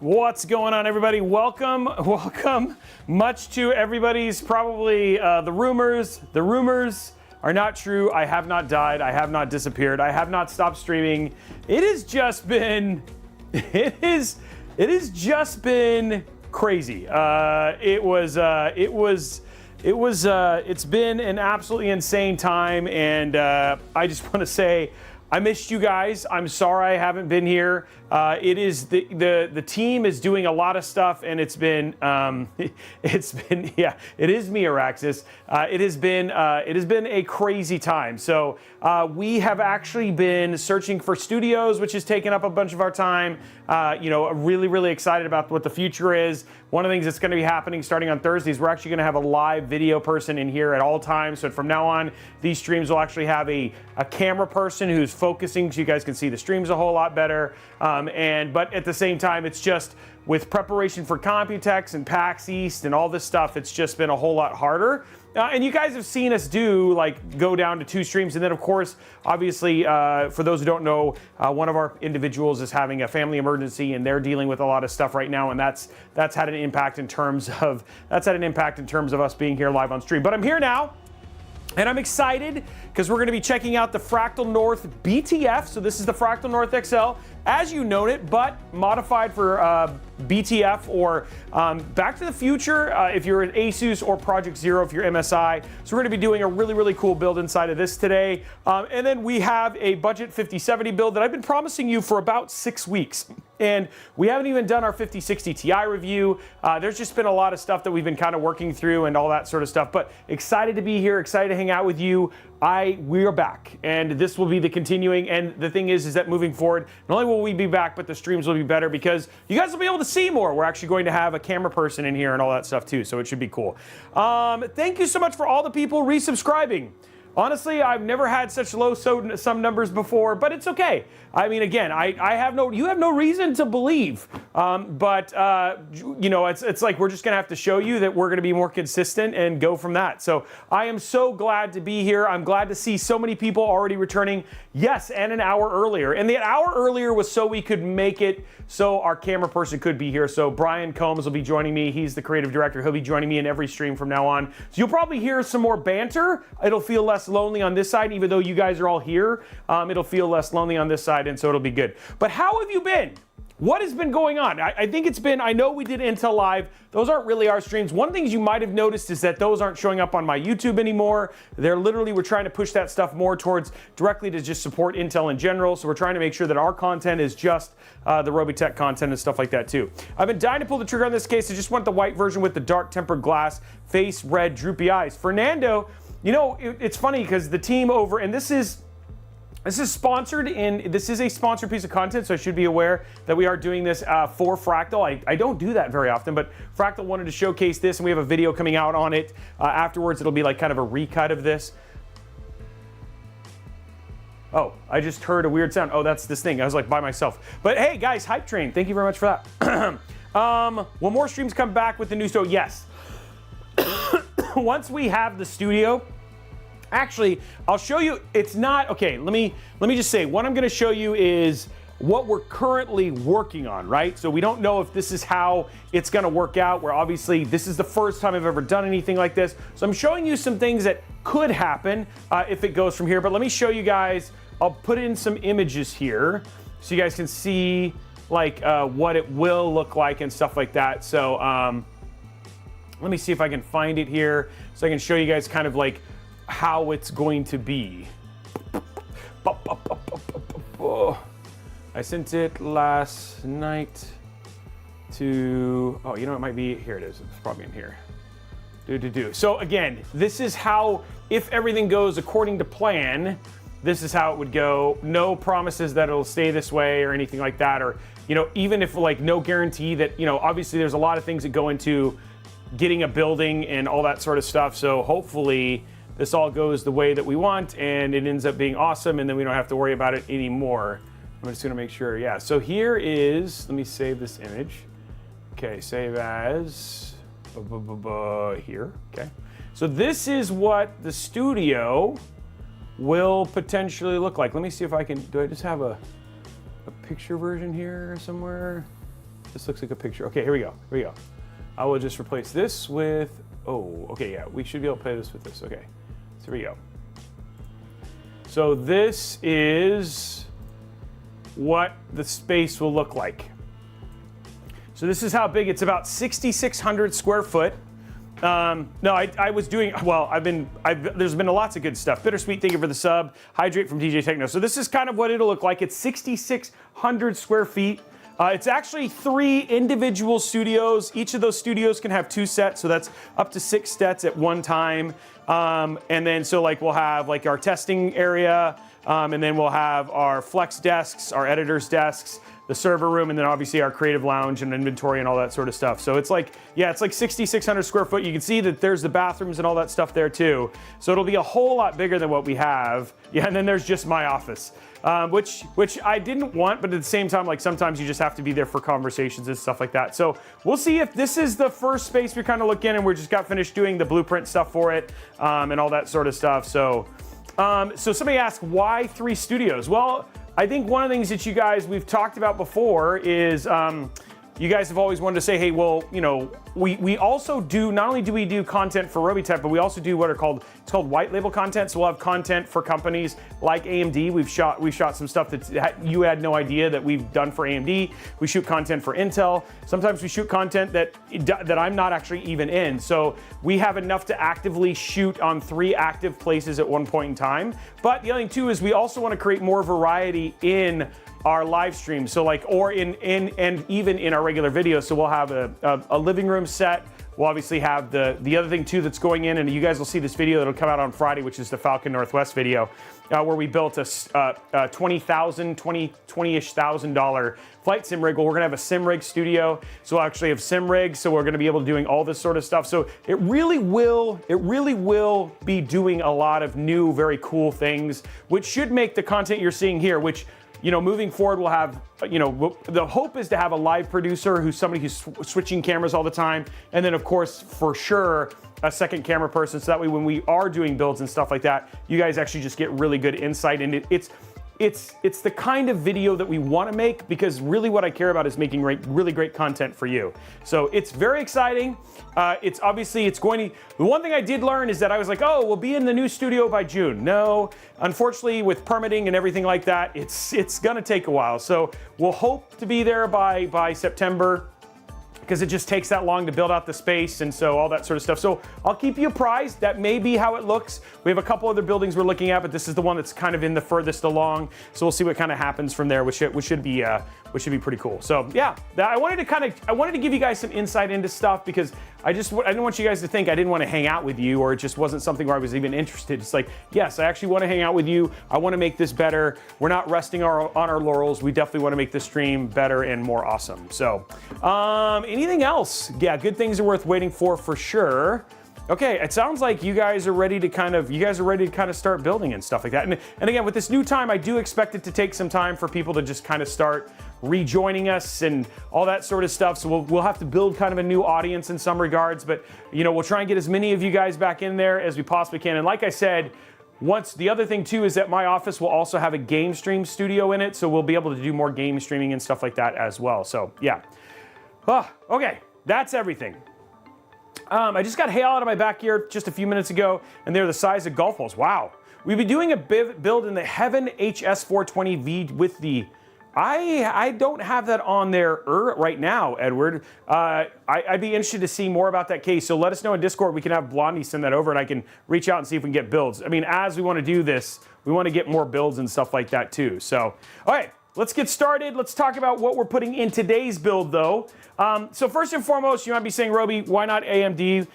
What's going on, everybody? Welcome. Much to everybody's probably the rumors. The rumors are not true. I have not died. I have not disappeared. I have not stopped streaming. It has just been, it has just been crazy. It's been an absolutely insane time, and I just want to say, I missed you guys. I'm sorry I haven't been here. It is the team is doing a lot of stuff, and it is me, Araxis. It has been a crazy time. So we have actually been searching for studios, which has taken up a bunch of our time. Really excited about what the future is. One of the things that's going to be happening starting on Thursdays, we're actually going to have a live video person in here at all times. So from now on, these streams will actually have a camera person who's focusing, so you guys can see the streams a whole lot better. But at the same time, it's just with preparation for Computex and PAX East and all this stuff, it's just been a whole lot harder. And you guys have seen us go down to 2 streams. And then, of course, obviously, for those who don't know, one of our individuals is having a family emergency, and they're dealing with a lot of stuff right now. And that's had an impact in terms of us being here live on stream. But I'm here now. And I'm excited because we're going to be checking out the Fractal North BTF. So this is the Fractal North XL, as you know it, but modified for BTF or Back to the Future if you're an ASUS, or Project Zero if you're MSI. So we're going to be doing a really cool build inside of this today. And then we have a budget 5070 build that I've been promising you for about 6 weeks. And we haven't even done our 5060 Ti review. There's just been a lot of stuff that we've been kind of working through and all that sort of stuff. But excited to be here, excited to hang out with you. We are back, and this will be the continuing. And the thing is that moving forward, not only will we be back, but the streams will be better because you guys will be able to see more. We're actually going to have a camera person in here and all that stuff too, so it should be cool. Thank you so much for all the people resubscribing. Honestly, I've never had such low sum numbers before, but it's okay. I mean, again, you have no reason to believe, it's like we're just gonna have to show you that we're gonna be more consistent and go from that. So I am so glad to be here. I'm glad to see so many people already returning. Yes, and an hour earlier. And the hour earlier was so we could make it so our camera person could be here. So Brian Combs will be joining me. He's the creative director. He'll be joining me in every stream from now on. So you'll probably hear some more banter. It'll feel less lonely on this side, even though you guys are all here. It'll feel less lonely on this side, and so it'll be good. But how have you been? What has been going on? I think it's been, I know we did Intel Live. Those aren't really our streams. One of the things you might have noticed is that those aren't showing up on my YouTube anymore. We're trying to push that stuff more towards directly to just support Intel in general. So we're trying to make sure that our content is just the Robeytech content and stuff like that too. I've been dying to pull the trigger on this case. I just want the white version with the dark tempered glass, face red, droopy eyes. Fernando, it's funny because the team over, and this is a sponsored piece of content, so I should be aware that we are doing this for Fractal. I don't do that very often, but Fractal wanted to showcase this, and we have a video coming out on it. Afterwards, it'll be like kind of a recut of this. Oh, I just heard a weird sound. Oh, that's this thing. I was like by myself. But hey, guys, Hype Train, thank you very much for that. Will more streams come back with the new studio? Yes. Once we have the studio, actually, I'll show you. It's not okay. Let me just say what I'm going to show you is what we're currently working on, right? So we don't know if this is how it's going to work out. Where obviously this is the first time I've ever done anything like this. So I'm showing you some things that could happen if it goes from here. But let me show you guys. I'll put in some images here so you guys can see like what it will look like and stuff like that. So let me see if I can find it here so I can show you guys kind of like how it's going to be. I sent it last night to, it might be, here it is, it's probably in here. So again, this is how, if everything goes according to plan, this is how it would go. No promises that it'll stay this way or anything like that, or, even if like no guarantee that, obviously there's a lot of things that go into getting a building and all that sort of stuff. So hopefully this all goes the way that we want and it ends up being awesome, and then we don't have to worry about it anymore. I'm just gonna make sure, yeah. So here is, let me save this image. Okay, save as, here, okay. So this is what the studio will potentially look like. Let me see if I can, do I just have a picture version here somewhere? This looks like a picture. Okay, here we go. Here we go. I will just replace this with, oh, okay, yeah, we should be able to play this with this. Okay, so here we go. So this is what the space will look like. So this is how big. It's about 6,600 square foot. No, I was doing, well, there's been lots of good stuff. Bittersweet, thank you for the sub. Hydrate from DJ Techno. So this is kind of what it'll look like. It's 6,600 square feet. It's actually 3 individual studios. Each of those studios can have 2 sets, so that's up to 6 sets at one time. And then so like we'll have like our testing area, and then we'll have our flex desks, our editor's desks, the server room, and then obviously our creative lounge and inventory and all that sort of stuff. So it's like, yeah, it's like 6,600 square foot. You can see that there's the bathrooms and all that stuff there too. So it'll be a whole lot bigger than what we have. Yeah, and then there's just my office, which I didn't want, but at the same time, like sometimes you just have to be there for conversations and stuff like that. So we'll see if this is the first space we kind of look in, and we just got finished doing the blueprint stuff for it, and all that sort of stuff. So somebody asked, why 3 studios? Well, I think one of the things that you guys, we've talked about before is, you guys have always wanted to say, hey, well, you know, we also do, not only do we do content for Robeytech, but we also do what are called, it's called white label content. So we'll have content for companies like AMD. We've shot some stuff that you had no idea that we've done for AMD. We shoot content for Intel. Sometimes we shoot content that I'm not actually even in. So we have enough to actively shoot on 3 active places at one point in time. But the other thing too is we also want to create more variety in our live stream, so like, or and even in our regular videos. So we'll have a living room set. We'll obviously have the other thing too that's going in, and you guys will see this video that'll come out on Friday, which is the Falcon Northwest video, where we built a $20-ish thousand flight sim rig. Well, we're gonna have a sim rig studio, so we'll actually have sim rigs, so we're gonna be able to doing all this sort of stuff. So it really will be doing a lot of new, very cool things, which should make the content you're seeing here, which, you know, moving forward, we'll have, you know, the hope is to have a live producer who's somebody who's switching cameras all the time. And then, of course, for sure, a second camera person. So that way, when we are doing builds and stuff like that, you guys actually just get really good insight. And it's the kind of video that we want to make, because really what I care about is making really great content for you. So it's very exciting. It's obviously, it's going to, the one thing I did learn is that I was like, oh, we'll be in the new studio by June. No, unfortunately, with permitting and everything like that, it's going to take a while. So we'll hope to be there by September, because it just takes that long to build out the space, and so all that sort of stuff. So I'll keep you apprised. That may be how it looks. We have a couple other buildings we're looking at, but this is the one that's kind of in the furthest along. So we'll see what kind of happens from there, which should be pretty cool. So yeah, I wanted to give you guys some insight into stuff, because I didn't want you guys to think I didn't want to hang out with you, or it just wasn't something where I was even interested. It's like, yes, I actually want to hang out with you. I want to make this better. We're not resting on our laurels. We definitely want to make this stream better and more awesome. So, anything else? Yeah, good things are worth waiting for sure. Okay, it sounds like you guys are ready to kind of start building and stuff like that. And again, with this new time, I do expect it to take some time for people to just kind of start rejoining us and all that sort of stuff. So we'll have to build kind of a new audience in some regards, but you know, we'll try and get as many of you guys back in there as we possibly can. And like I said, the other thing too is that my office will also have a game stream studio in it, so we'll be able to do more game streaming and stuff like that as well. So yeah. Okay, that's everything. I just got hail out of my backyard just a few minutes ago, and they're the size of golf balls. Wow. We've been doing a build in the Heaven HS420V with the, I don't have that on there right now, Edward. I'd be interested to see more about that case, so let us know in Discord. We can have Blondie send that over, and I can reach out and see if we can get builds. I mean, as we want to do this, we want to get more builds and stuff like that too. So, all right. Let's get started. Let's talk about what we're putting in today's build, though. So first and foremost, you might be saying, Robey, why not AMD?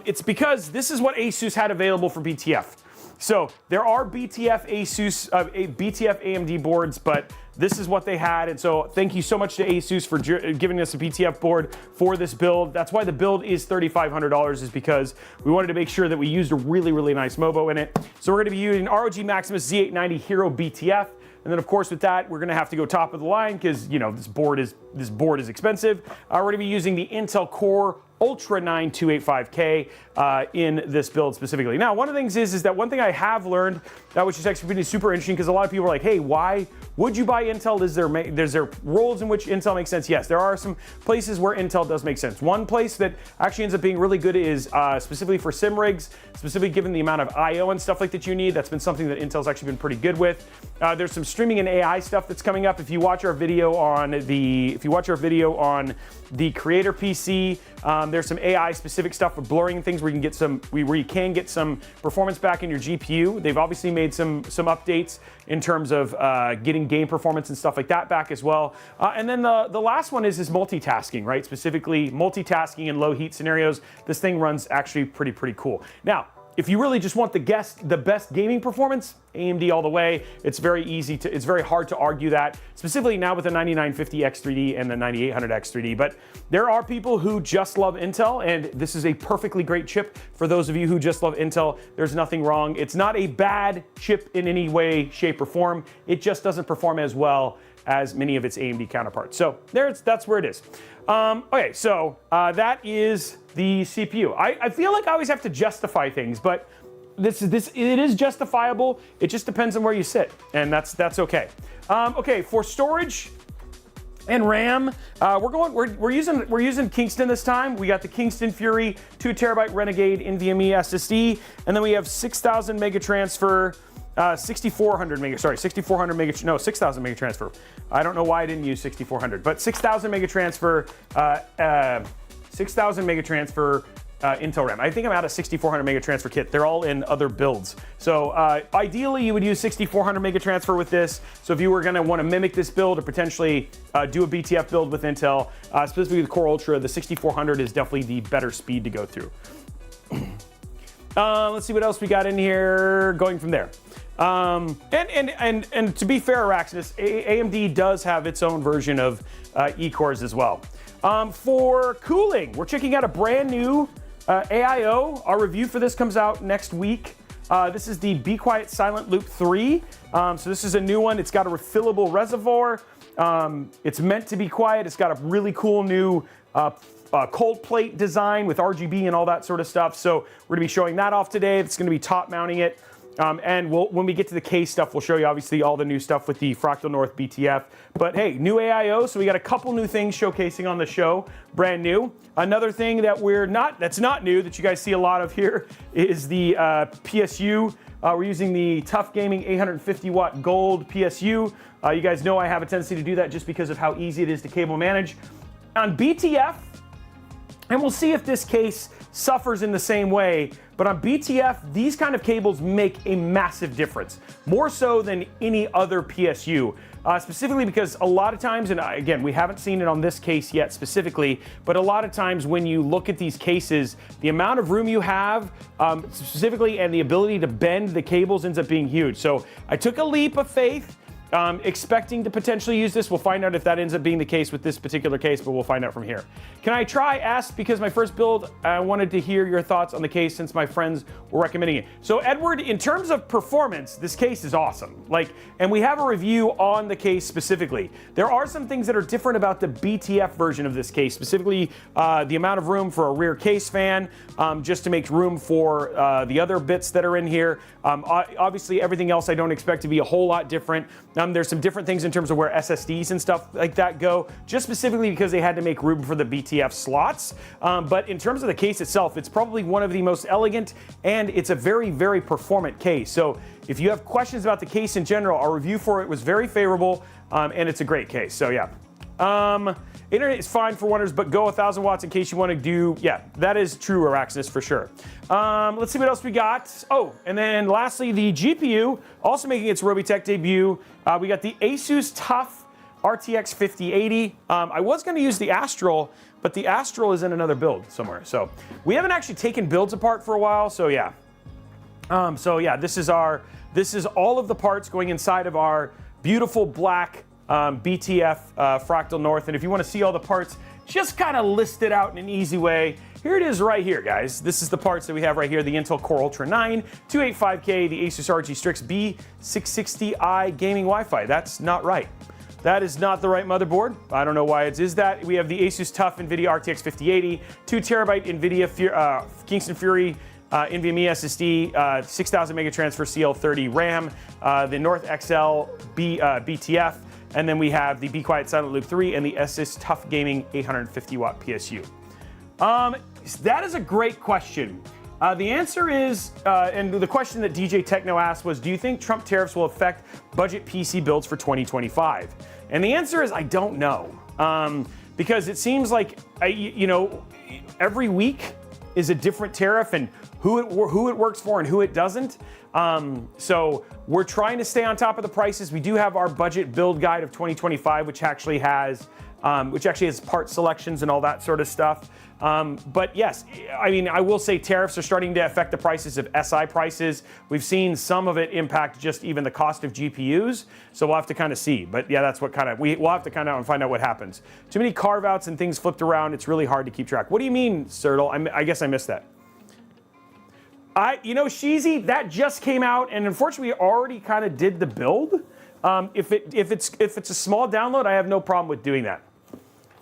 It's because this is what ASUS had available for BTF. So there are BTF AMD boards, but this is what they had. And so thank you so much to ASUS for giving us a BTF board for this build. That's why the build is $3,500, is because we wanted to make sure that we used a really, really nice Mobo in it. So we're going to be using ROG Maximus Z890 Hero BTF. And then, of course, with that, we're going to have to go top of the line because, you know, this board is expensive. We're going to be using the Intel Core Ultra 9285K in this build specifically. Now, one of the things is that one thing I have learned, which is actually really super interesting, because a lot of people are like, hey, why Would you buy Intel? Is there roles in which Intel makes sense? Yes, there are some places where Intel does make sense. One place that actually ends up being really good is specifically for sim rigs, specifically given the amount of IO and stuff like that you need. That's been something that Intel's actually been pretty good with. There's some streaming and AI stuff that's coming up. If you watch our video on the Creator PC, there's some AI specific stuff with blurring and things where you can get some performance back in your GPU. They've obviously made some updates in terms of getting game performance and stuff like that back as well. And then the last one is multitasking, right? Specifically multitasking in low heat scenarios. This thing runs actually pretty cool. Now, if you really just want the best gaming performance, AMD all the way. It's very hard to argue that, specifically now with the 9950X3D and the 9800X3D. But there are people who just love Intel, and this is a perfectly great chip for those of you who just love Intel. There's nothing wrong. It's not a bad chip in any way, shape, or form. It just doesn't perform as well as many of its AMD counterparts. So that's where it is. Okay, so that is the CPU. I feel like I always have to justify things, but it is justifiable. It just depends on where you sit, and that's okay. Okay, for storage and RAM, we're using Kingston this time. We got the Kingston Fury 2 TB Renegade NVMe SSD, and then we have 6,000 mega transfer. 6,000 mega transfer. I don't know why I didn't use 6,400, but 6,000 mega transfer, 6,000 mega transfer Intel RAM. I think I'm out of 6,400 mega transfer kit. They're all in other builds. So ideally you would use 6,400 mega transfer with this. So if you were gonna wanna mimic this build or potentially do a BTF build with Intel, specifically with Core Ultra, the 6,400 is definitely the better speed to go through. Let's see what else we got in here going from there. And to be fair, Araxis, AMD does have its own version of E-cores as well. For cooling, we're checking out a brand new AIO. Our review for this comes out next week. This is the Be Quiet Silent Loop 3. So this is a new one. It's got a refillable reservoir. It's meant to be quiet. It's got a really cool new cold plate design with RGB and all that sort of stuff. So we're gonna be showing that off today. It's gonna be top mounting it. And when we get to the case stuff, we'll show you obviously all the new stuff with the Fractal North BTF. But hey, new AIO, so we got a couple new things showcasing on the show, brand new. Another thing that's not new, that you guys see a lot of here, is the PSU. We're using the TUF Gaming 850 watt gold PSU. You guys know I have a tendency to do that just because of how easy it is to cable manage. On BTF, and we'll see if this case suffers in the same way, but on BTF, these kind of cables make a massive difference, more so than any other PSU, specifically because a lot of times, and again, we haven't seen it on this case yet specifically, but a lot of times when you look at these cases, the amount of room you have specifically and the ability to bend the cables ends up being huge. So I took a leap of faith, expecting to potentially use this. We'll find out if that ends up being the case with this particular case, but we'll find out from here. Can I try? Asked because my first build, I wanted to hear your thoughts on the case since my friends were recommending it. So Edward, in terms of performance, this case is awesome. And we have a review on the case specifically. There are some things that are different about the BTF version of this case, specifically the amount of room for a rear case fan, just to make room for the other bits that are in here. Obviously, everything else I don't expect to be a whole lot different. There's some different things in terms of where SSDs and stuff like that go, just specifically because they had to make room for the BTF slots. But in terms of the case itself, it's probably one of the most elegant, and it's a very, very performant case. So if you have questions about the case in general, our review for it was very favorable, and it's a great case. So yeah. Internet is fine for wonders, but go 1,000 watts in case you want to do, yeah, that is true, Araxis, for sure. Let's see what else we got. Oh, and then lastly, the GPU, also making its Robeytech debut. We got the ASUS TUF RTX 5080. I was going to use the Astral, but the Astral is in another build somewhere. So we haven't actually taken builds apart for a while, so yeah. This is all of the parts going inside of our beautiful black BTF Fractal North. And if you want to see all the parts just kind of listed out in an easy way, here it is right here, guys. This is the parts that we have right here: the Intel Core Ultra 9, 285K, the Asus RG Strix B660i gaming Wi-Fi. That's not right. That is not the right motherboard. I don't know why it is that. We have the Asus TUF NVIDIA RTX 5080, 2 TB NVIDIA Kingston Fury NVMe SSD, 6000 megatransfer CL30 RAM, the North XL BTF, and then we have the Be Quiet Silent Loop 3 and the Asus TUF Gaming 850 watt PSU. That is a great question. The answer is, and the question that DJ Techno asked was, do you think Trump tariffs will affect budget PC builds for 2025? And the answer is, I don't know. Because it seems like, every week is a different tariff and who it works for and who it doesn't. So we're trying to stay on top of the prices. We do have our budget build guide of 2025, which actually has part selections and all that sort of stuff. But yes, I mean, I will say tariffs are starting to affect the prices of SI prices. We've seen some of it impact just even the cost of GPUs. So we'll have to kind of see. But yeah, that's what we'll have to kind of find out what happens. Too many carve outs and things flipped around. It's really hard to keep track. What do you mean, Sertle? I guess I missed that. Sheezy, that just came out, and unfortunately, we already kind of did the build. If it's a small download, I have no problem with doing that.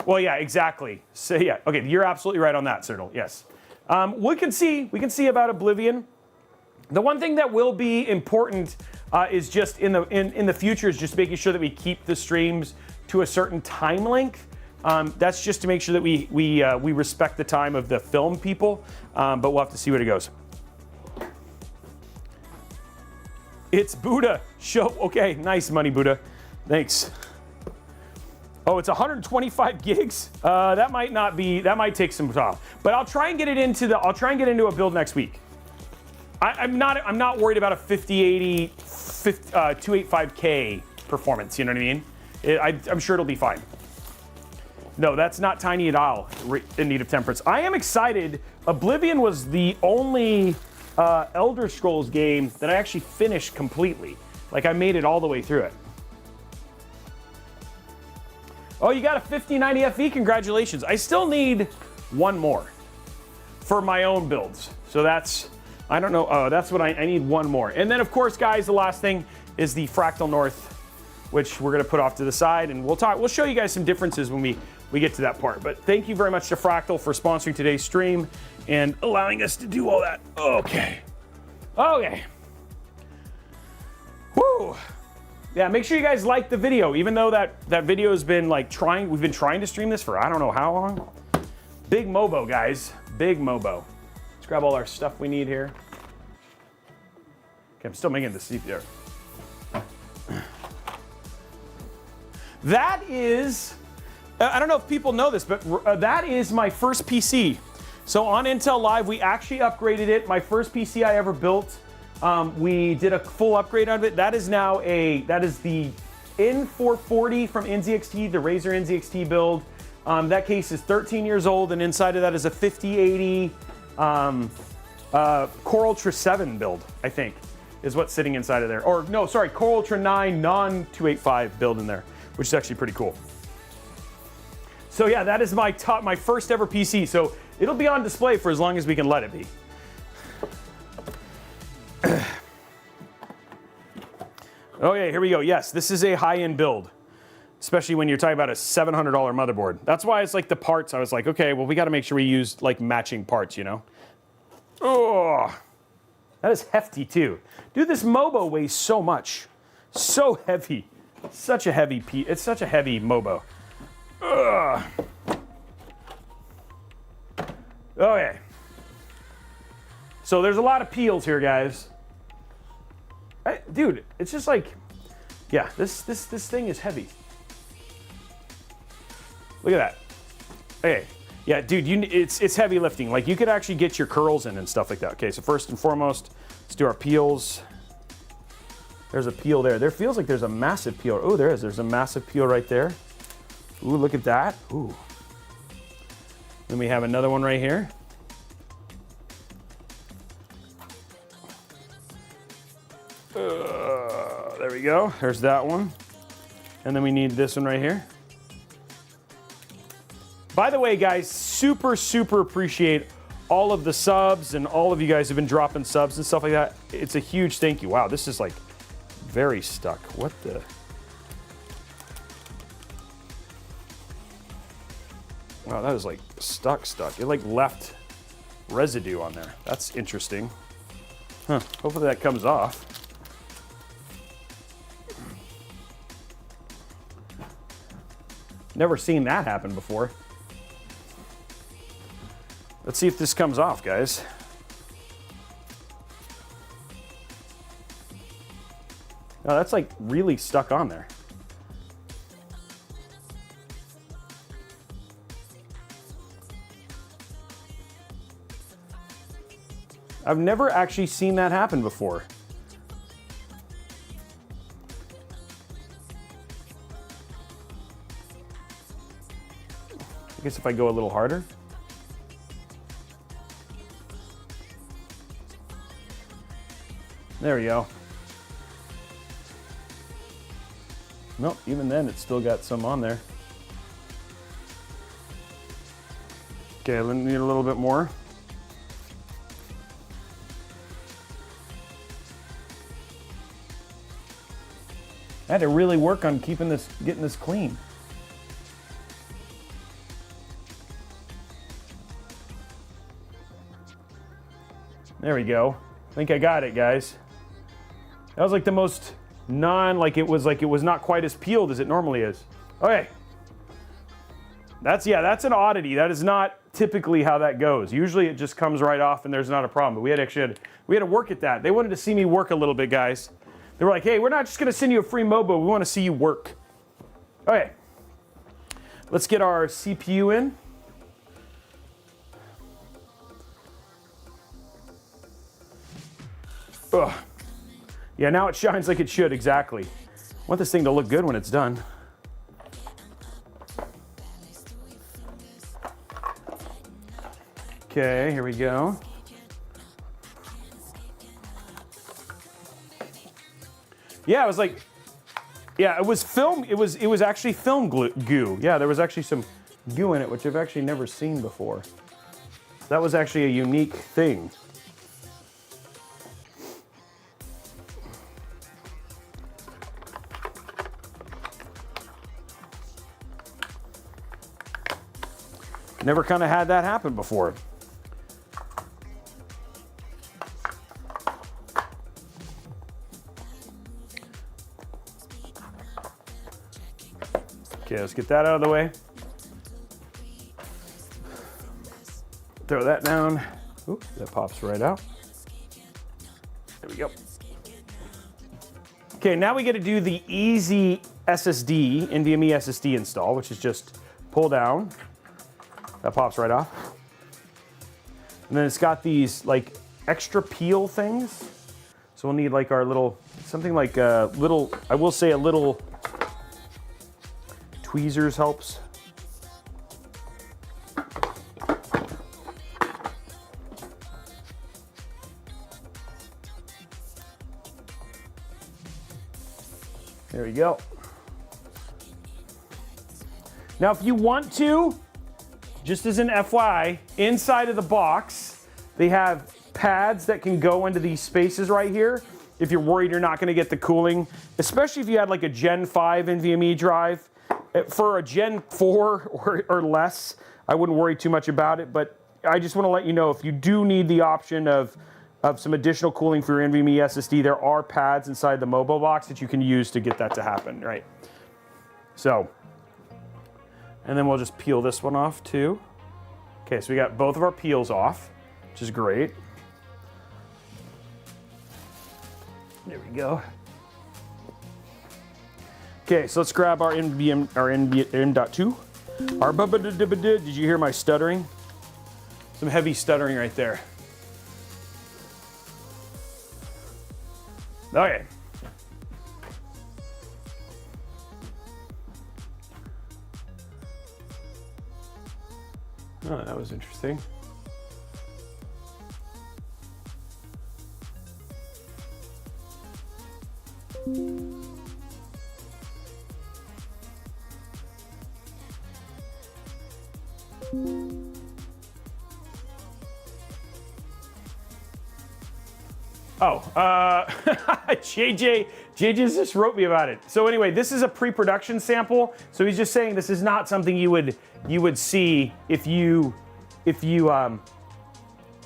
Well, yeah, exactly. So yeah, okay, you're absolutely right on that, Sertle. Yes, we can see about Oblivion. The one thing that will be important is just in the future is just making sure that we keep the streams to a certain time length. That's just to make sure that we respect the time of the film people. But we'll have to see where it goes. It's Buddha show. Okay, nice money, Buddha. Thanks. Oh, it's 125 gigs. That might take some time. But I'll try and get it into a build next week. I'm not worried about a 5080 285K performance. You know what I mean? I'm sure it'll be fine. No, that's not tiny at all. In need of temperance. I am excited. Oblivion was the only Elder Scrolls game that I actually finished completely. Like I made it all the way through it. Oh, you got a 5090 FE, congratulations. I still need one more for my own builds. So that's, I don't know, that's what I need one more. And then of course, guys, the last thing is the Fractal North, which we're gonna put off to the side and we'll show you guys some differences when we get to that part. But thank you very much to Fractal for sponsoring today's stream and allowing us to do all that. Okay. Woo. Yeah, make sure you guys like the video, even though that video has been we've been trying to stream this for I don't know how long. Big Mobo, guys, big Mobo. Let's grab all our stuff we need here. Okay, I'm still making the CPU. That is, I don't know if people know this, but that is my first PC. So on Intel Live, we actually upgraded it. My first PC I ever built. We did a full upgrade of it. That is the N440 from NZXT, the Razer NZXT build. That case is 13 years old, and inside of that is a 5080 Core Ultra 7 build, I think, is what's sitting inside of there. Or no, sorry, Core Ultra 9 non-285 build in there, which is actually pretty cool. So yeah, that is my first ever PC. So it'll be on display for as long as we can let it be. Okay, here we go. Yes, this is a high-end build, especially when you're talking about a $700 motherboard. That's why it's like the parts. I was like, okay, well, we got to make sure we use like matching parts, you know? Oh, that is hefty too. Dude, this Mobo weighs so much. So heavy. Such a heavy piece. It's such a heavy Mobo. Ugh. Okay. So there's a lot of peels here, guys. Dude, it's just like, yeah, this thing is heavy. Look at that. Okay, yeah, dude, it's heavy lifting. Like you could actually get your curls in and stuff like that. Okay, so first and foremost, let's do our peels. There's a peel there. There feels like there's a massive peel. Oh, there is. There's a massive peel right there. Ooh, look at that. Ooh. Then we have another one right here. There we go. There's that one. And then we need this one right here. By the way, guys, super, super appreciate all of the subs and all of you guys have been dropping subs and stuff like that. It's a huge thank you. Wow, this is like very stuck. What the? Wow, that was like stuck. It like left residue on there. That's interesting. Huh, hopefully that comes off. Never seen that happen before. Let's see if this comes off, guys. Oh, that's like really stuck on there. I've never actually seen that happen before. I guess if I go a little harder. There we go. Nope, even then it's still got some on there. Okay, I need a little bit more. I had to really work on keeping this, getting this clean. There we go. I think I got it, guys. That was like the most like it was not quite as peeled as it normally is. Okay. That's an oddity. That is not typically how that goes. Usually it just comes right off and there's not a problem. But we had to work at that. They wanted to see me work a little bit, guys. They were like, hey, we're not just gonna send you a free Mobo, we wanna see you work. Okay, let's get our CPU in. Ugh. Yeah, now it shines like it should, exactly. I want this thing to look good when it's done. Okay, here we go. Yeah, it was like, yeah, it was film. It was actually film goo. Yeah, there was actually some goo in it, which I've actually never seen before. That was actually a unique thing. Never kind of had that happen before. Okay, let's get that out of the way. Throw that down. Oops, that pops right out. There we go. Okay, now we get to do the easy SSD, NVMe SSD install, which is just pull down. That pops right off. And then it's got these like extra peel things. So we'll need like our little, something like a little, I will say a little tweezers helps. There we go. Now, if you want to, just as an FYI, inside of the box, they have pads that can go into these spaces right here. If you're worried you're not gonna get the cooling, especially if you had like a Gen 5 NVMe drive. For a Gen 4 or less, I wouldn't worry too much about it, but I just wanna let you know if you do need the option of some additional cooling for your NVMe SSD, there are pads inside the Mobo box that you can use to get that to happen, right? So, and then we'll just peel this one off too. Okay, so we got both of our peels off, which is great. There we go. Okay, so let's grab our M.2. Did you hear my stuttering? Some heavy stuttering right there. Okay. Oh, that was interesting. Oh, JJ just wrote me about it. So anyway, this is a pre-production sample. So he's just saying this is not something you would see if you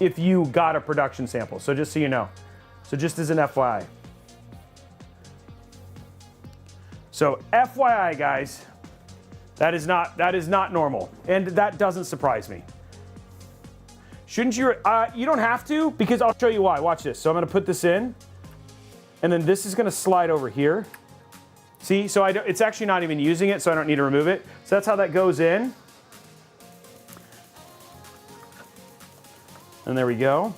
if you got a production sample. So just so you know. So just as an FYI. So FYI, guys, that is not normal, and that doesn't surprise me. Shouldn't you? You don't have to, because I'll show you why. Watch this. So I'm going to put this in, and then this is going to slide over here. See? So it's actually not even using it, so I don't need to remove it. So that's how that goes in. And there we go.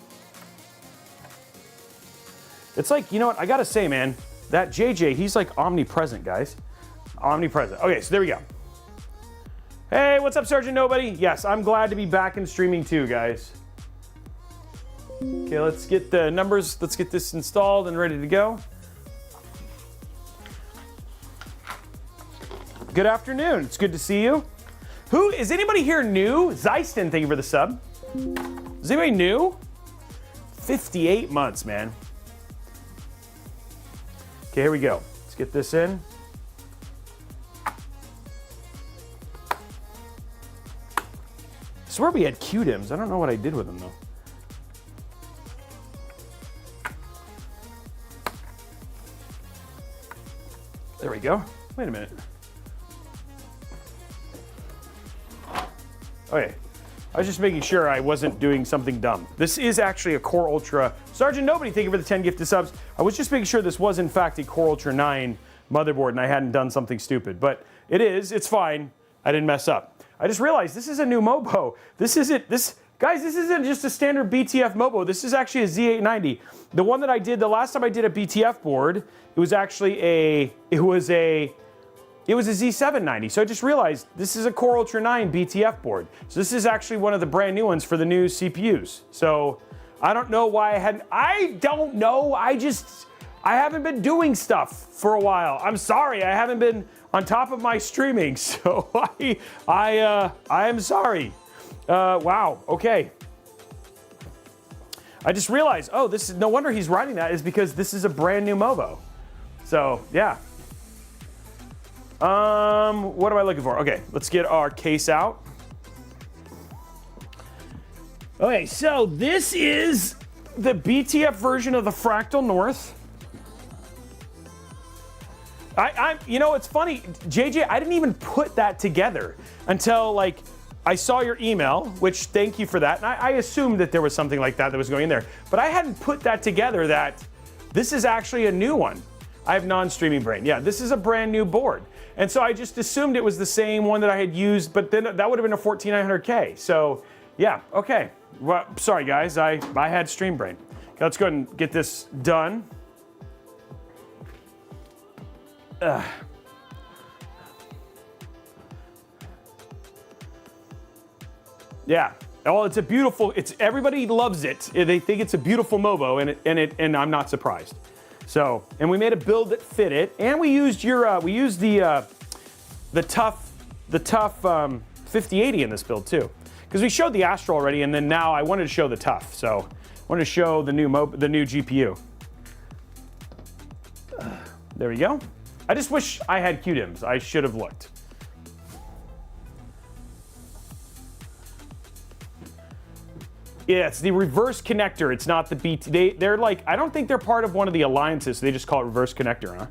It's like, you know what? I got to say, man, that JJ, he's like omnipresent, guys. Omnipresent. Okay, so there we go. Hey, what's up, Sergeant Nobody? Yes, I'm glad to be back in streaming too, guys. Okay, let's get the numbers. Let's get this installed and ready to go. Good afternoon. It's good to see you. Who is anybody here new? Zeiston, thank you for the sub. Is anybody new? 58 months, man. Okay, here we go. Let's get this in. I swear we had QDIMs. I don't know what I did with them though. There we go. Wait a minute. Okay. I was just making sure I wasn't doing something dumb. This is actually a Core Ultra. Sergeant Nobody, thank you for the 10 gifted subs. I was just making sure this was in fact a Core Ultra 9 motherboard and I hadn't done something stupid. But it is. It's fine. I didn't mess up. I just realized this is a new Mobo. This isn't just a standard BTF Mobo. This is actually a Z890. The one that I did, the last time I did a BTF board, it was actually a Z790. So I just realized this is a Core Ultra 9 BTF board. So this is actually one of the brand new ones for the new CPUs. So I don't know why I don't know. I haven't been doing stuff for a while. I'm sorry. I haven't been on top of my streaming. So I am sorry. Wow. Okay. I just realized, oh, this is no wonder he's writing that is because this is a brand new Mobo. So yeah. What am I looking for? Okay, let's get our case out. Okay, so this is the BTF version of the Fractal North. You know, it's funny, JJ, I didn't even put that together until like I saw your email, which thank you for that. And I assumed that there was something like that was going in there, but I hadn't put that together that this is actually a new one. I have non-streaming brain. Yeah, this is a brand new board. And so I just assumed it was the same one that I had used, but then that would have been a 14900K. So yeah, okay. Well, sorry guys, I had stream brain. Okay, let's go ahead and get this done. Yeah. Oh, it's a beautiful. Everybody loves it. They think it's a beautiful Mobo, and I'm not surprised. So, and we made a build that fit it, and we used the TUF 5080 in this build too, because we showed the Astro already, and then now I wanted to show the TUF. So, I wanted to show the new GPU. There we go. I just wish I had QDIMs. I should have looked. Yeah, it's the reverse connector. It's not the BT. They're like, I don't think they're part of one of the alliances, so they just call it reverse connector, huh?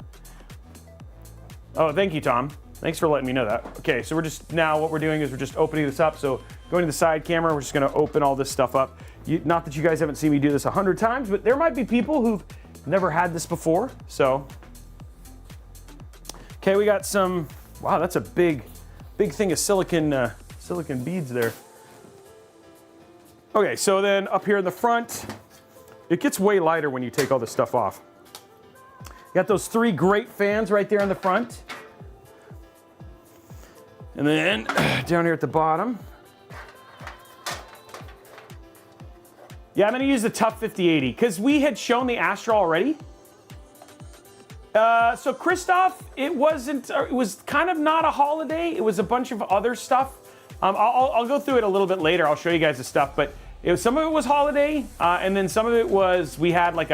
Oh, thank you, Tom. Thanks for letting me know that. Okay, so what we're doing is we're just opening this up. So going to the side camera, we're just gonna open all this stuff up. Not that you guys haven't seen me do this 100 times, but there might be people who've never had this before, so. Okay, we got some, wow, that's a big thing of silicon beads there. Okay, so then up here in the front, it gets way lighter when you take all this stuff off. You got those 3 great fans right there in the front. And then down here at the bottom. Yeah, I'm gonna use the TUF 5080 because we had shown the Astro already. So Christoph, it was kind of not a holiday. It was a bunch of other stuff. I'll go through it a little bit later. I'll show you guys the stuff, but some of it was holiday, and then some of it was we had like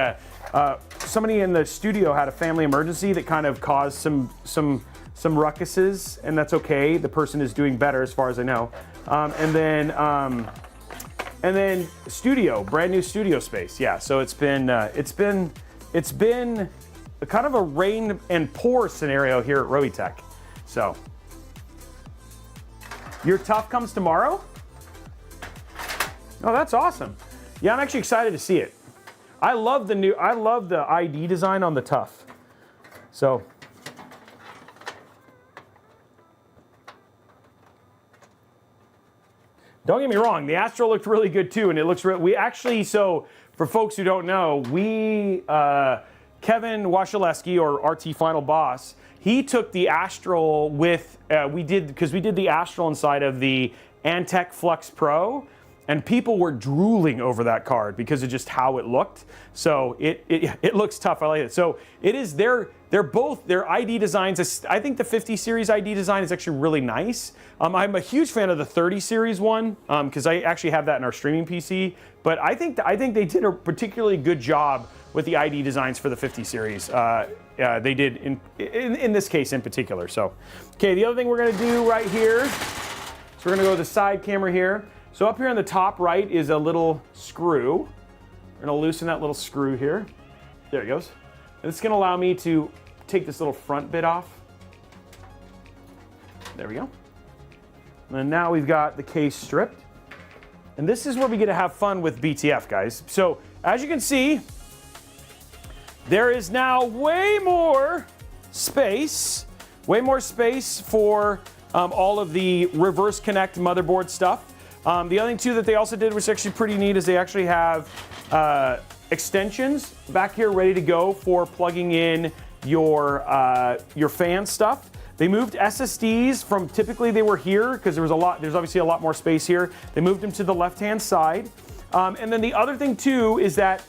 somebody in the studio had a family emergency that kind of caused some ruckuses, and that's okay. The person is doing better as far as I know. And And then studio, brand new studio space. Yeah, so it's been a kind of a rain and pour scenario here at Robeytech. So, your TUF comes tomorrow? Oh, that's awesome. Yeah, I'm actually excited to see it. I love the ID design on the TUF. So, don't get me wrong, the Astro looked really good too, and it looks we actually, so for folks who don't know, Kevin Wasilewski, or RT Final Boss, he took the Astral with, because we did the Astral inside of the Antec Flux Pro, and people were drooling over that card because of just how it looked. So it looks tough, I like it. So it is, they're both, their ID designs, I think the 50 series ID design is actually really nice. I'm a huge fan of the 30 series one, because I actually have that in our streaming PC, but I think they did a particularly good job with the ID designs for the 50 series. They did in this case in particular. So, okay, the other thing we're gonna do right here, so we're gonna go to the side camera here. So up here on the top right is a little screw. We're gonna loosen that little screw here. There it goes. And it's gonna allow me to take this little front bit off. There we go. And then now we've got the case stripped. And this is where we get to have fun with BTF, guys. So as you can see, there is now way more space for all of the reverse connect motherboard stuff. The other thing too that they also did, which is actually pretty neat, is they actually have extensions back here ready to go for plugging in your fan stuff. They moved SSDs from, typically they were here because there's obviously a lot more space here. They moved them to the left-hand side. And then the other thing too is that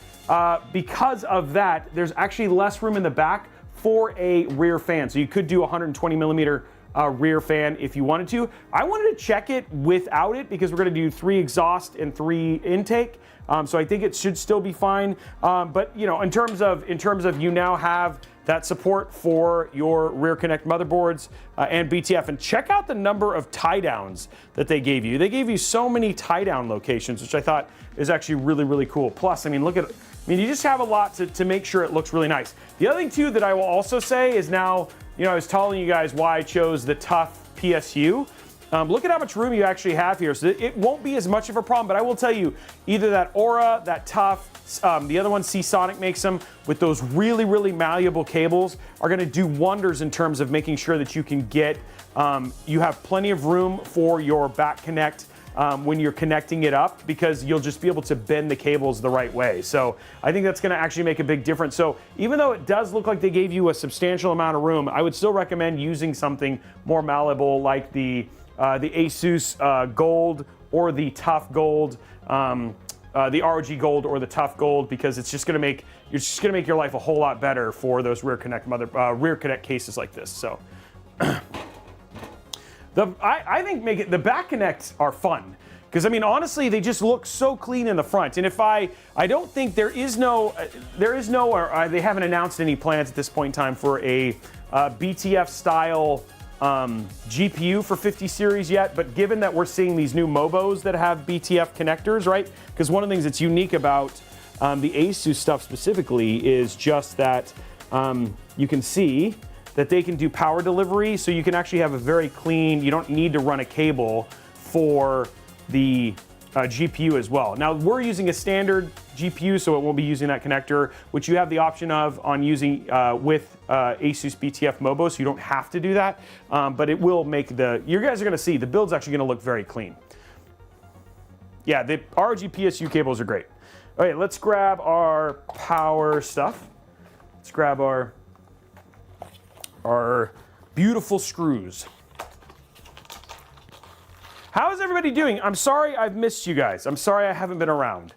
because of that, there's actually less room in the back for a rear fan. So you could do a 120 millimeter rear fan if you wanted to. I wanted to check it without it because we're going to do 3 exhaust and 3 intake. So I think it should still be fine. But you know, in terms of you now have that support for your rear connect motherboards and BTF. And check out the number of tie downs that they gave you. They gave you so many tie down locations, which I thought is actually really, really cool. Plus, I mean, look at, you just have a lot to make sure it looks really nice. The other thing too that I will also say is now, you know, I was telling you guys why I chose the TUF PSU. Look at how much room you actually have here. So it won't be as much of a problem, but I will tell you, either that Aura, that TUF, the other one, Seasonic makes them with those really, really malleable cables, are gonna do wonders in terms of making sure that you can get, you have plenty of room for your back connect when you're connecting it up, because you'll just be able to bend the cables the right way. So I think that's gonna actually make a big difference. So even though it does look like they gave you a substantial amount of room, I would still recommend using something more malleable like the ASUS Gold or the TUF Gold, the ROG Gold or the TUF Gold, because it's just gonna make, your life a whole lot better for those rear connect cases like this. So I think the back connects are fun, because I mean, honestly, they just look so clean in the front. And if I don't think they haven't announced any plans at this point in time for a BTF style GPU for 50 series yet, but given that we're seeing these new Mobos that have BTF connectors, right? Because one of the things that's unique about the ASUS stuff specifically is just that you can see that they can do power delivery, so you can actually have a very clean, you don't need to run a cable for the GPU as well. Now, we're using a standard GPU, so it won't be using that connector, which you have the option of on using with ASUS BTF Mobo, so you don't have to do that, but it will make you guys are gonna see, the build's actually gonna look very clean. Yeah, the ROG PSU cables are great. Okay, let's grab our power stuff. Let's grab our beautiful screws. How is everybody doing? I'm sorry I've missed you guys. I'm sorry I haven't been around.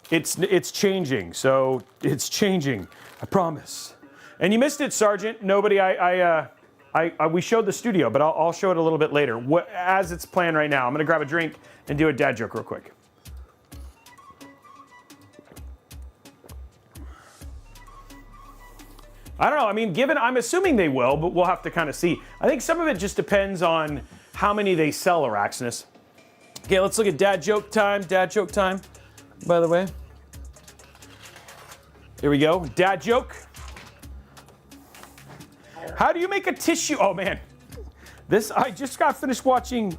It's changing, so it's changing, I promise. And you missed it, Sergeant. Nobody, we showed the studio, but I'll show it a little bit later. As it's planned right now, I'm gonna grab a drink and do a dad joke real quick. I don't know, I mean, I'm assuming they will, but we'll have to kind of see. I think some of it just depends on how many they sell, Araxinus. Okay, let's look at dad joke time. Dad joke time, by the way. Here we go. Dad joke. How do you make a tissue? Oh man, I just got finished watching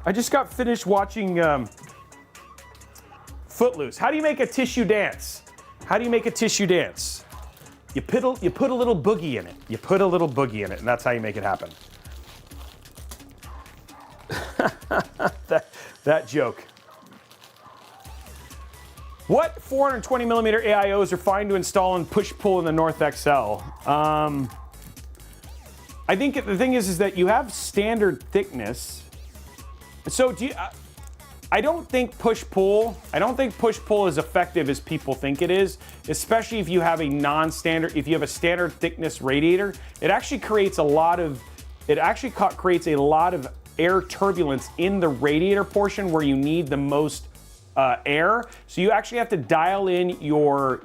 Footloose. How do you make a tissue dance? How do you make a tissue dance? You put a little boogie in it. You put a little boogie in it, and that's how you make it happen. that joke. What 420 millimeter AIOs are fine to install and push-pull in the North XL? I think the thing is that you have standard thickness. So I don't think push-pull is effective as people think it is, especially if you have a non-standard, if you have a standard thickness radiator. It actually creates a lot of air turbulence in the radiator portion where you need the most air. So you actually have to dial in your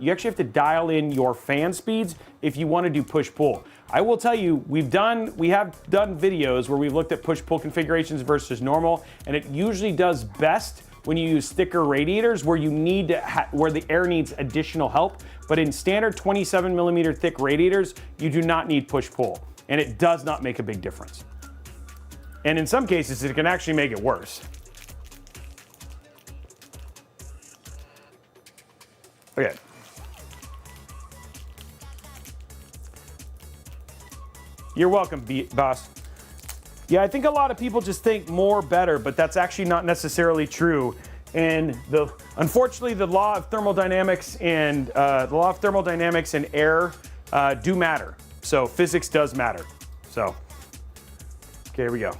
fan speeds if you want to do push-pull. I will tell you, we have done videos where we've looked at push-pull configurations versus normal, and it usually does best when you use thicker radiators where you need to where the air needs additional help. But in standard 27 millimeter thick radiators, you do not need push-pull, and it does not make a big difference. And in some cases, it can actually make it worse. Okay. You're welcome, boss. Yeah, I think a lot of people just think more better, but that's actually not necessarily true. And unfortunately, the law of thermodynamics and air do matter. So physics does matter. So, okay, here we go.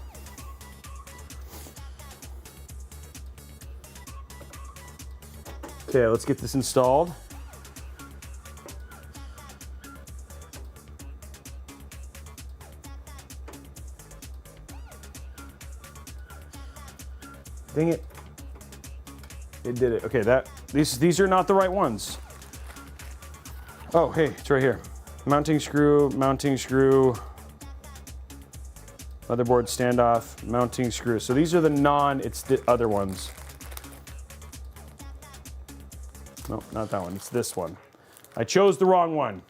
Okay, let's get this installed. Dang it. It did it. Okay, these are not the right ones. Oh, hey, it's right here. Mounting screw, motherboard standoff, mounting screw. So these are it's the other ones. No, not that one, it's this one. I chose the wrong one.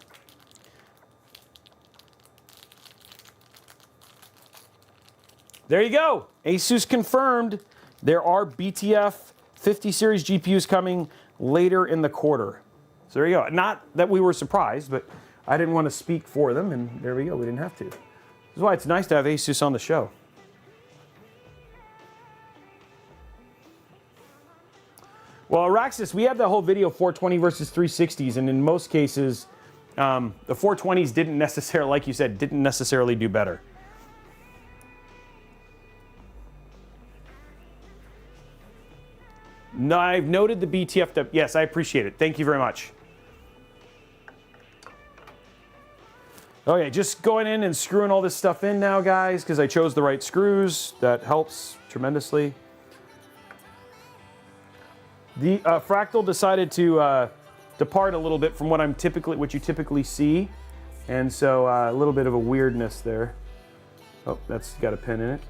There you go, ASUS confirmed. There are BTF 50 series GPUs coming later in the quarter. So there you go. Not that we were surprised, but I didn't want to speak for them, and there we go, we didn't have to. This is why it's nice to have ASUS on the show. Well, Araxis, we have the whole video 420 versus 360s, and in most cases, the 420s didn't necessarily, like you said, didn't necessarily do better. No, I've noted the BTF. Yes, I appreciate it. Thank you very much. Okay, just going in and screwing all this stuff in now, guys, because I chose the right screws. That helps tremendously. The Fractal decided to depart a little bit from what you typically see, and so a little bit of a weirdness there. Oh, that's got a pin in it.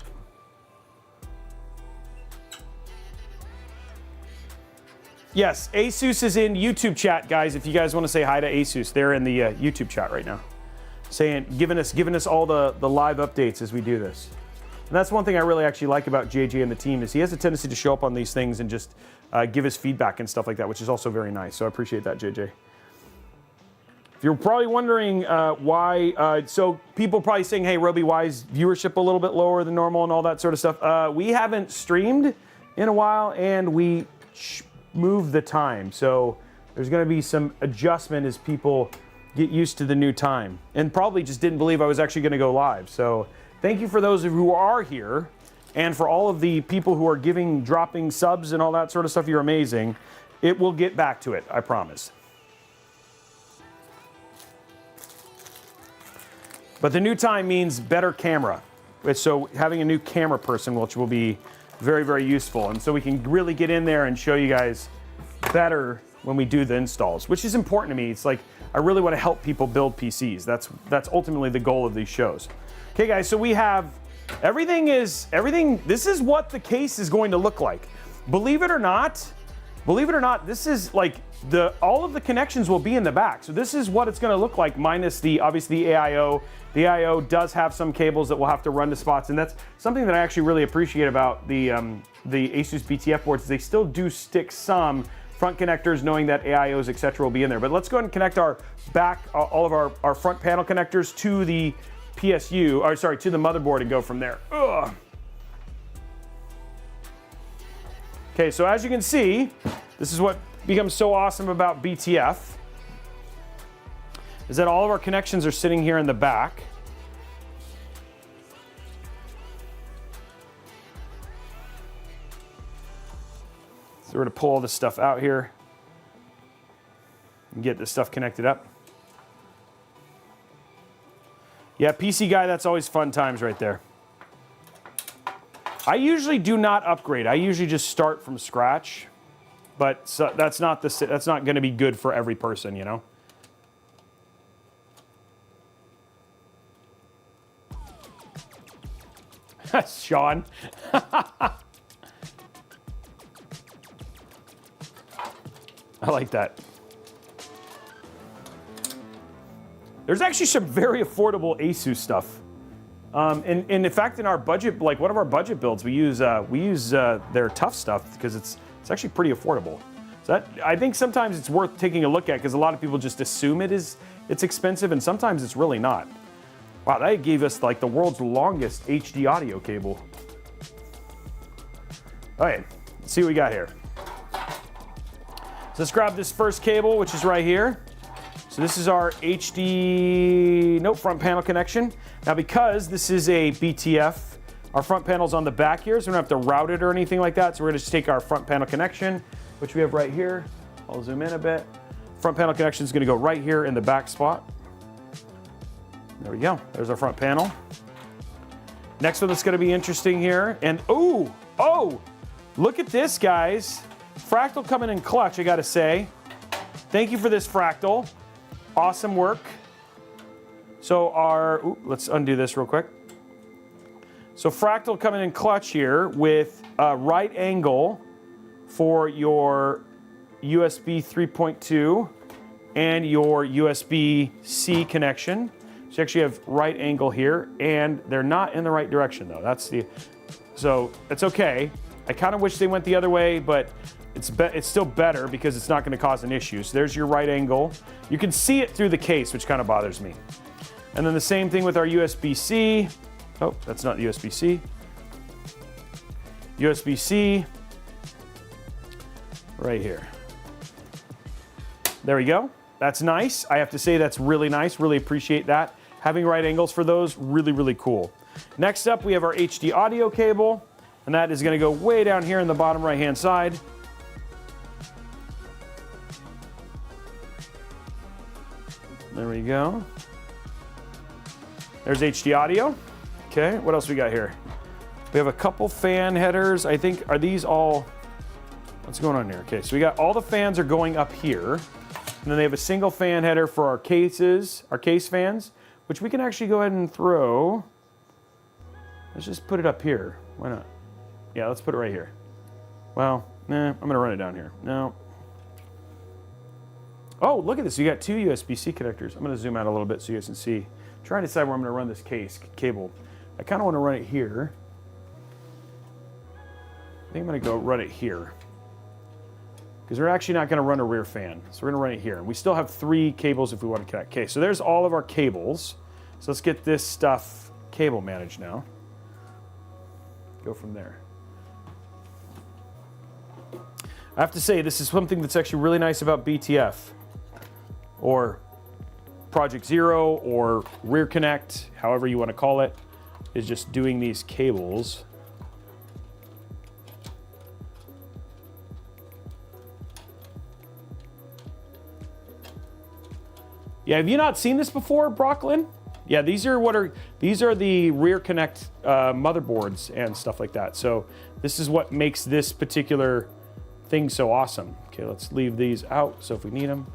Yes, ASUS is in YouTube chat, guys. If you guys want to say hi to ASUS, they're in the YouTube chat right now, giving us all the live updates as we do this. And that's one thing I really actually like about JJ and the team is he has a tendency to show up on these things and just give us feedback and stuff like that, which is also very nice. So I appreciate that, JJ. If you're probably wondering why, so people probably saying, hey, Robey, why is viewership a little bit lower than normal and all that sort of stuff? We haven't streamed in a while, and we moved the time. So there's going to be some adjustment as people get used to the new time, and probably just didn't believe I was actually going to go live. So thank you for those of you who are here, and for all of the people who are dropping subs and all that sort of stuff. You're amazing. It will get back to it, I promise. But the new time means better camera. So having a new camera person, which will be very, very useful. And so we can really get in there and show you guys better when we do the installs, which is important to me. It's like, I really want to help people build PCs. That's ultimately the goal of these shows. Okay, guys, so we have everything. This is what the case is going to look like. believe it or not, this is like all of the connections will be in the back. So this is what it's going to look like minus obviously the AIO. The AIO does have some cables that will have to run to spots, and that's something that I actually really appreciate about the ASUS BTF boards. Is they still do stick some front connectors, knowing that AIOs, etc., will be in there. But let's go ahead and connect our all of our front panel connectors to the PSU, or sorry, to the motherboard, and go from there. Ugh. Okay, so as you can see, this is what becomes so awesome about BTF, is that all of our connections are sitting here in the back. So we're gonna pull all this stuff out here and get this stuff connected up. Yeah, PC guy, that's always fun times right there. I usually do not upgrade. I usually just start from scratch, but that's not going to be good for every person, you know. Sean. I like that. There's actually some very affordable ASUS stuff. And in fact, in our budget, like one of our budget builds, we use their TUF stuff because it's actually pretty affordable. So I think sometimes it's worth taking a look at, because a lot of people just assume it's expensive, and sometimes it's really not. Wow, that gave us like the world's longest HD audio cable. All right, let's see what we got here. So let's grab this first cable, which is right here. So this is our front panel connection. Now, because this is a BTF, our front panel's on the back here, so we don't have to route it or anything like that. So we're gonna just take our front panel connection, which we have right here. I'll zoom in a bit. Front panel connection is gonna go right here in the back spot. There we go, there's our front panel. Next one that's gonna be interesting here, and oh, look at this, guys. Fractal coming in clutch, I gotta say. Thank you for this, Fractal. Awesome work. So let's undo this real quick. So Fractal coming in clutch here with a right angle for your USB 3.2 and your USB-C connection. So you actually have right angle here, and they're not in the right direction though. So it's okay. I kind of wish they went the other way, but it's still better because it's not going to cause an issue. So there's your right angle. You can see it through the case, which kind of bothers me. And then the same thing with our USB-C. Oh, that's not USB-C. USB-C right here. There we go. That's nice. I have to say that's really nice. Really appreciate that. Having right angles for those, really, really cool. Next up, we have our HD audio cable, and that is going to go way down here in the bottom right-hand side. There we go. There's HD audio. Okay, what else we got here? We have a couple fan headers. I think, are these all, what's going on here? Okay, so we got all the fans are going up here. And then they have a single fan header for our cases, our case fans, which we can actually go ahead and throw. Let's just put it up here. Why not? Yeah, let's put it right here. Well, nah, I'm gonna run it down here. No. Oh, look at this. You got two USB-C connectors. I'm going to zoom out a little bit so you guys can see. I'm trying to decide where I'm going to run this cable. I kind of want to run it here. I think I'm going to go run it here, because we're actually not going to run a rear fan. So we're going to run it here. And we still have 3 cables if we want to connect. Okay, so there's all of our cables. So let's get this stuff cable managed now. Go from there. I have to say, this is something that's actually really nice about BTF. Or Project Zero, or Rear Connect, however you want to call it, is just doing these cables. Yeah, have you not seen this before, Brooklyn? Yeah, these are the Rear Connect motherboards and stuff like that. So this is what makes this particular thing so awesome. Okay, let's leave these out so if we need them.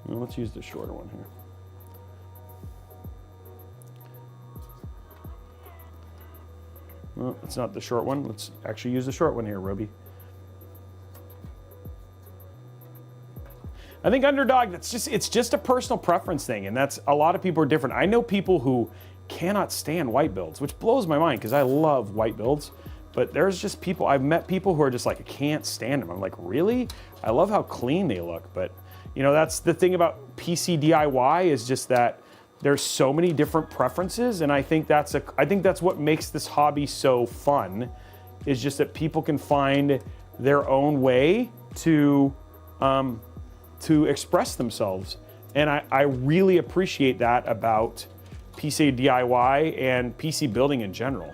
Well, let's use the shorter one here. Oh, it's not the short one. Let's actually use the short one here, Robey. I think Underdog, it's just a personal preference thing, and that's, a lot of people are different. I know people who cannot stand white builds, which blows my mind because I love white builds, but there's just people, I've met people who are just like, I can't stand them. I'm like, really? I love how clean they look, but you know, that's the thing about PC DIY is just that there's so many different preferences, and I think that's what makes this hobby so fun, is just that people can find their own way to express themselves. And I really appreciate that about PC DIY and PC building in general.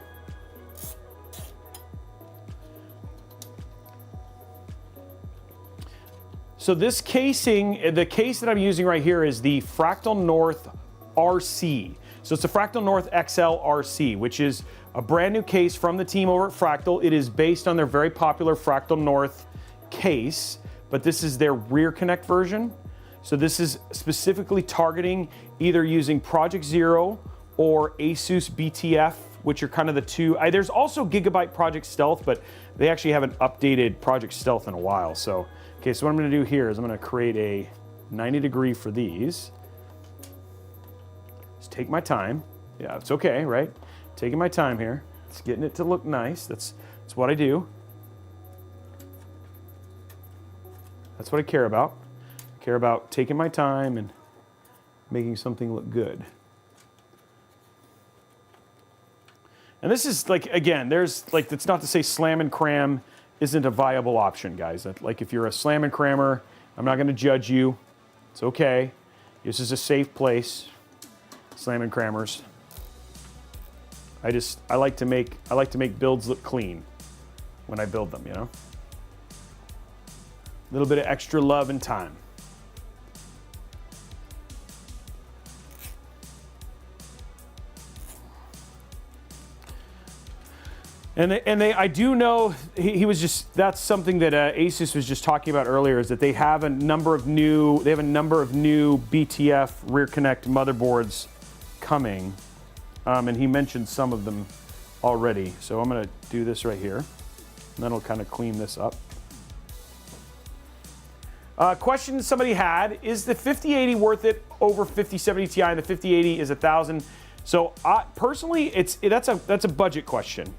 So this casing, the case that I'm using right here is the Fractal North RC. So it's the Fractal North XL RC, which is a brand new case from the team over at Fractal. It is based on their very popular Fractal North case, but this is their rear connect version. So this is specifically targeting either using Project Zero or ASUS BTF, which are kind of the two. There's also Gigabyte Project Stealth, but they actually haven't updated Project Stealth in a while. So, okay, so what I'm gonna do here is I'm gonna create a 90-degree for these. Just take my time. Yeah, it's okay, right? Taking my time here. It's getting it to look nice. That's what I do. That's what I care about. I care about taking my time and making something look good. And this is like, again, there's like, it's not to say slam and cram isn't a viable option, guys. Like if you're a slam and crammer, I'm not gonna judge you. It's okay. This is a safe place, slam and crammers. I like to make builds look clean when I build them, you know? A little bit of extra love and time. I do know he was just, that's something that Asus was just talking about earlier, is that they have a number of new BTF rear connect motherboards coming, and he mentioned some of them already. So I'm gonna do this right here, and that'll kind of clean this up. Question somebody had, is the 5080 worth it over 5070 Ti, and the 5080 is $1,000? So personally, that's a budget question.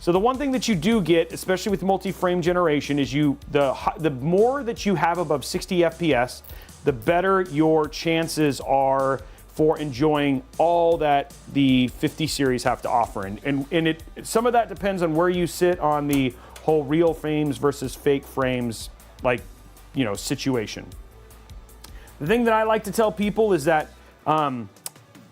So the one thing that you do get, especially with multi-frame generation, is the more that you have above 60 FPS, the better your chances are for enjoying all that the 50 series have to offer. And some of that depends on where you sit on the whole real frames versus fake frames, like, you know, situation. The thing that I like to tell people is that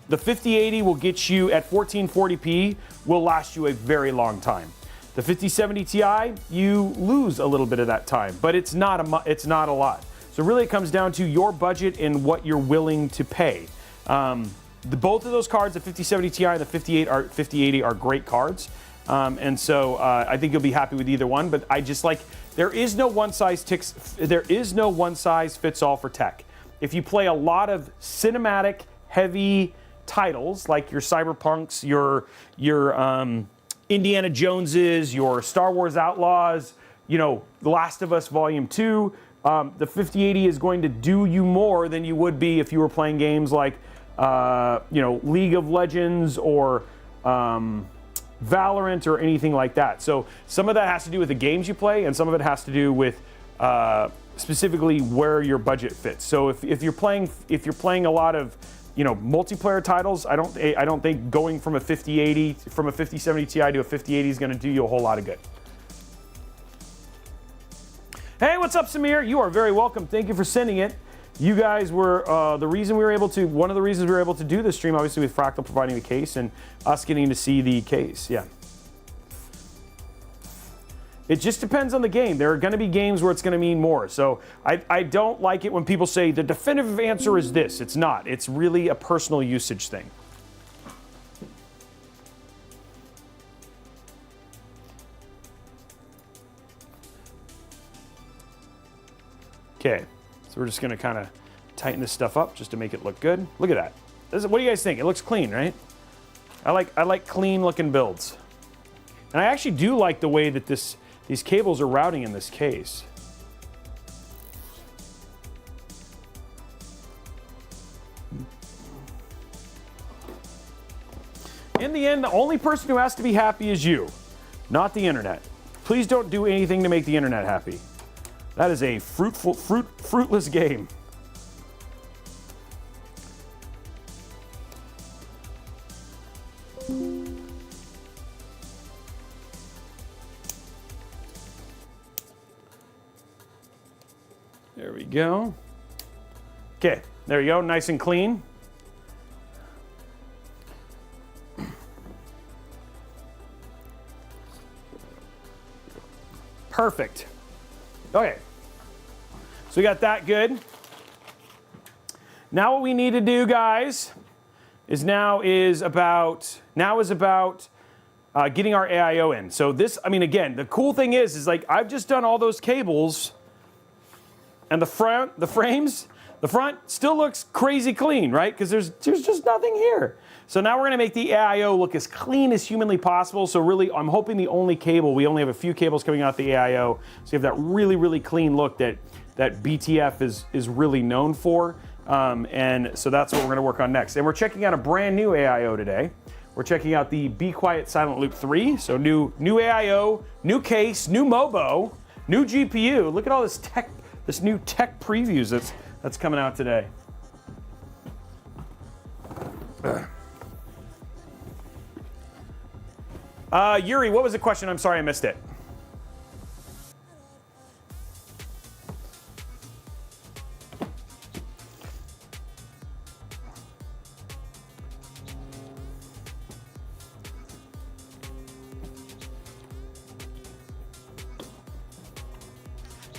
the 5080 will get you at 1440p, will last you a very long time. The 5070 Ti, you lose a little bit of that time, but it's not a lot. So really it comes down to your budget and what you're willing to pay. Both of those cards, the 5070 Ti and the 5080 are great cards. And so I think you'll be happy with either one, but I just like, there is no one size fits all for tech. If you play a lot of cinematic heavy titles like your Cyberpunks, your Indiana Joneses, your Star Wars Outlaws, you know, The Last of Us Volume 2, the 5080 is going to do you more than you would be if you were playing games like, you know, League of Legends or Valorant or anything like that. So some of that has to do with the games you play, and some of it has to do with specifically where your budget fits. So if you're playing a lot of, you know, multiplayer titles, I don't think going from a 5070 Ti to a 5080 is going to do you a whole lot of good. Hey, what's up, Samir? You are very welcome. Thank you for sending it. You guys were one of the reasons we were able to do this stream, obviously with Fractal providing the case and us getting to see the case. Yeah. It just depends on the game. There are going to be games where it's going to mean more. So I don't like it when people say the definitive answer is this. It's not. It's really a personal usage thing. Okay, so we're just going to kind of tighten this stuff up just to make it look good. Look at that. What do you guys think? It looks clean, right? I like clean looking builds. And I actually do like the way that these cables are routing in this case. In the end, the only person who has to be happy is you, not the internet. Please don't do anything to make the internet happy. That is a fruitless game. There we go. Okay, there you go, nice and clean. Perfect. Okay, so we got that good. Now what we need to do, guys, is about getting our AIO in. So this, I mean, again, the cool thing is like I've just done all those cables, and the front still looks crazy clean, right? Because there's just nothing here. So now we're gonna make the AIO look as clean as humanly possible. So really, I'm hoping the only cable, we only have a few cables coming out the AIO, so you have that really, really clean look that BTF is really known for. And so that's what we're gonna work on next. And we're checking out a brand new AIO today. We're checking out the Be Quiet Silent Loop 3. So new AIO, new case, new MOBO, new GPU. Look at all this new tech previews that's coming out today. Yuri, what was the question? I'm sorry, I missed it.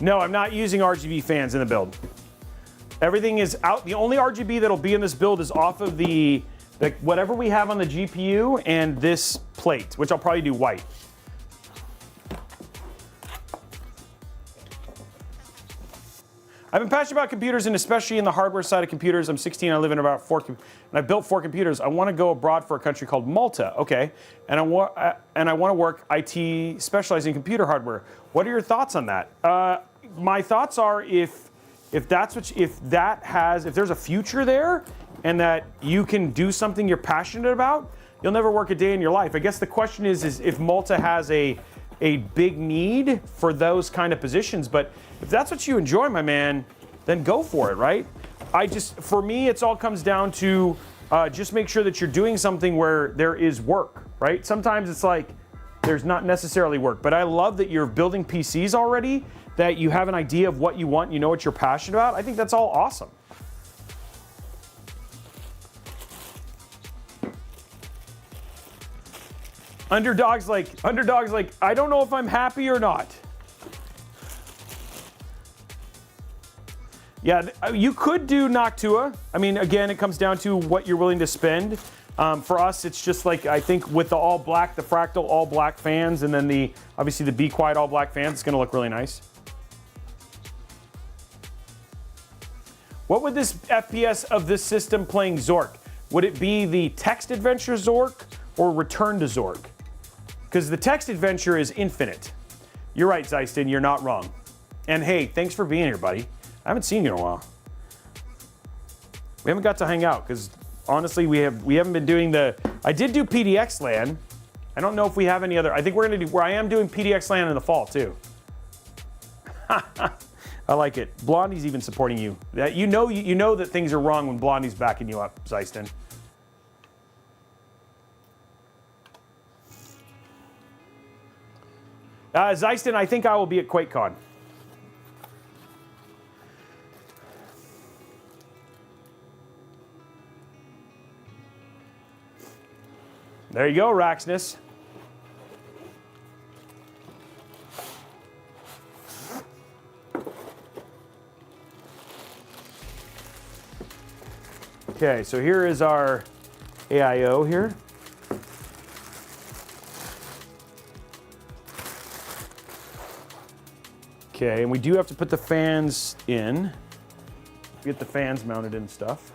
No, I'm not using RGB fans in the build. Everything is out. The only RGB that'll be in this build is off of the whatever we have on the GPU and this plate, which I'll probably do white. I've been passionate about computers, and especially in the hardware side of computers. I'm 16, I live in about and I built 4 computers. I want to go abroad for a country called Malta, okay? And I want to work IT specializing in computer hardware. What are your thoughts on that? My thoughts are if there's a future there, and that you can do something you're passionate about, you'll never work a day in your life. I guess the question is if Malta has a big need for those kind of positions, but if that's what you enjoy, my man, then go for it, right? For me, it all comes down to just make sure that you're doing something where there is work, right? Sometimes it's like there's not necessarily work, but I love that you're building PCs already, that you have an idea of what you want, you know what you're passionate about. I think that's all awesome. Underdog's like, I don't know if I'm happy or not. Yeah, you could do Noctua. I mean, again, it comes down to what you're willing to spend. For us, it's just like, I think with the all black, the Fractal all black fans, and then obviously the Be Quiet all black fans, it's gonna look really nice. What would this FPS of this system playing Zork? Would it be the Text Adventure Zork or Return to Zork? Because the Text Adventure is infinite. You're right, Zeiston, you're not wrong. And hey, thanks for being here, buddy. I haven't seen you in a while. We haven't got to hang out, because honestly, we haven't been doing I did do PDX LAN. I don't know if we have any other, I think we're gonna do, I am doing PDX LAN in the fall too. I like it. Blondie's even supporting you. You know that things are wrong when Blondie's backing you up, Zeiston. Zeiston, I think I will be at QuakeCon. There you go, Raxness. Okay, so here is our AIO here. Okay, and we do have to put the fans in. Get the fans mounted and stuff.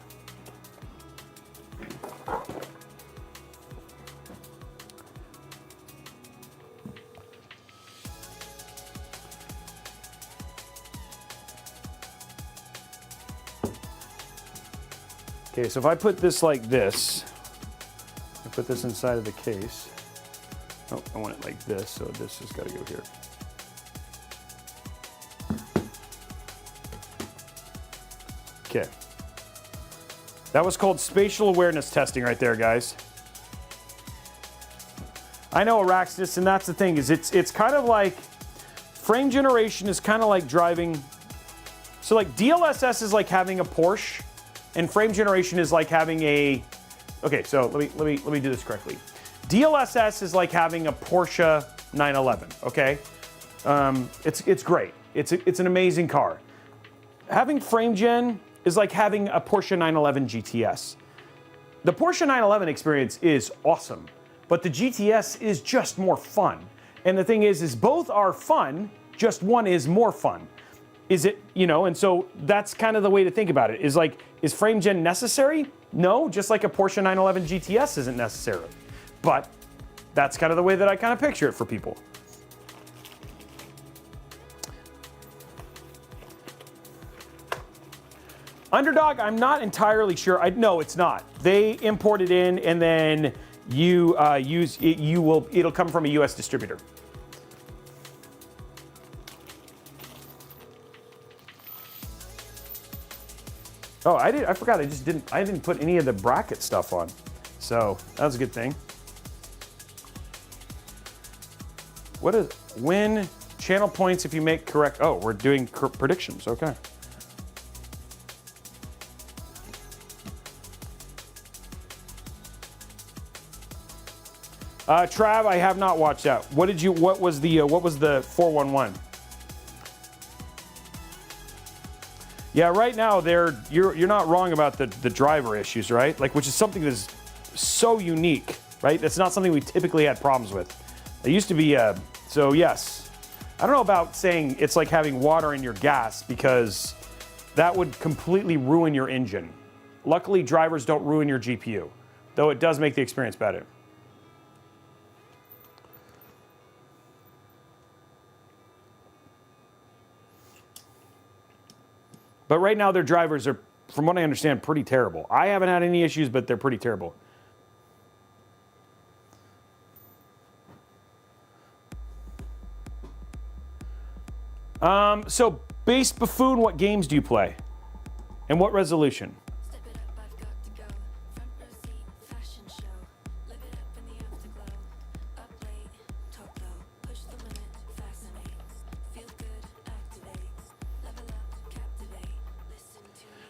Okay, so if I put this like this, I put this inside of the case. Oh, I want it like this, so this has got to go here. Okay. That was called spatial awareness testing right there, guys. I know, Araxis, and that's the thing, is it's kind of like, frame generation is kind of like driving, so like DLSS is like having a Porsche, and frame generation is like having a, okay, so let me do this correctly. DLSS is like having a Porsche 911, okay? It's great. It's an amazing car. Having frame gen is like having a Porsche 911 GTS. The Porsche 911 experience is awesome, but the GTS is just more fun. And the thing is both are fun, just one is more fun. Is it, you know, and so that's kind of the way to think about it, is like, is frame gen necessary? No, just like a Porsche 911 GTS isn't necessary. But that's kind of the way that I kind of picture it for people. Underdog, I'm not entirely sure. No, it's not. They import it in, and then you use it. It'll come from a U.S. distributor. Oh, I forgot. I didn't put any of the bracket stuff on, so that was a good thing. What is win channel points if you make correct? Oh, we're doing predictions. Okay. Trav, I have not watched that. What was the 411? Yeah, right now you're not wrong about the driver issues, right? Like, which is something that's so unique, right? That's not something we typically had problems with. It used to be, so yes. I don't know about saying it's like having water in your gas, because that would completely ruin your engine. Luckily, drivers don't ruin your GPU, though it does make the experience better. But right now, their drivers are, from what I understand, pretty terrible. I haven't had any issues, but they're pretty terrible. So, Base Buffoon, what games do you play? And what resolution?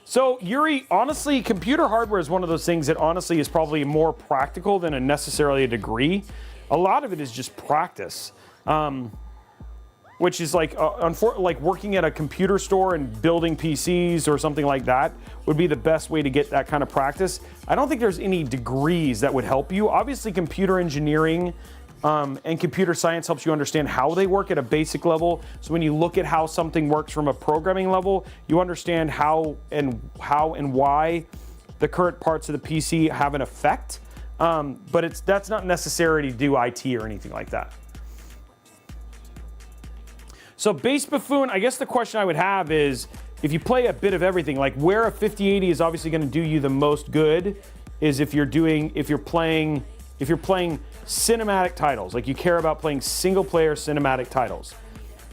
So, Yuri, honestly, computer hardware is one of those things that honestly is probably more practical than necessarily a degree. A lot of it is just practice, which is like, like working at a computer store and building PCs or something like that would be the best way to get that kind of practice. I don't think there's any degrees that would help you. Obviously, computer engineering and computer science helps you understand how they work at a basic level. So when you look at how something works from a programming level, you understand how and why the current parts of the PC have an effect. But that's not necessary to do IT or anything like that. So Base Buffoon, I guess the question I would have is, if you play a bit of everything, like where a 5080 is obviously going to do you the most good is if you're playing cinematic titles, like you care about playing single player cinematic titles.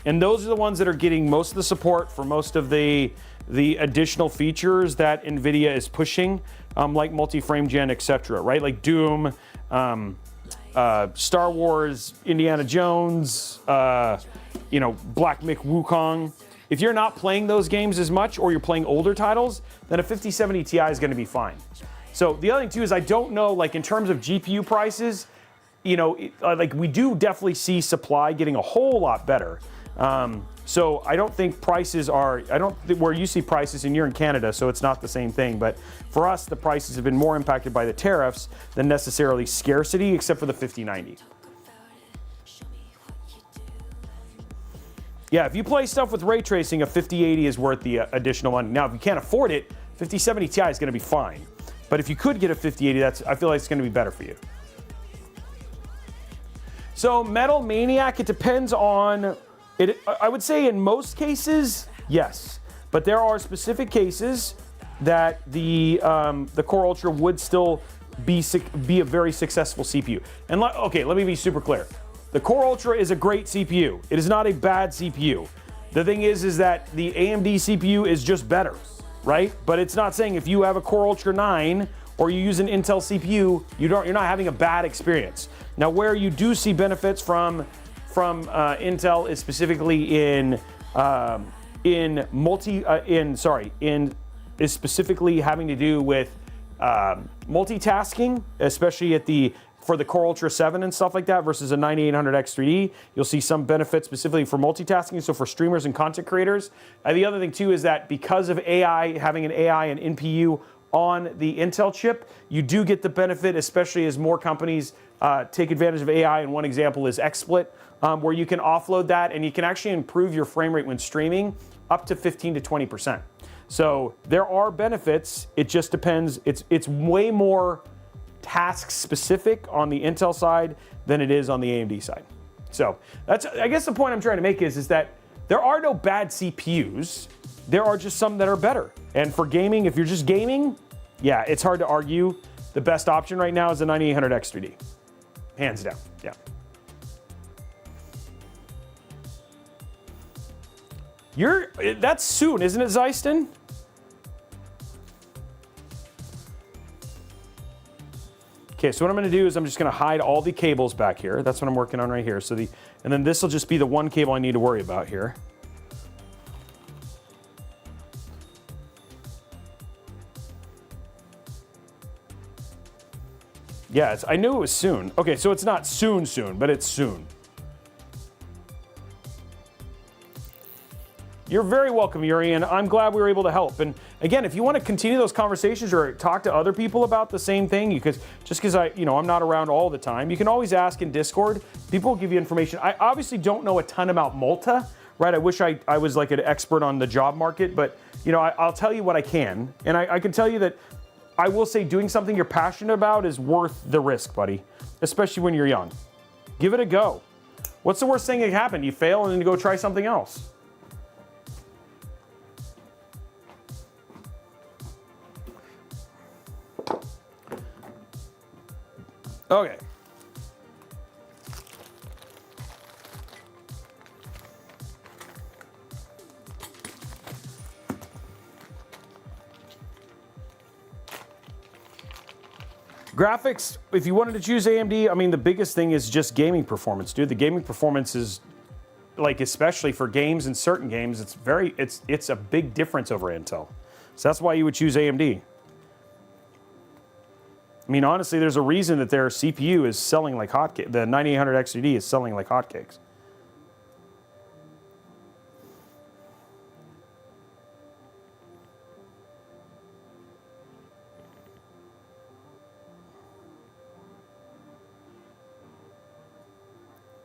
And those are the ones that are getting most of the support for most of the additional features that NVIDIA is pushing, like multi-frame gen, etc., right? Like Doom, Star Wars, Indiana Jones, Black Myth Wukong. If you're not playing those games as much, or you're playing older titles, then a 5070 Ti is going to be fine. So the other thing too is, I don't know, like in terms of GPU prices, like we do definitely see supply getting a whole lot better. So I don't think prices are, where you see prices, and you're in Canada, so it's not the same thing. But for us, the prices have been more impacted by the tariffs than necessarily scarcity, except for the 5090. Yeah, if you play stuff with ray tracing, a 5080 is worth the additional money. Now, if you can't afford it, 5070 Ti is going to be fine. But if you could get a 5080, I feel like it's going to be better for you. So Metal Maniac, it depends on it. I would say in most cases, yes. But there are specific cases that the Core Ultra would still be a very successful CPU. And okay, let me be super clear. The Core Ultra is a great CPU. It is not a bad CPU. The thing is that the AMD CPU is just better, right? But it's not saying if you have a Core Ultra 9 or you use an Intel CPU, you're not having a bad experience. Now, where you do see benefits from Intel is specifically is specifically having to do with multitasking, especially for the Core Ultra 7 and stuff like that versus a 9800X 3D. You'll see some benefits specifically for multitasking, so for streamers and content creators. The other thing too is that because of AI, having an AI and NPU on the Intel chip, you do get the benefit, especially as more companies take advantage of AI, and one example is XSplit, where you can offload that and you can actually improve your frame rate when streaming up to 15 to 20%. So there are benefits, it just depends. It's way more task specific on the Intel side than it is on the AMD side. So that's, I guess the point I'm trying to make is that there are no bad CPUs. There are just some that are better. And for gaming, if you're just gaming, yeah, it's hard to argue. The best option right now is the 9800X 3D. Hands down, yeah. That's soon, isn't it, Zeiston? Okay, so what I'm gonna do is I'm just gonna hide all the cables back here. That's what I'm working on right here. And then this will just be the one cable I need to worry about here. Yeah, I knew it was soon. Okay, so it's not soon, but it's soon. You're very welcome, Yuri, and I'm glad we were able to help. And again, if you want to continue those conversations or talk to other people about the same thing, just because I'm not around all the time, you can always ask in Discord. People will give you information. I obviously don't know a ton about Malta, right? I wish I was like an expert on the job market, but I'll tell you what I can. And I can tell you that I will say doing something you're passionate about is worth the risk, buddy, especially when you're young. Give it a go. What's the worst thing that can happen? You fail and then you go try something else. Okay. Graphics, if you wanted to choose AMD, I mean, the biggest thing is just gaming performance, dude. The gaming performance is, like, especially for games and certain games, it's a big difference over Intel. So that's why you would choose AMD. I mean, honestly, there's a reason that their CPU is selling like hotcakes. The 9800X 3D is selling like hotcakes.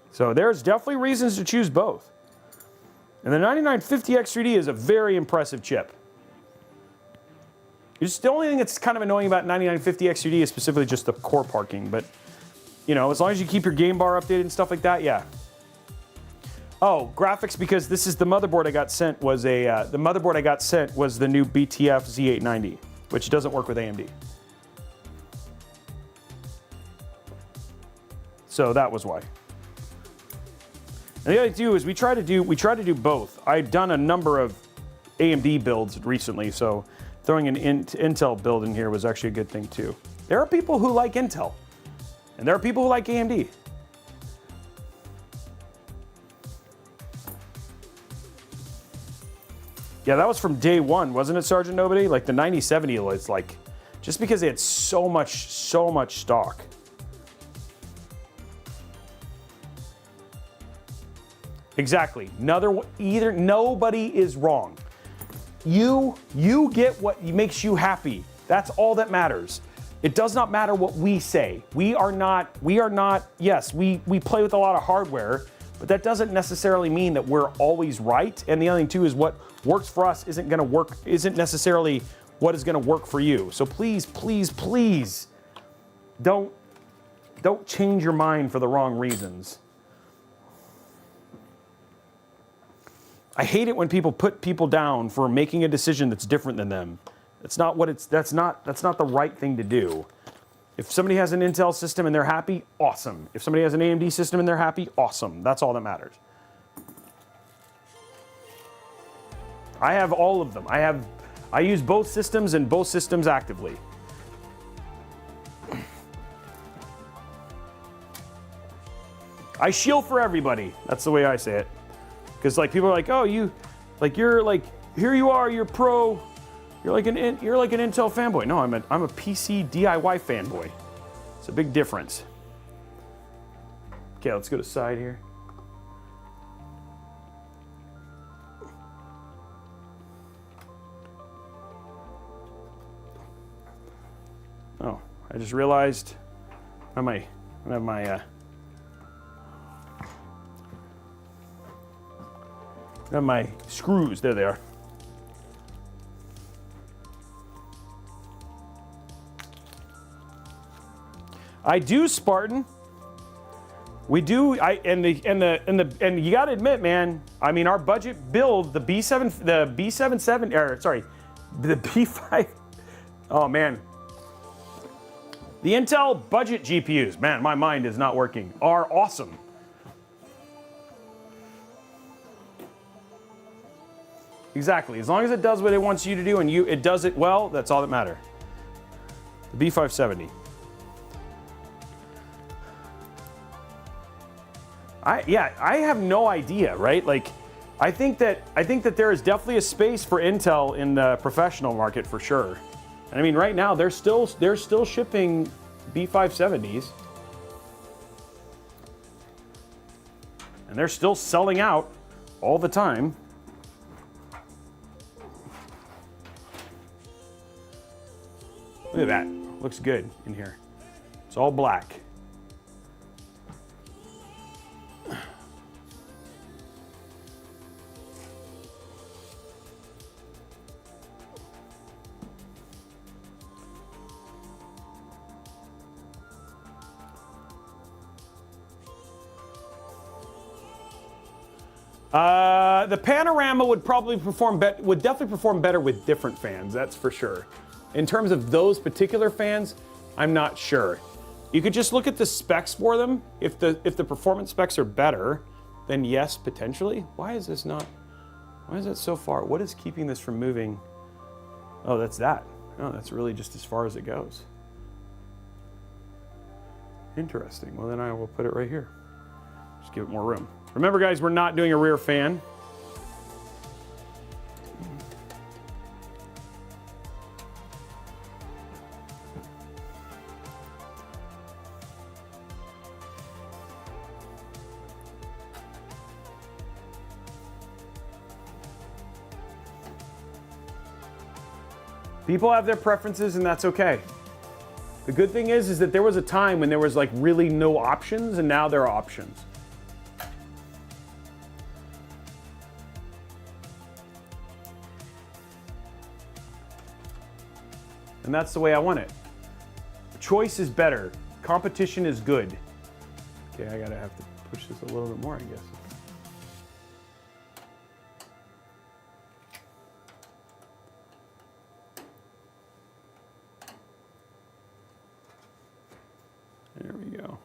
So there's definitely reasons to choose both. And the 9950X 3D is a very impressive chip. It's the only thing that's kind of annoying about 9950X 3D is specifically just the core parking, but as long as you keep your game bar updated and stuff like that, yeah. Oh, graphics, because this is the motherboard I got sent was the motherboard I got sent was the new BTF Z890, which doesn't work with AMD. So that was why. And the other thing too is we try to do both. I've done a number of AMD builds recently, so throwing an Intel build in here was actually a good thing too. There are people who like Intel, and there are people who like AMD. Yeah, that was from day one, wasn't it, Sergeant Nobody? Like the 9070 was like, just because they had so much stock. Exactly. Nobody is wrong. You get what makes you happy. That's all that matters. It does not matter what we say. We are not, yes, we play with a lot of hardware, but that doesn't necessarily mean that we're always right. And the other thing too is what works for us isn't necessarily what is gonna work for you. So please, please, please don't change your mind for the wrong reasons. I hate it when people put people down for making a decision that's different than them. That's not what it's, that's not the right thing to do. If somebody has an Intel system and they're happy, awesome. If somebody has an AMD system and they're happy, awesome. That's all that matters. I have all of them. I use both systems and both systems actively. I shield for everybody. That's the way I say it. Because like people are like, oh, you're like, here you are, you're pro, you're like an Intel fanboy. No, I'm a PC DIY fanboy. It's a big difference. Okay, let's go to side here. Oh, I just realized I don't have my screws. There they are. I do, Spartan. We do. And you got to admit, man. I mean, our budget build, the B5. Oh man. The Intel budget GPUs, man, my mind is not working, are awesome. Exactly, as long as it does what it wants you to do and it does it well, that's all that matters. The B570. I have no idea, right? Like, I think that there is definitely a space for Intel in the professional market for sure. And I mean, right now they're still shipping B570s, and they're still selling out all the time. Look at that, looks good in here. It's all black. The Panorama would probably would definitely perform better with different fans, that's for sure. In terms of those particular fans, I'm not sure. You could just look at the specs for them. If the performance specs are better, then yes, potentially. Why is this not? Why is it so far? What is keeping this from moving? Oh, that's that. Oh, that's really just as far as it goes. Interesting. Well, then I will put it right here. Just give it more room. Remember, guys, we're not doing a rear fan. People have their preferences, and that's okay. The good thing is that there was a time when there was like really no options, and now there are options. And that's the way I want it. Choice is better. Competition is good. Okay, I gotta have to push this a little bit more, I guess. There we go.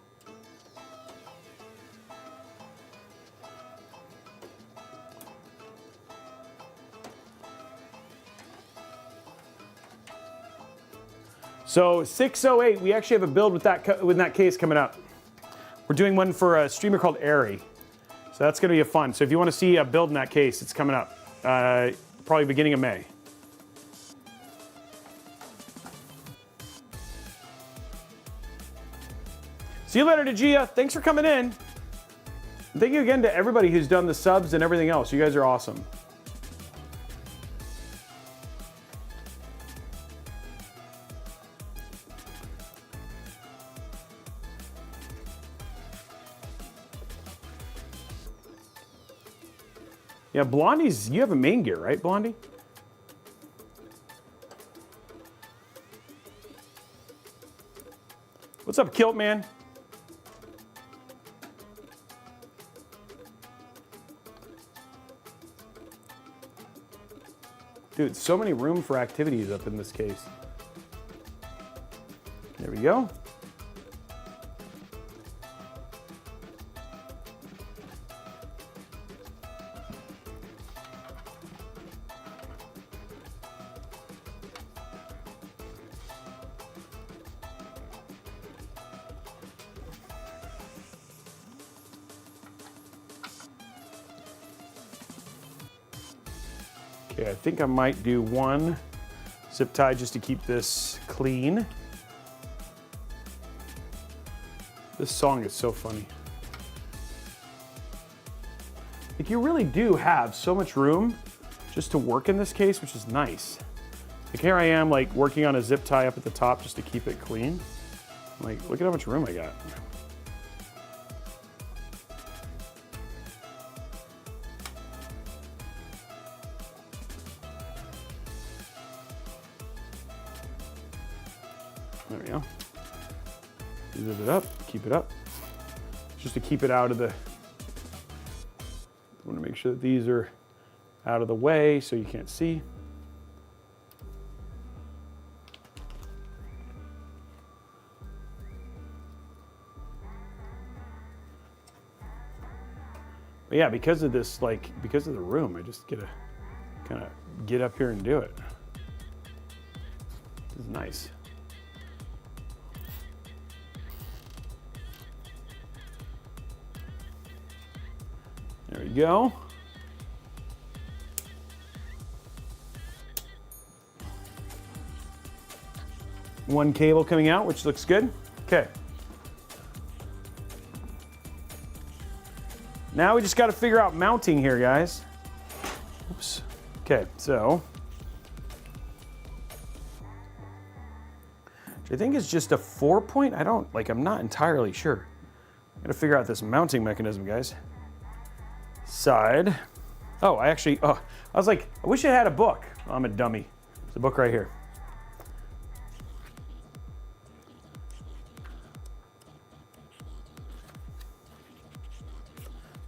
So 608, we actually have a build with that case coming up. We're doing one for a streamer called Airy. So that's gonna be a fun. So if you wanna see a build in that case, it's coming up. Probably beginning of May. See you later, Najia. Thanks for coming in. And thank you again to everybody who's done the subs and everything else. You guys are awesome. Yeah, Blondie's, you have a main gear, right, Blondie? What's up, Kilt Man? Dude, so many room for activities up in this case. There we go. Okay, I think I might do one zip tie just to keep this clean. This song is so funny. Like, you really do have so much room just to work in this case, which is nice. Like, here I am, like, working on a zip tie up at the top just to keep it clean. Like, look at how much room I got. There we go. Zip it up, keep it up. Just to keep it out of the, I want to make sure that these are out of the way so you can't see. But yeah, because of this, like, because of the room, I just get to kind of get up here and do it. This is nice. There we go. One cable coming out, which looks good. Okay. Now we just got to figure out mounting here, guys. Oops. Okay, so which I think is just a 4-point. I'm not entirely sure. I got to figure out this mounting mechanism, guys. Side. Oh, I was like, I wish I had a book. Oh, I'm a dummy. There's a book right here.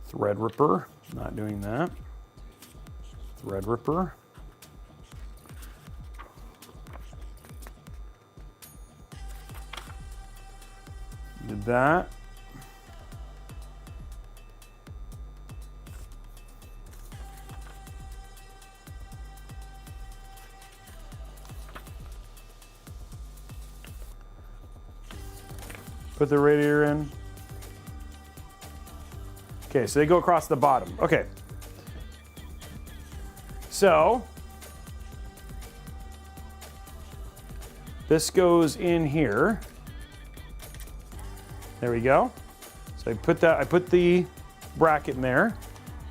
Thread ripper, not doing that. Thread ripper. Did that. Put the radiator in. Okay, so they go across the bottom. Okay. So this goes in here. There we go. So I put the bracket in there.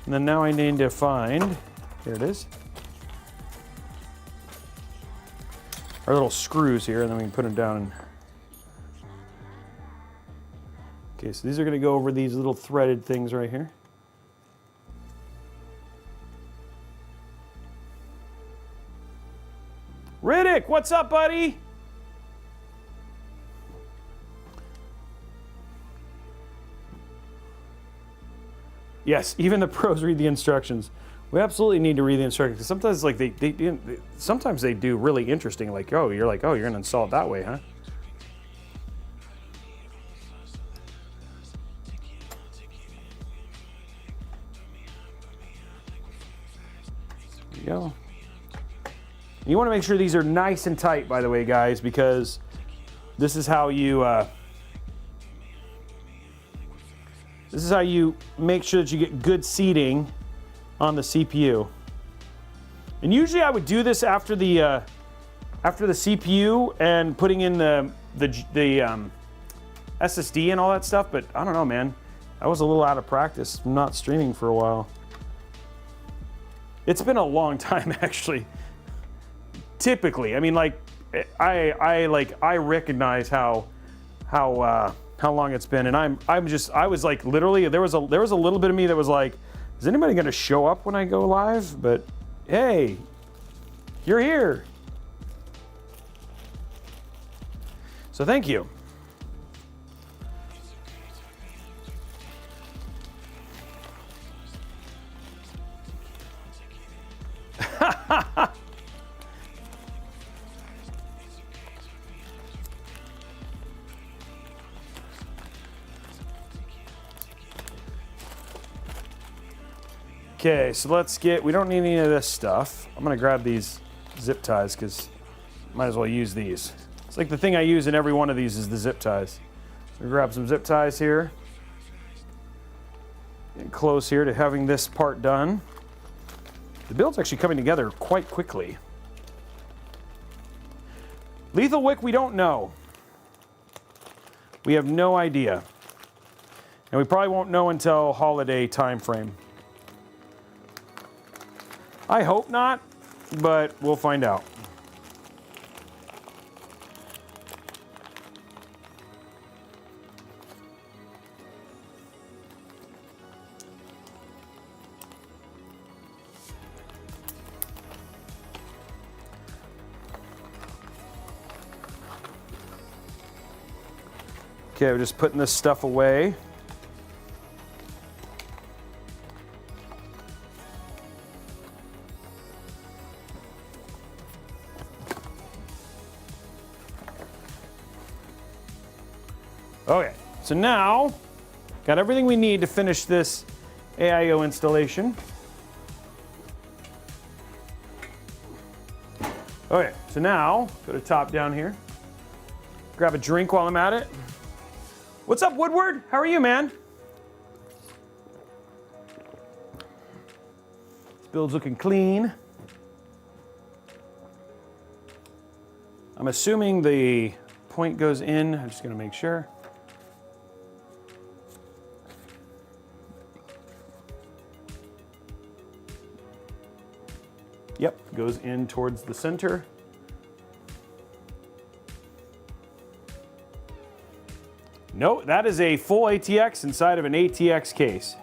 And then now I need to find, here it is, our little screws here, and then we can put them down. Okay, so these are going to go over these little threaded things right here. Riddick, what's up, buddy? Yes, even the pros read the instructions. We absolutely need to read the instructions, because sometimes, like, sometimes they do really interesting, like, oh, you're going to install it that way, huh? Go. You want to make sure these are nice and tight, by the way, guys, because this is how you make sure that you get good seating on the CPU. And usually I would do this after the CPU and putting in the SSD and all that stuff, but I don't know, man. I was a little out of practice. I'm not streaming for a while. It's been a long time, actually. Typically, I mean, like, I recognize how long it's been, and I was like, literally, there was a little bit of me that was like, is anybody going to show up when I go live? But hey, you're here, so thank you. Okay, so let's get, we don't need any of this stuff. I'm gonna grab these zip ties because might as well use these. It's like the thing I use in every one of these is the zip ties. So grab some zip ties here. Getting close here to having this part done. The build's actually coming together quite quickly. Lethal wick, we don't know. We have no idea. And we probably won't know until holiday time frame. I hope not, but we'll find out. Okay, we're just putting this stuff away. Okay, so now, got everything we need to finish this AIO installation. Okay, so now, go to top down here. Grab a drink while I'm at it. What's up, Woodward? How are you, man? This build's looking clean. I'm assuming the point goes in. I'm just gonna make sure. Yep, goes in towards the center. No, that is a full ATX inside of an ATX case.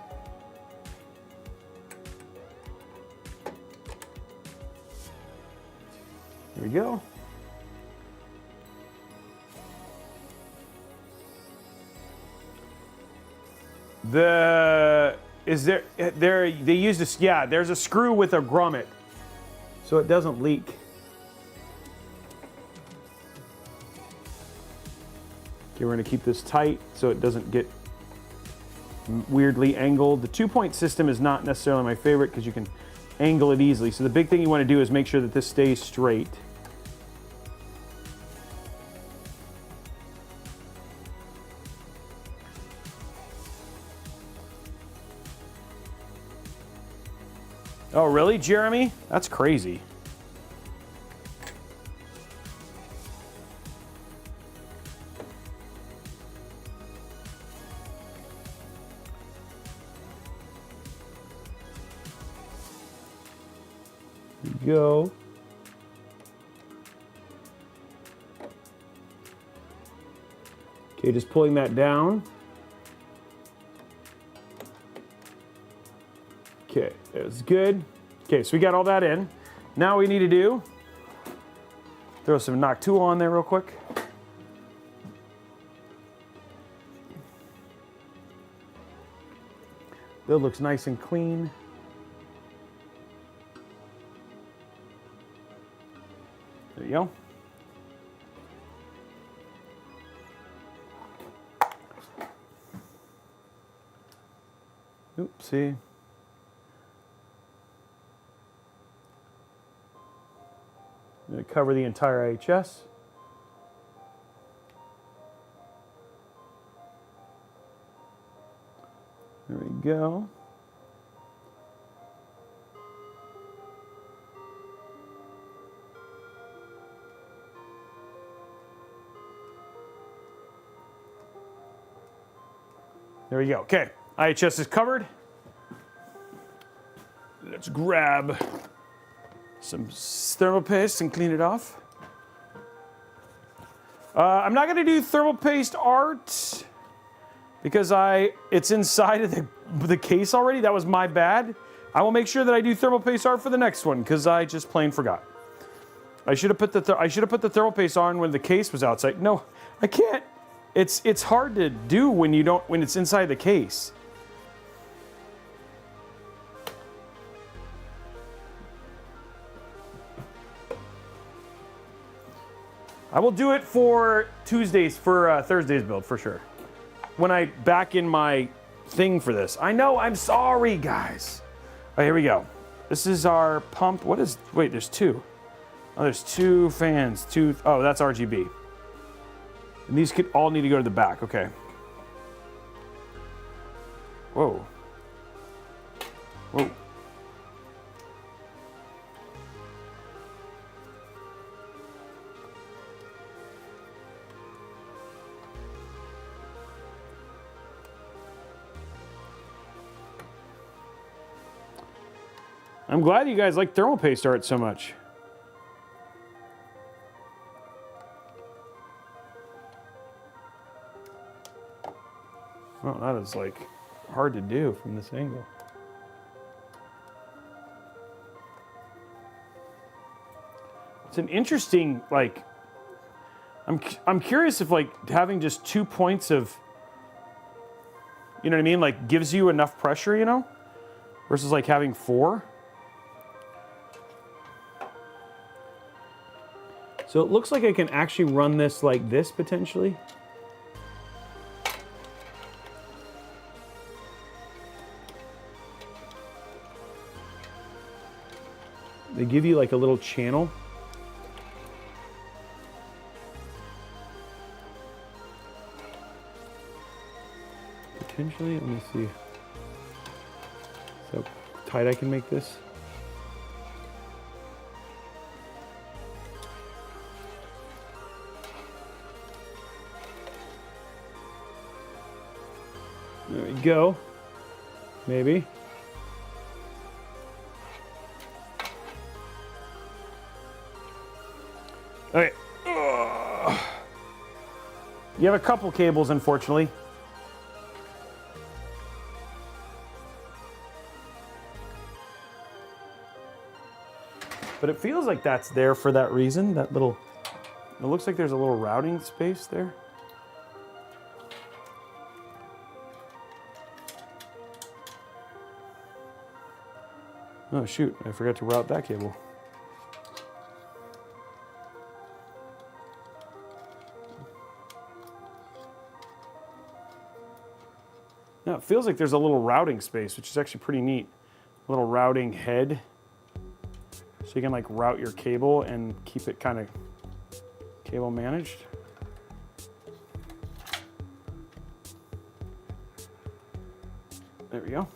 Here we go. They used this, yeah, there's a screw with a grommet so it doesn't leak. Okay, we're gonna keep this tight so it doesn't get weirdly angled. The 2-point system is not necessarily my favorite because you can angle it easily. So the big thing you wanna do is make sure that this stays straight. Oh, really, Jeremy? That's crazy. There we go. Okay, just pulling that down. Okay, that's good. Okay, so we got all that in. Now we need to do, throw some Noctua on there real quick. Build looks nice and clean. There you go. Oopsie. I'm going to cover the entire IHS. There we go. There we go. Okay, IHS is covered. Let's grab some thermal paste and clean it off. I'm not gonna do thermal paste art because it's inside of the case already. That was my bad. I will make sure that I do thermal paste art for the next one because I just plain forgot. I should have put the thermal paste on when the case was outside. No, I can't. It's hard to do when it's inside the case. I will do it for Thursday's build for sure. When I back in my thing for this. I know, I'm sorry guys. Oh, here we go. This is our pump. What is, wait, there's two. Oh, there's two fans, oh, that's RGB. And these could all need to go to the back, okay. Whoa. Whoa. I'm glad you guys like thermal paste art so much. Well, that is like hard to do from this angle. It's an interesting, like, I'm curious if like having just 2 points of, you know what I mean? Like gives you enough pressure, you know, versus like having 4. So it looks like I can actually run this like this potentially. They give you like a little channel. Potentially, let me see how tight I can make this. There we go. Maybe. Okay. You have a couple cables, unfortunately. But it feels like that's there for that reason. That little, it looks like there's a little routing space there. Oh shoot, I forgot to route that cable. Now it feels like there's a little routing space, which is actually pretty neat. A little routing head. So you can like route your cable and keep it kind of cable managed. There we go.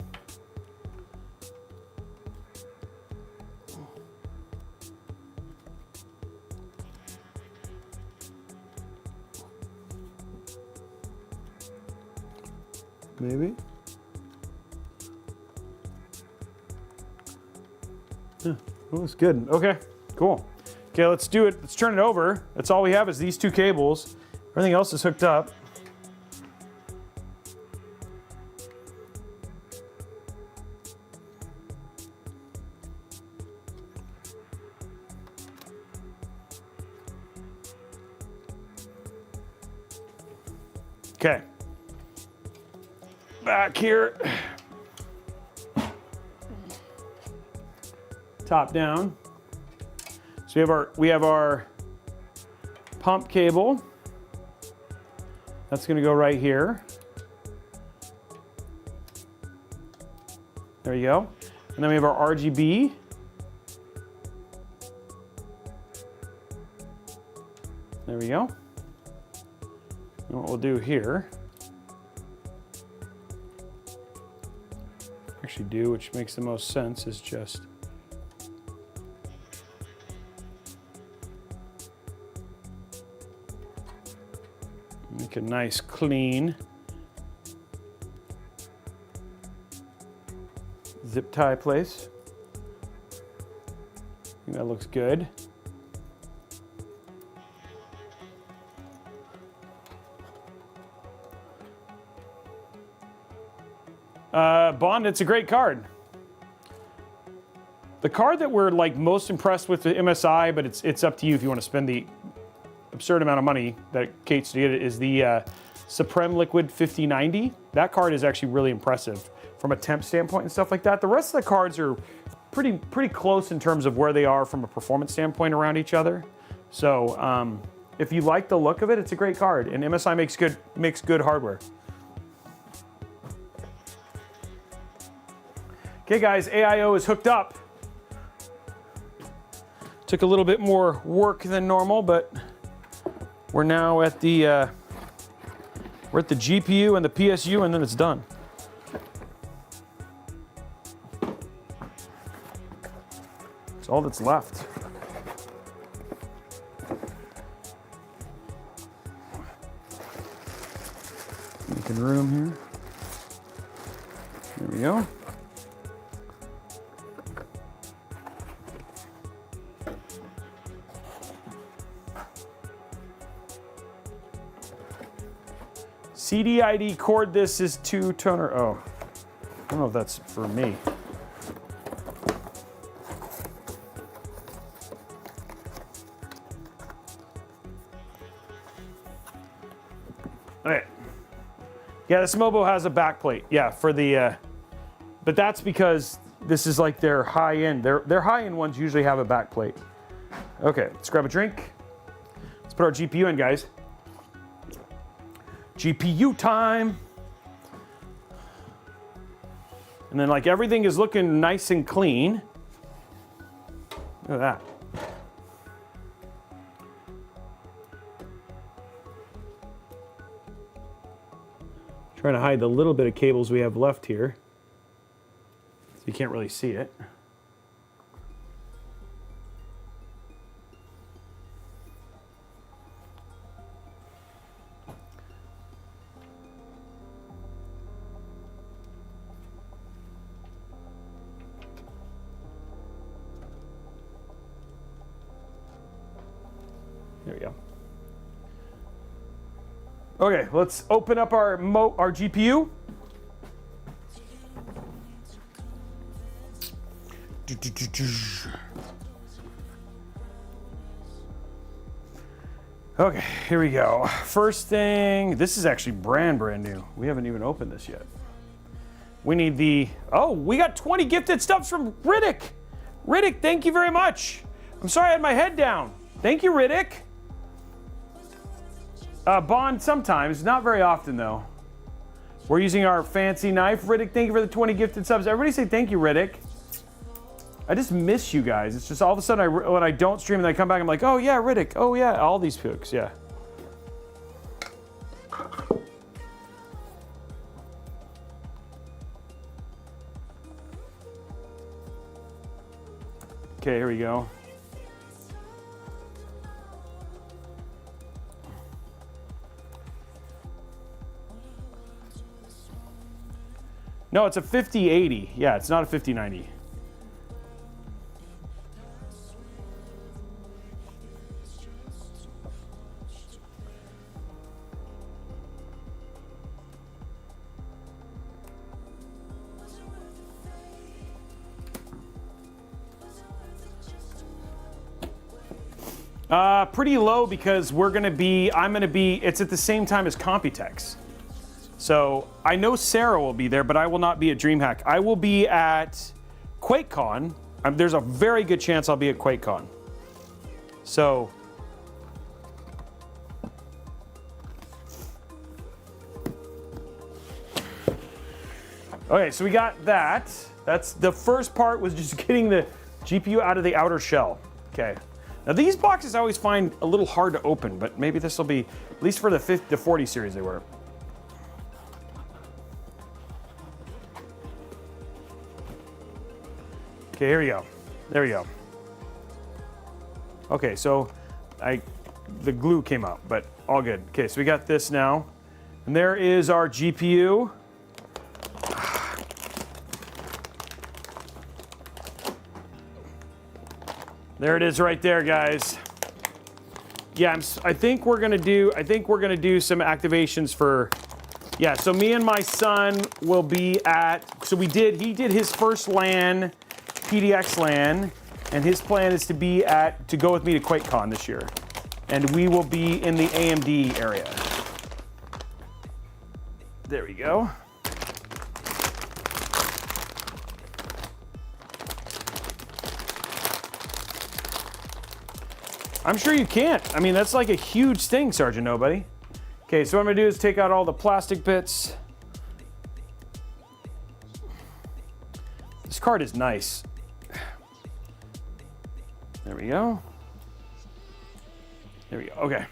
Maybe. Yeah, well, that's good. Okay, cool. Okay, let's do it. Let's turn it over. That's all we have is these 2 cables. Everything else is hooked up. Okay. Back here. Top down. So we have our pump cable. That's going to go right here. There you go. And then we have our RGB. There we go. And what we'll do here, actually do, which makes the most sense, is just make a nice clean zip tie place. I think that looks good. Bond, it's a great card. The card that we're like most impressed with the MSI, but it's up to you if you want to spend the absurd amount of money that Kate's to get it, is the Supreme Liquid 5090. That card is actually really impressive from a temp standpoint and stuff like that. The rest of the cards are pretty close in terms of where they are from a performance standpoint around each other. So if you like the look of it, it's a great card, and MSI makes good hardware. Okay, Okay guys, AIO is hooked up. Took a little bit more work than normal, but we're now at the we're at the GPU and the PSU, and then it's done. That's all that's left. Making room here. There we go. CDID cord, this is 2-toner. Oh, I don't know if that's for me. Okay. Yeah, this Mobo has a back plate. Yeah, for the, but that's because this is like their high-end. Their high-end ones usually have a back plate. Okay, let's grab a drink. Let's put our GPU in, guys. GPU time. And then like everything is looking nice and clean. Look at that. Trying to hide the little bit of cables we have left here, so you can't really see it. There we go. Okay, let's open up our GPU. Okay, here we go. First thing, this is actually brand new. We haven't even opened this yet. We need the, oh, we got 20 gifted stubs from Riddick. Riddick, thank you very much. I'm sorry I had my head down. Thank you, Riddick. Bond sometimes, not very often though. We're using our fancy knife. Riddick, thank you for the 20 gifted subs. Everybody say thank you, Riddick. I just miss you guys. It's just all of a sudden when I don't stream and I come back, I'm like, oh yeah, Riddick. Oh yeah, all these folks, yeah. Okay, here we go. No, it's a 5080. Yeah, it's not a 5090. Pretty low because I'm gonna be, it's at the same time as Computex. So I know Sarah will be there, but I will not be at DreamHack. I will be at QuakeCon. There's a very good chance I'll be at QuakeCon. So. Okay, so we got that. That's the first part, was just getting the GPU out of the outer shell. Okay. Now these boxes I always find a little hard to open, but maybe this will be, at least for the 40 series they were. Okay, here we go. There we go. Okay, so the glue came out, but all good. Okay, so we got this now. And there is our GPU. There it is right there, guys. Yeah, I think we're gonna do some activations for, yeah, so me and my son will be at, so he did his first LAN, PDX LAN, and his plan is to go with me to QuakeCon this year. And we will be in the AMD area. There we go. I'm sure you can't. I mean, that's like a huge thing, Sergeant Nobody. Okay, so what I'm gonna do is take out all the plastic bits. This card is nice. There we go. There we go. Okay.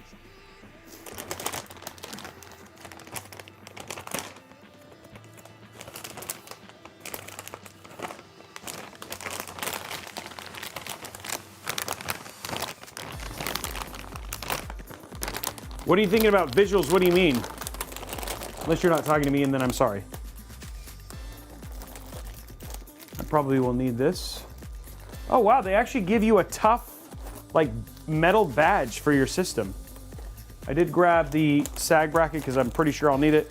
What are you thinking about visuals? What do you mean? Unless you're not talking to me, and then I'm sorry. I probably will need this. Oh wow, they actually give you a TUF, like, metal badge for your system. I did grab the sag bracket because I'm pretty sure I'll need it.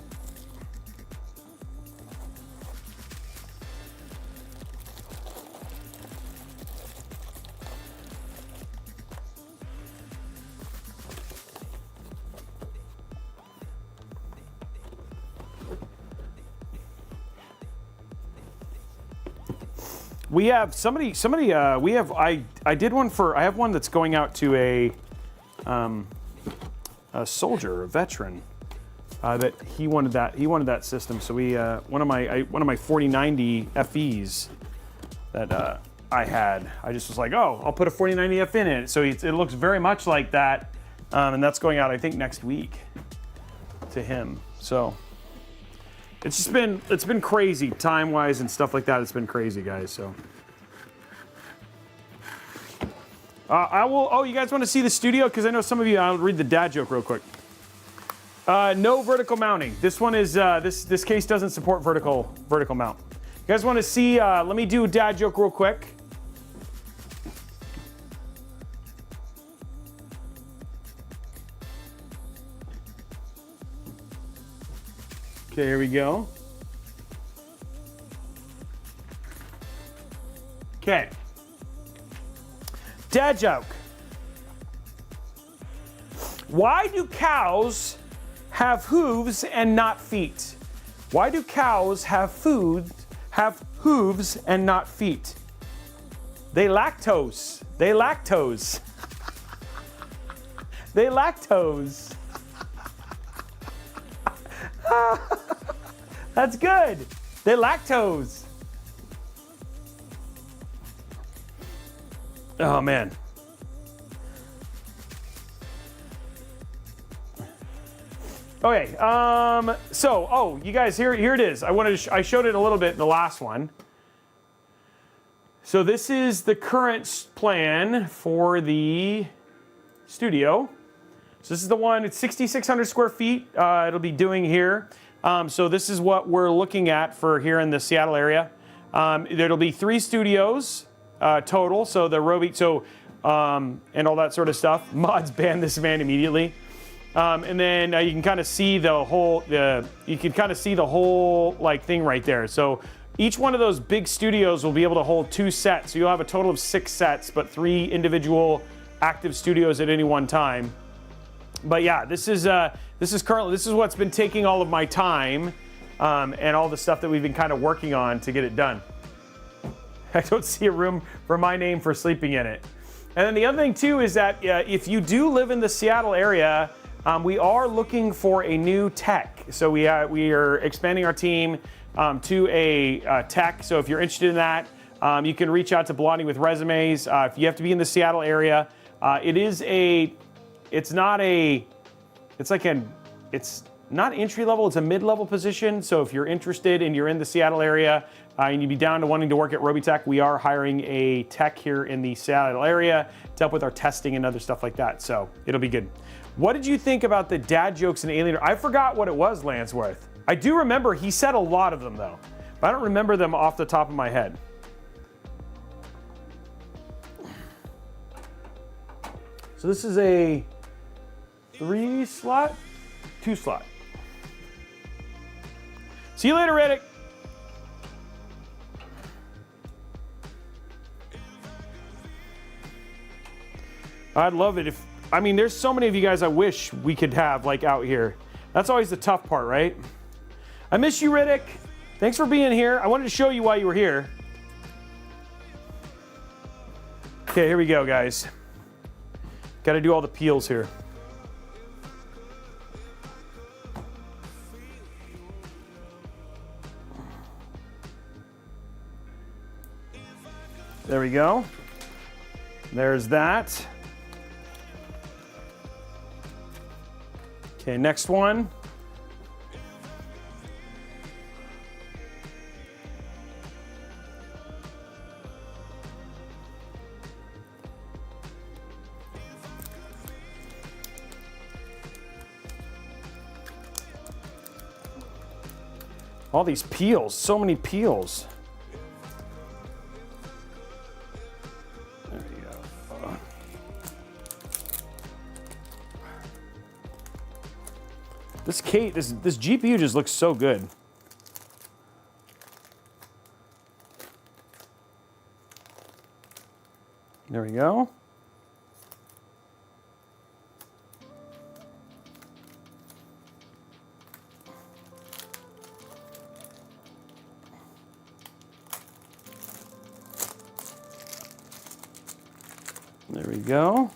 We have I did one for, I have one that's going out to a soldier, a veteran, that he wanted that system. So we, one of my 4090 FEs that I had, I just was like, oh, I'll put a 4090 F in it. So it looks very much like that. And that's going out, I think, next week to him. So it's been crazy time-wise and stuff like that. It's been crazy, guys. So oh, you guys want to see the studio? Because I know some of you. I'll read the dad joke real quick. No vertical mounting. This one is this case doesn't support vertical mount. You guys want to see? Let me do a dad joke real quick. Okay, here we go. Okay. Dad joke. Why do cows have hooves and not feet? Why do cows have hooves and not feet? They lactose. They lactose. They lactose. That's good. They lactose. Oh man. Okay. You guys, here it is. I showed it a little bit in the last one. So this is the current plan for the studio. So this is the one. It's 6,600 square feet. It'll be doing here. So this is what we're looking at for here in the Seattle area. There'll be 3 studios total. So the Robey, and all that sort of stuff. Mods ban this man immediately. And then you can kind of see the whole like thing right there. So each one of those big studios will be able to hold 2 sets. So you'll have a total of 6 sets, but 3 individual active studios at any one time. But yeah, this is what's been taking all of my time, and all the stuff that we've been kind of working on to get it done. I don't see a room for my name for sleeping in it. And then the other thing too is that if you do live in the Seattle area, we are looking for a new tech. So we are expanding our team to a tech. So if you're interested in that, you can reach out to Blondie with resumes. If you have to be in the Seattle area, it's not entry level, it's a mid-level position. So if you're interested and you're in the Seattle area and you'd be down to wanting to work at Robeytech, we are hiring a tech here in the Seattle area to help with our testing and other stuff like that. So it'll be good. What did you think about the dad jokes in Alien? I forgot what it was, Lanceworth. I do remember he said a lot of them though, but I don't remember them off the top of my head. So this is a 3-slot, 2-slot. See you later, Riddick. I'd love it if, there's so many of you guys I wish we could have like out here. That's always the tough part, right? I miss you, Riddick. Thanks for being here. I wanted to show you why you were here. Okay, here we go, guys. Got to do all the peels here. There we go. There's that. Okay, next one. All these peels, so many peels. There you go. This GPU just looks so good. There we go. There we go.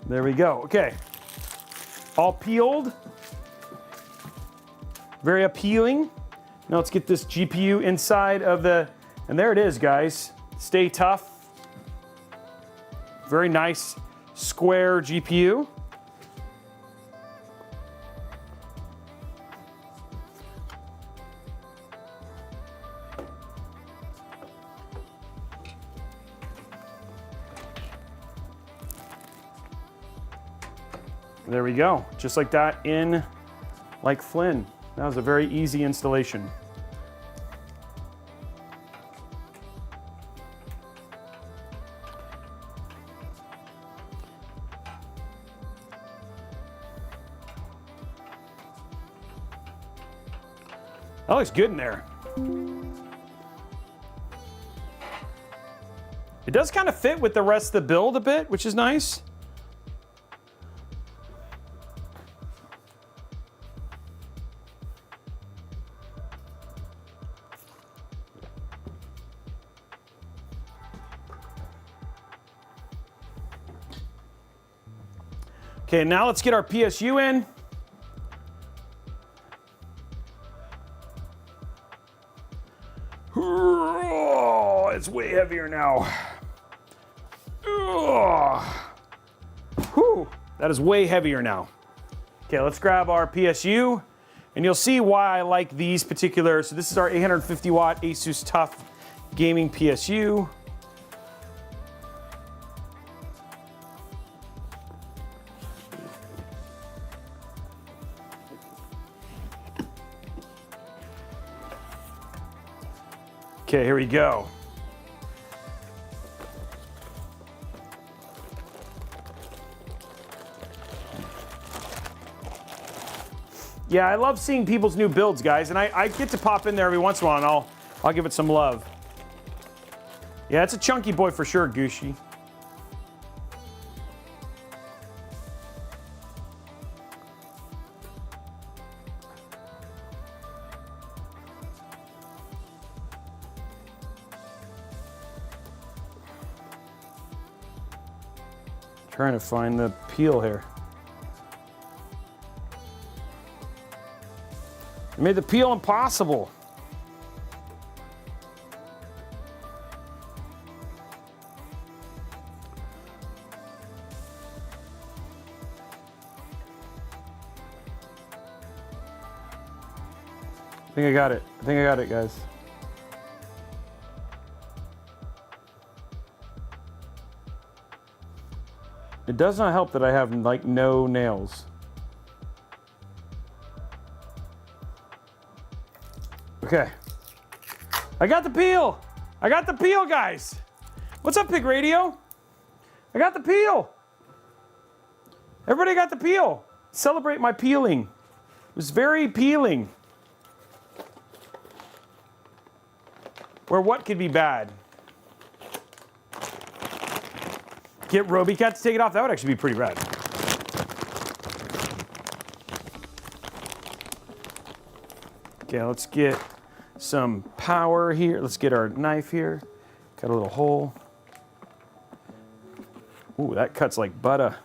There we go. Okay. All peeled. Very appealing. Now let's get this GPU inside of the, and there it is, guys. Stay tough. Very nice square GPU. There we go, just like that in like Flynn. That was a very easy installation. That looks good in there. It does kind of fit with the rest of the build a bit, which is nice. Okay, now let's get our PSU in. Oh, it's way heavier now. Oh. Whew, that is way heavier now. Okay, let's grab our PSU, and you'll see why I like these particular. So this is our 850 watt Asus TUF gaming PSU. Okay, here we go. Yeah, I love seeing people's new builds, guys, and I get to pop in there every once in a while, and I'll give it some love. Yeah, it's a chunky boy for sure, Gucci. Trying to find the peel here. It made the peel impossible. I think I got it. I think I got it, guys. It does not help that I have like no nails. Okay. I got the peel. I got the peel, guys. What's up, Pig Radio? I got the peel. Everybody got the peel. Celebrate my peeling. It was very peeling. Where what could be bad? Get Robeytech to take it off. That would actually be pretty rad. Okay, let's get some power here. Let's get our knife here. Got a little hole. Ooh, that cuts like butter.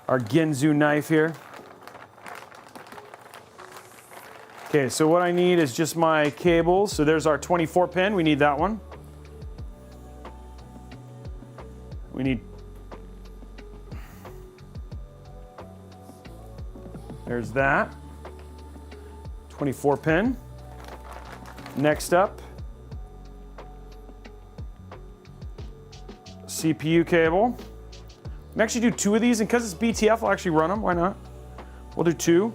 Our Ginzu knife here. Okay, so what I need is just my cables. So there's our 24 pin, we need that one. We need, there's that, 24 pin. Next up, CPU cable. We can actually do 2 of these, and because it's BTF, I'll actually run them, why not? We'll do 2.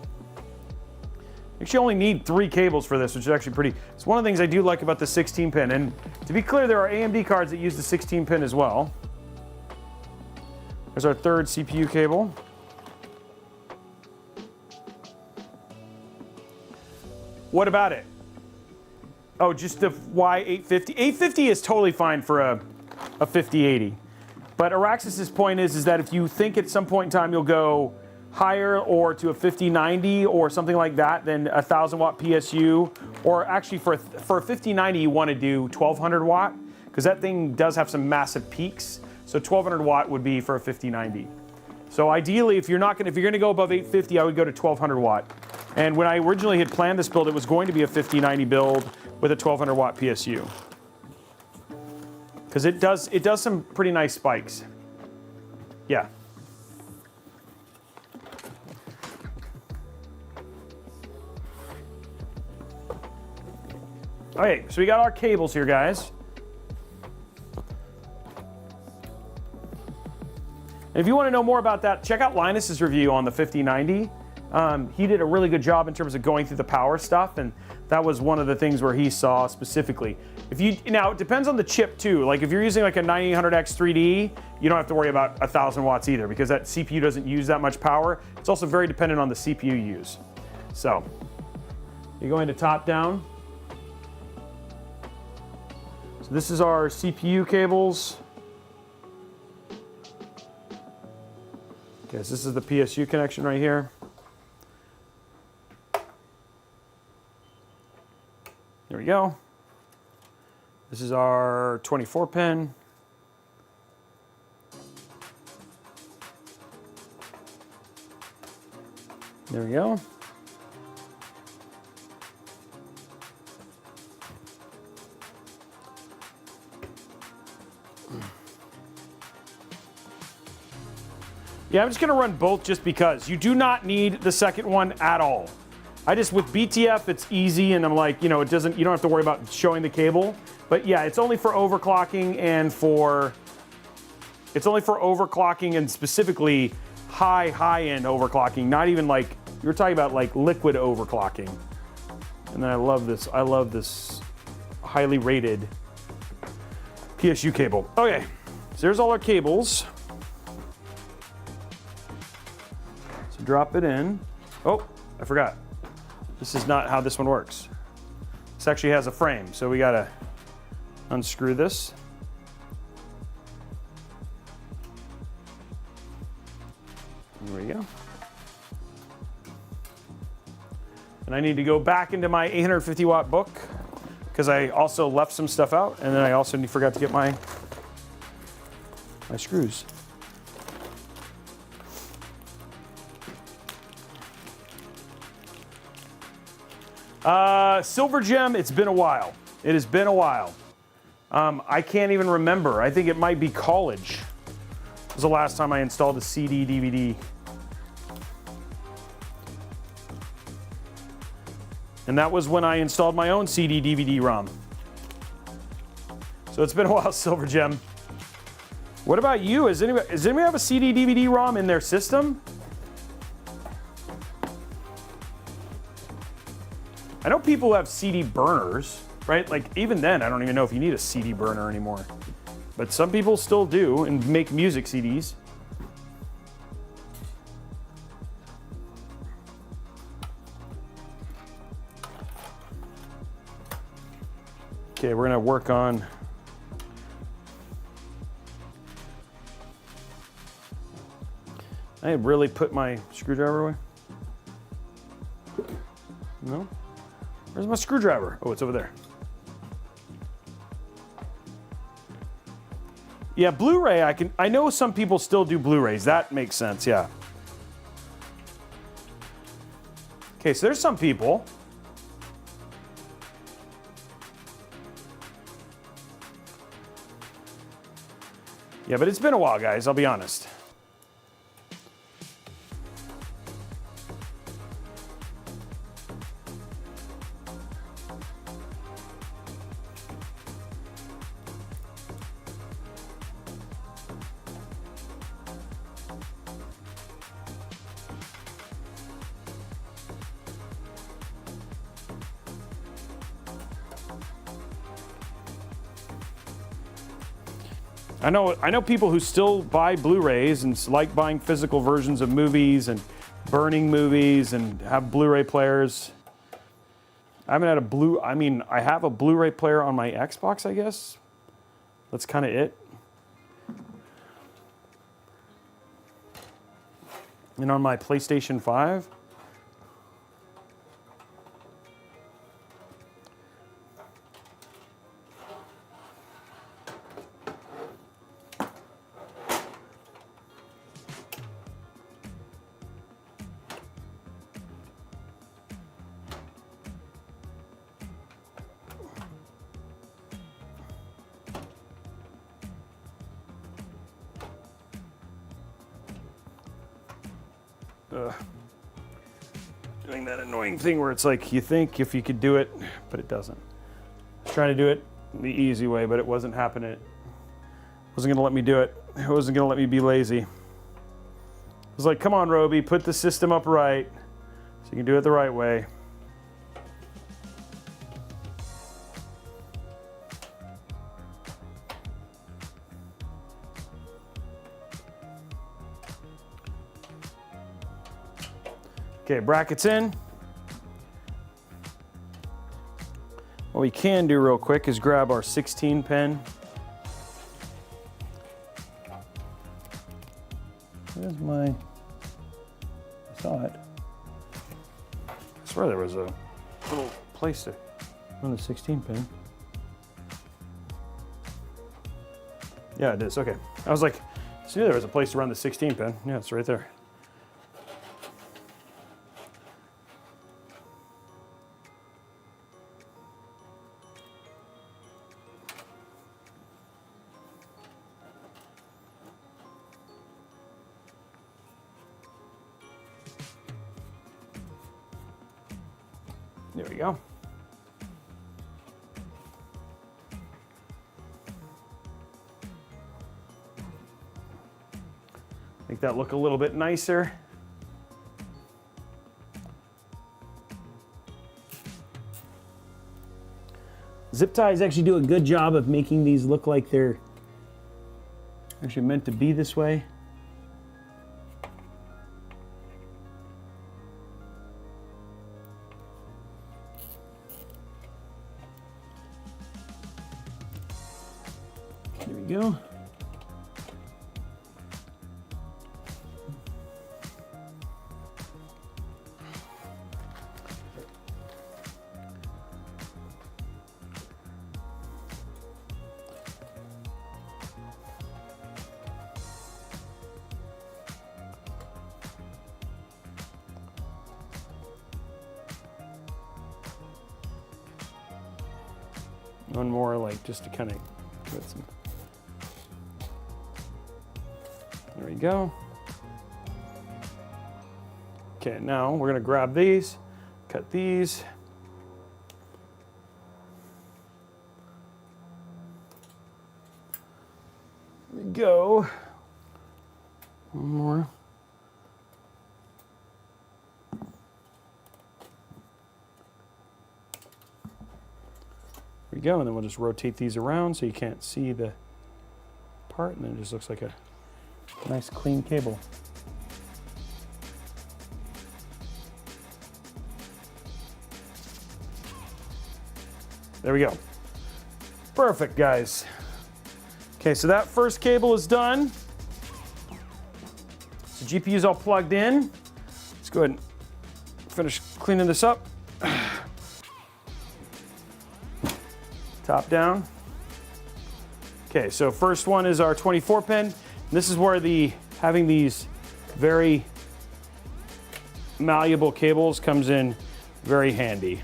Actually only need 3 cables for this, which is actually pretty, it's one of the things I do like about the 16 pin. And to be clear, there are AMD cards that use the 16 pin as well. There's our 3rd CPU cable. What about it? Oh, just the Y850. 850 is totally fine for a 5080. But Araxis's point is that if you think at some point in time you'll go higher or to a 5090 or something like that, then a 1000 watt PSU, or actually for a 5090 you want to do 1200 watt, because that thing does have some massive peaks. So 1200 watt would be for a 5090. So ideally, if you're going to go above 850, I would go to 1200 watt. And when I originally had planned this build, it was going to be a 5090 build with a 1200 watt PSU, because it does some pretty nice spikes. Yeah. Okay, so we got our cables here, guys. And if you want to know more about that, check out Linus's review on the 5090. He did a really good job in terms of going through the power stuff, and that was one of the things where he saw specifically. Now, it depends on the chip too. Like if you're using like a 9800X 3D, you don't have to worry about 1000 watts either, because that CPU doesn't use that much power. It's also very dependent on the CPU you use. So, you go into top down. So this is our CPU cables. Okay, so this is the PSU connection right here. There we go. This is our 24 pin. There we go. Yeah, I'm just gonna run both just because. You do not need the second one at all. With BTF, it's easy, and I'm like, you don't have to worry about showing the cable. But yeah, it's only for overclocking and and specifically high-end overclocking, not even like, you're talking about like liquid overclocking. And then I love this highly rated PSU cable. Okay, so there's all our cables. So drop it in. Oh, I forgot. This is not how this one works. This actually has a frame, so we gotta unscrew this. There we go. And I need to go back into my 850 watt book, because I also left some stuff out, and then I also forgot to get my screws. Silver Gem, it's been a while. It has been a while. I can't even remember. I think it might be college. It was the last time I installed a CD DVD. And that was when I installed my own CD DVD ROM. So it's been a while, Silver Gem. What about you? Does anybody have a CD DVD ROM in their system? I know people have CD burners, right? Like even then, I don't even know if you need a CD burner anymore. But some people still do and make music CDs. Okay, we're gonna work on I really put my screwdriver away. No? Where's my screwdriver? Oh, it's over there. Yeah, Blu-ray, I know some people still do Blu-rays. That makes sense, yeah. Okay, so there's some people. Yeah, but it's been a while, guys, I'll be honest. I know people who still buy Blu-rays and like buying physical versions of movies and burning movies and have Blu-ray players. I haven't had I have a Blu-ray player on my Xbox, I guess. That's kind of it. And on my PlayStation 5. Doing that annoying thing where it's like you think if you could do it, but it doesn't. I was trying to do it the easy way, but it wasn't happening. It wasn't gonna let me do it. It wasn't gonna let me be lazy. It was like, come on, Robey, put the system up right so you can do it the right way. Okay, brackets in. What we can do real quick is grab our 16 pin. Where's my, I saw it. I swear there was a little place to run the 16 pin. Yeah, it is, okay. I was like, see, there was a place to run the 16 pin. Yeah, it's right there. There we go. Make that look a little bit nicer. Zip ties actually do a good job of making these look like they're actually meant to be this way. There we go. One more, like, just to kind of give it some. There we go. Okay, now we're gonna grab these, cut these. There we go. One more. There we go, and then we'll just rotate these around so you can't see the part, and then it just looks like a nice clean cable. There we go. Perfect, guys. Okay, so that first cable is done. So GPU's all plugged in. Let's go ahead and finish cleaning this up. Top down. Okay, so first one is our 24 pin. This is where having these very malleable cables comes in very handy.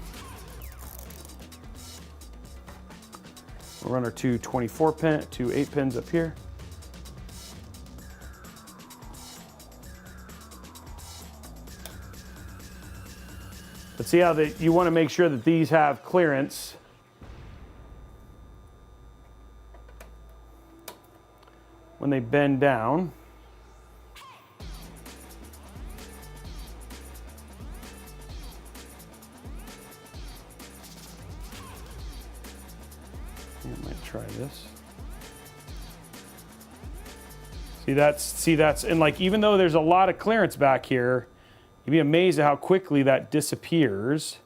We'll run our two 8 pins up here. But see how you want to make sure that these have clearance. When they bend down. I might try this. See that's, and like, even though there's a lot of clearance back here, you'd be amazed at how quickly that disappears.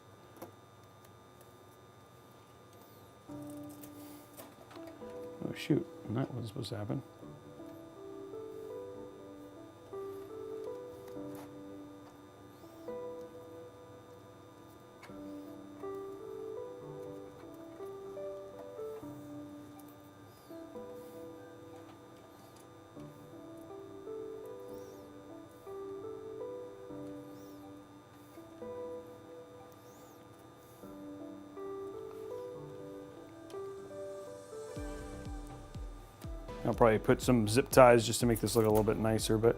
Oh shoot, that wasn't supposed to happen. I'll probably put some zip ties just to make this look a little bit nicer, but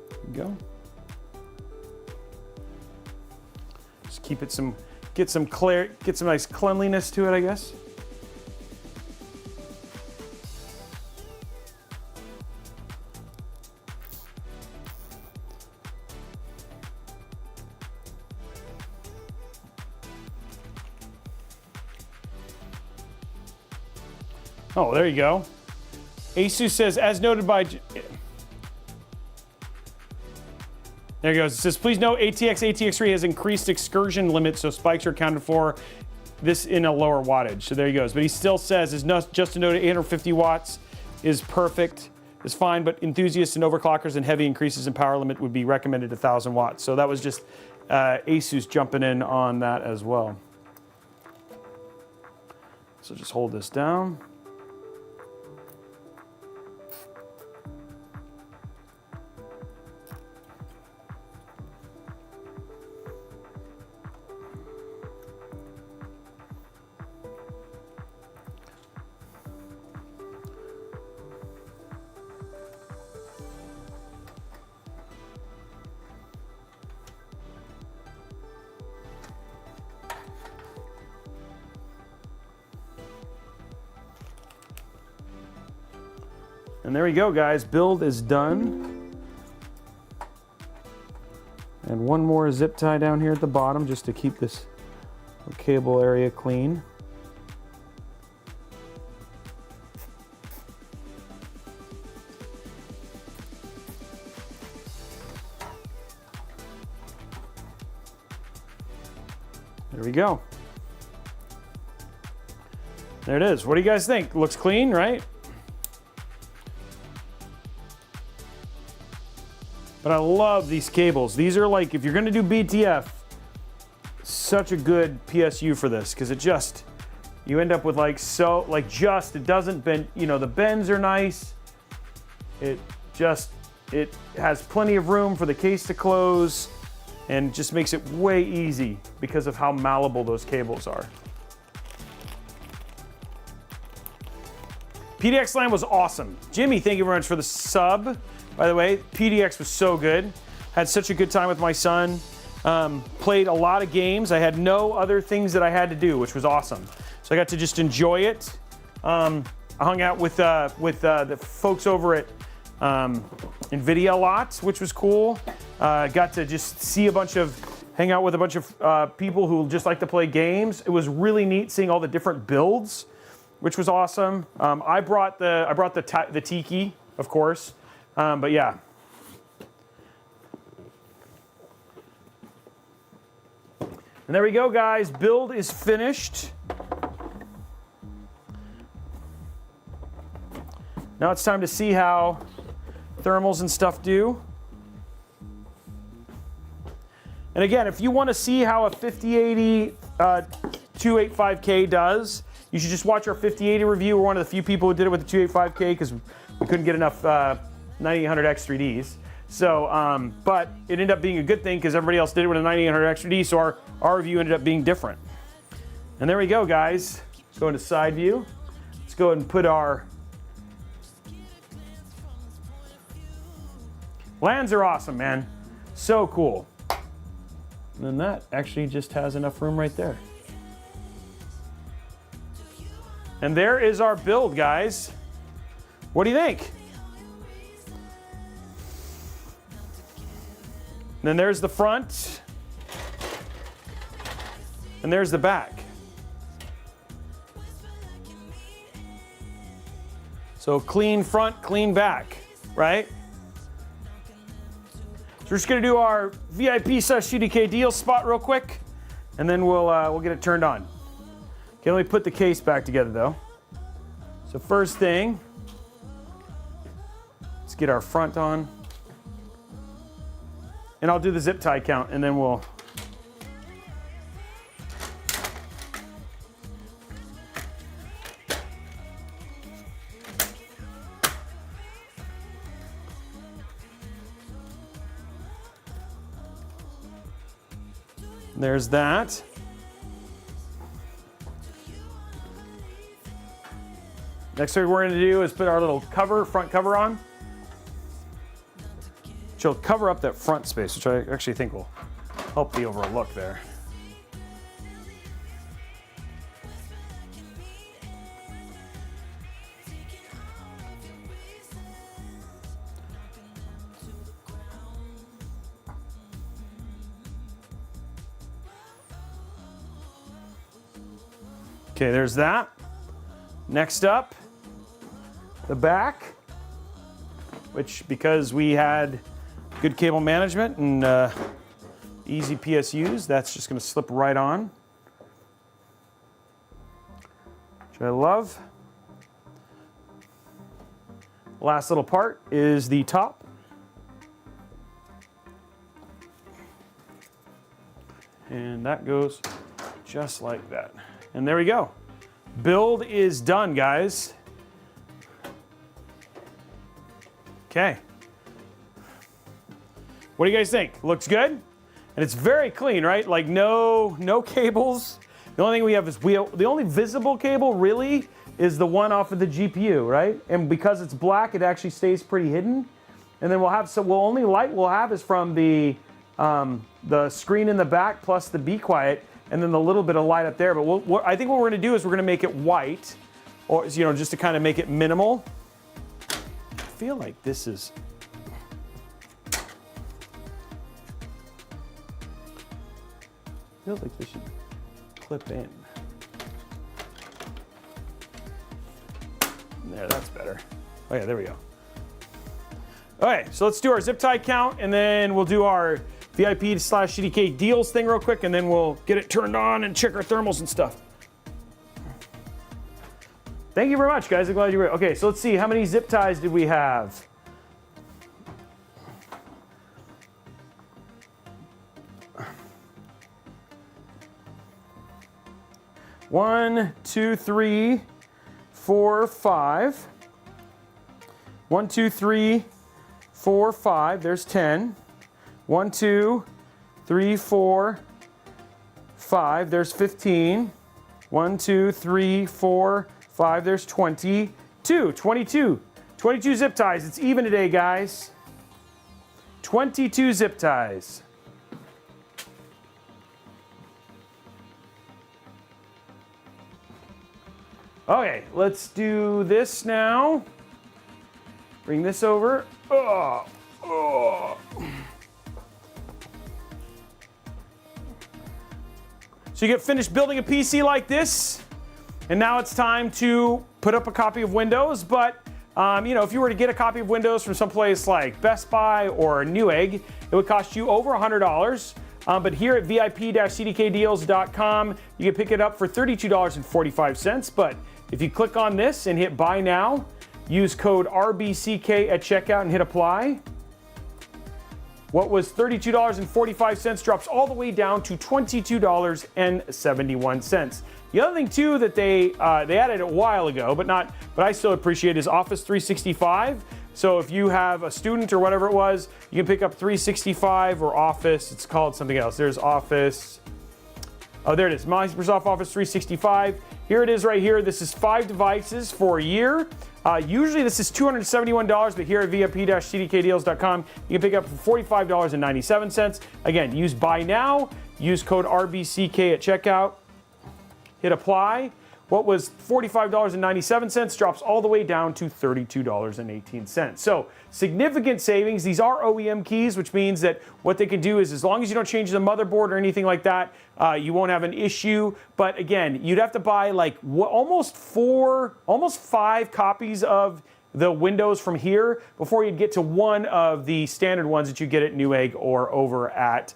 there you go. Just keep it get some nice cleanliness to it, I guess. Oh, there you go. ASUS says, as noted by... There it goes. It says, please note ATX3 has increased excursion limits, so spikes are accounted for this in a lower wattage. So there he goes. But he still says, just to note, 850 watts is perfect, is fine, but enthusiasts and overclockers and heavy increases in power limit would be recommended 1,000 watts. So that was just ASUS jumping in on that as well. So just hold this down. And there we go, guys. Build is done. And one more zip tie down here at the bottom just to keep this cable area clean. There we go. There it is. What do you guys think? Looks clean, right? But I love these cables. These are like, if you're gonna do BTF, such a good PSU for this, because it just, you end up with like, it doesn't bend, you know, the bends are nice. It has plenty of room for the case to close and just makes it way easy because of how malleable those cables are. PDX Land was awesome. Jimmy, thank you very much for the sub. By the way, PDX was so good. Had such a good time with my son. Played a lot of games. I had no other things that I had to do, which was awesome. So I got to just enjoy it. I hung out with the folks over at NVIDIA a lot, which was cool. Got to just hang out with a bunch of people who just like to play games. It was really neat seeing all the different builds, which was awesome. I brought the Tiki, of course. But yeah. And there we go, guys. Build is finished. Now it's time to see how thermals and stuff do. And again, if you want to see how a 5080 285K does, you should just watch our 5080 review. We're one of the few people who did it with the 285K because we couldn't get enough 9800X 3Ds. So, but it ended up being a good thing because everybody else did it with a 9800 XD, so our review ended up being different. And there we go, guys. Go into side view. Let's go ahead and put our lands are awesome, man. So cool. And then that actually just has enough room right there. And there is our build, guys. What do you think? And then there's the front. And there's the back. So clean front, clean back, right? So we're just gonna do our VIP/CDK deal spot real quick, and then we'll get it turned on. Okay, let me put the case back together though. So first thing, let's get our front on. And I'll do the zip tie count and then we'll. There's that. Next thing we're going to do is put our little cover, front cover on. Which will cover up that front space, which I actually think will help the overall look there. Okay, there's that. Next up, the back, which because we had good cable management and easy PSUs, that's just gonna slip right on, which I love. Last little part is the top. And that goes just like that. And there we go. Build is done, guys. Okay. What do you guys think? Looks good? And it's very clean, right? Like no cables. The only thing we have is the only visible cable really is the one off of the GPU, right? And because it's black, it actually stays pretty hidden. And then only light we'll have is from the screen in the back plus the Be Quiet, and then the little bit of light up there. But I think what we're gonna do is we're gonna make it white, or just to kind of make it minimal. I feel like this is. Feels like this should clip in. There, that's better. Oh yeah, there we go. All right, so let's do our zip tie count, and then we'll do our VIP/CDK deals thing real quick, and then we'll get it turned on and check our thermals and stuff. Thank you very much, guys. I'm glad you were. Okay, so let's see. How many zip ties did we have? One, two, three, 4, 5. 1, 2, 3, 4, 5. There's 10. 1, 2, 3, 4, 5. There's 15. 1, 2, 3, 4, 5. There's 22. 22 zip ties. It's even today, guys. 22 zip ties. Okay, let's do this now. Bring this over. Oh. So you get finished building a PC like this, and now it's time to put up a copy of Windows. But if you were to get a copy of Windows from someplace like Best Buy or Newegg, it would cost you over $100. But here at VIP-CDKdeals.com, you can pick it up for $32.45. But if you click on this and hit Buy Now, use code RBCK at checkout and hit Apply, what was $32.45 drops all the way down to $22.71. The other thing too that they added a while ago, but I still appreciate, is Office 365. So if you have a student or whatever it was, you can pick up 365 or Office. It's called something else. There's Office. Oh, there it is. Microsoft Office 365. Here it is right here. This is 5 devices for a year. Usually this is $271, but here at VIP-CDKdeals.com, you can pick up for $45.97. Again, use buy now, use code RBCK at checkout, hit apply. What was $45.97 drops all the way down to $32.18. So significant savings. These are OEM keys, which means that what they can do is, as long as you don't change the motherboard or anything like that, you won't have an issue. But again, you'd have to buy like almost 5 copies of the Windows from here before you'd get to one of the standard ones that you get at Newegg or over at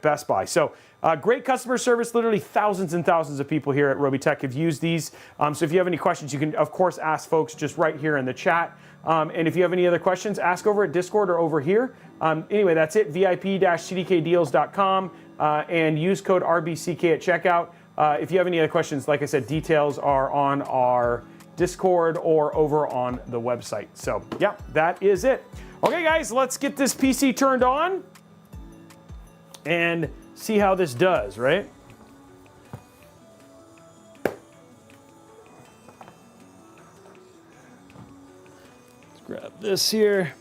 Best Buy. So great customer service. Literally thousands and thousands of people here at Robeytech have used these. So if you have any questions, you can of course ask folks just right here in the chat. And if you have any other questions, ask over at Discord or over here. Anyway, that's it. VIP-CDKdeals.com and use code RBCK at checkout. If you have any other questions, like I said, details are on our Discord or over on the website. So yeah, that is it. Okay guys, let's get this PC turned on and see how this does, right? Let's grab this here.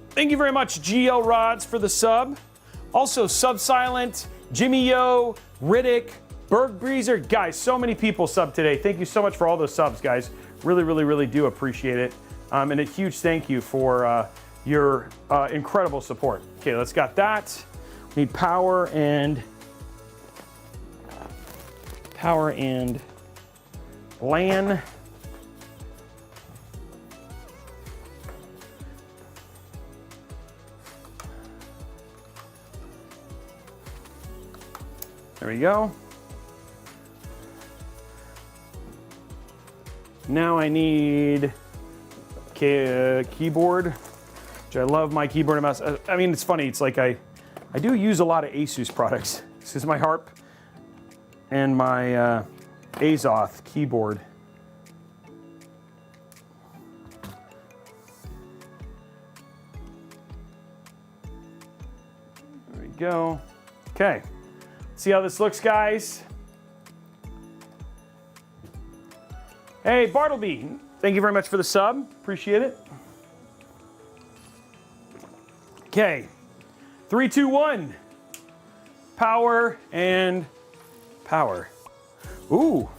Thank you very much, GL Rods, for the sub. Also, Subsilent, Jimmy Yo, Riddick, Berg Breezer. Guys, so many people subbed today. Thank you so much for all those subs, guys. Really, really, really do appreciate it. And a huge thank you for your incredible support. Okay, let's got that. We need power and LAN. There we go. Now I need keyboard, which I love my keyboard and mouse. I mean, it's funny. It's like I do use a lot of Asus products. This is my Harp and my Azoth keyboard. There we go. Okay. See how this looks, guys. Hey, Bartleby, thank you very much for the sub. Appreciate it. Okay, 3, 2, 1. Power and power. Ooh,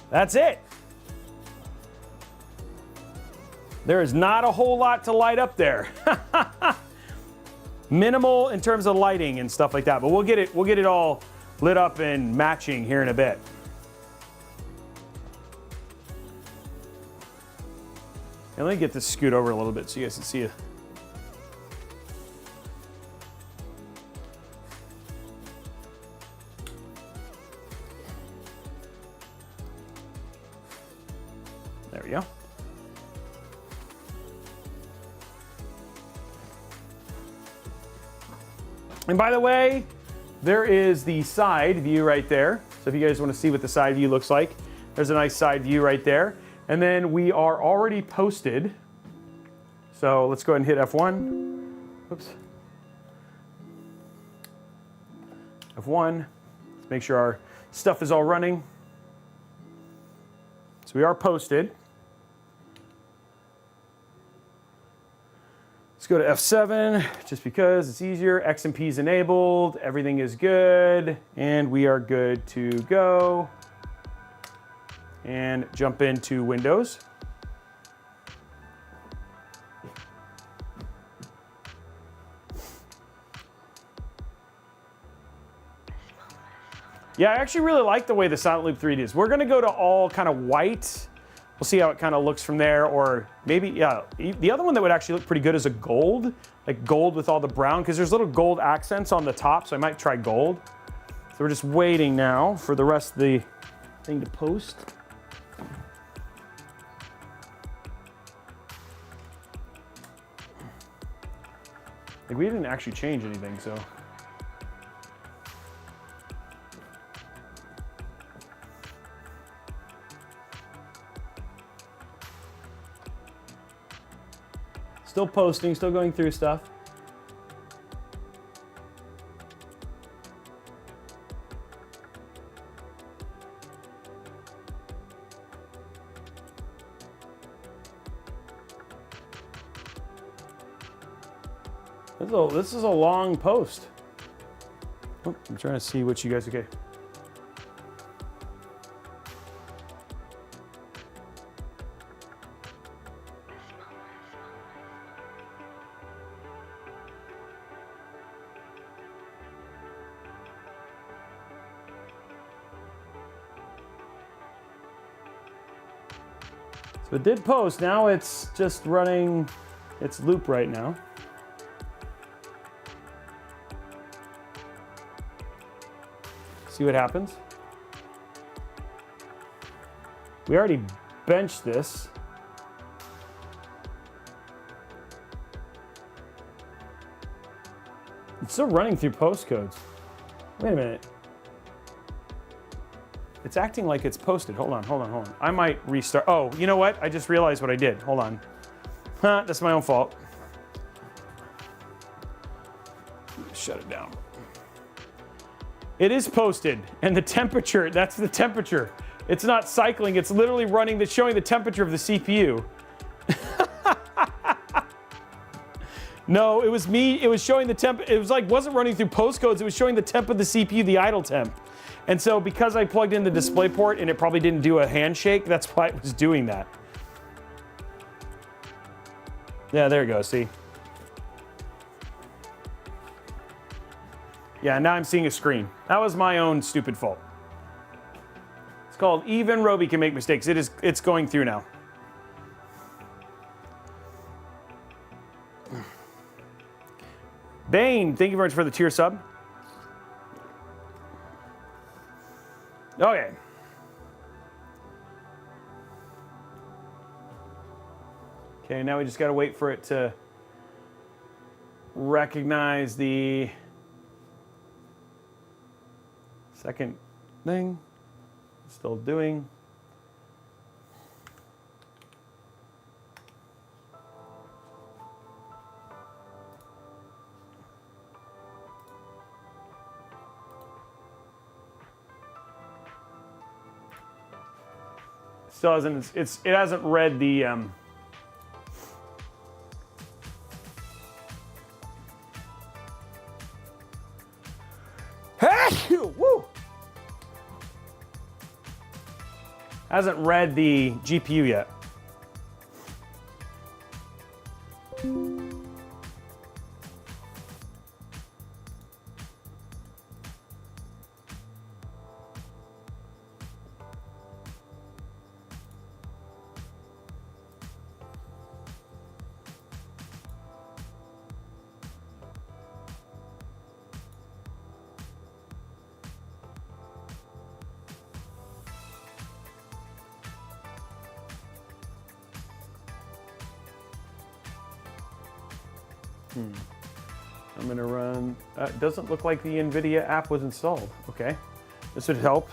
that's it. There is not a whole lot to light up there. Minimal in terms of lighting and stuff like that, but we'll get it all lit up and matching here in a bit. And let me get this scoot over a little bit so you guys can see it. There we go. And by the way, there is the side view right there. So if you guys want to see what the side view looks like, there's a nice side view right there. And then we are already posted. So let's go ahead and hit F1. Oops. F1. Let's make sure our stuff is all running. So we are posted. Let's go to F7, just because it's easier. XMP is enabled, everything is good, and we are good to go. And jump into Windows. Yeah, I actually really like the way the Silent Loop 3D is. We're gonna go to all kind of white. We'll see how it kind of looks from there, or maybe, yeah, the other one that would actually look pretty good is a gold, like gold with all the brown, because there's little gold accents on the top, so I might try gold. So we're just waiting now for the rest of the thing to post. Like, we didn't actually change anything, so. Still posting, still going through stuff. This is a long post. Oh, I'm trying to see what you guys, okay. So it did post, now it's just running its loop right now. See what happens. We already benched this. It's still running through postcodes. Wait a minute. It's acting like it's posted. Hold on. I might restart. Oh, you know what? I just realized what I did. Hold on. That's my own fault. Shut it down. It is posted, and the temperature, that's the temperature. It's not cycling, it's literally running, showing the temperature of the CPU. No, it was me, it was showing the temp, it was like, wasn't running through postcodes, it was showing the temp of the CPU, the idle temp. And so because I plugged in the display port and it probably didn't do a handshake, that's why it was doing that. Yeah, there you go, see? Yeah, now I'm seeing a screen. That was my own stupid fault. It's called Even Robey Can Make Mistakes. It's going through now. Bane, thank you very much for the tier sub. Okay. Okay, now we just gotta wait for it to recognize the second thing. Still doing. Still hasn't, it hasn't read the woo! Hasn't read the GPU yet. I'm gonna run, it doesn't look like the NVIDIA app was installed. Okay, this would help.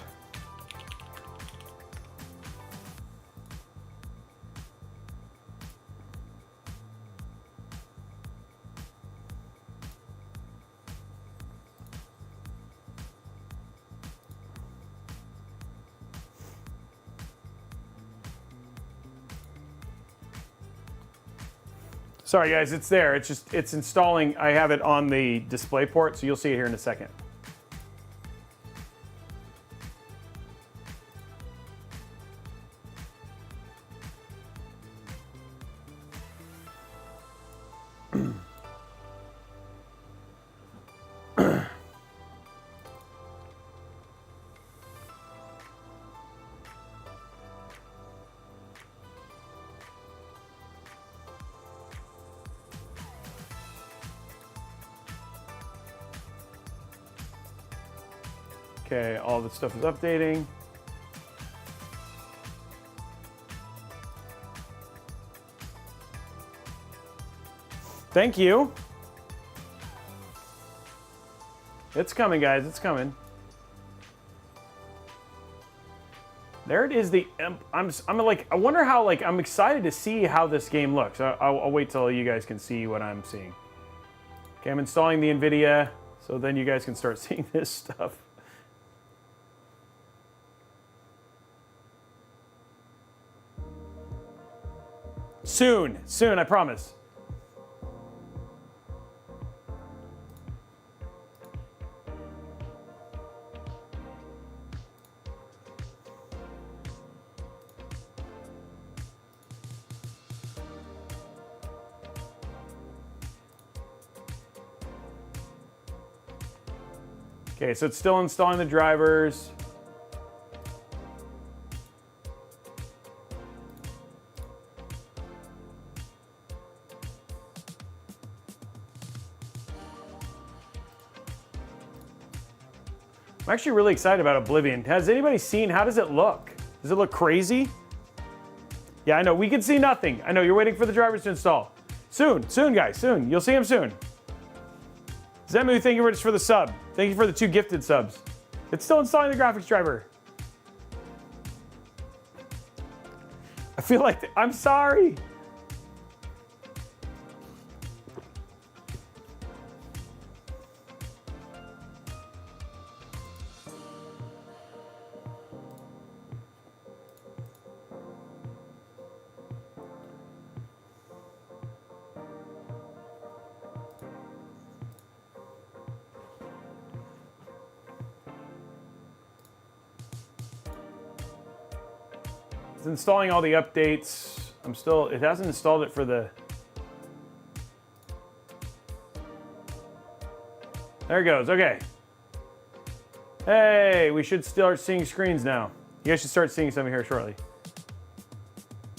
Sorry guys, it's there. It's installing. I have it on the display port, so you'll see it here in a second. Okay, all the stuff is updating. Thank you. It's coming, guys, it's coming. There it is. I'm like, I wonder how, like, I'm excited to see how this game looks. I'll wait till you guys can see what I'm seeing. Okay, I'm installing the NVIDIA, so then you guys can start seeing this stuff. Soon, I promise. Okay, so it's still installing the drivers. I'm actually really excited about Oblivion. Has anybody seen, how does it look? Does it look crazy? Yeah, I know, we can see nothing. I know, you're waiting for the drivers to install. Soon, guys, soon. You'll see them soon. Zemu, thank you very much for the sub. Thank you for the 2 gifted subs. It's still installing the graphics driver. I feel like, I'm sorry. It's installing all the updates. It hasn't installed it for the... There it goes, okay. Hey, we should start seeing screens now. You guys should start seeing something here shortly.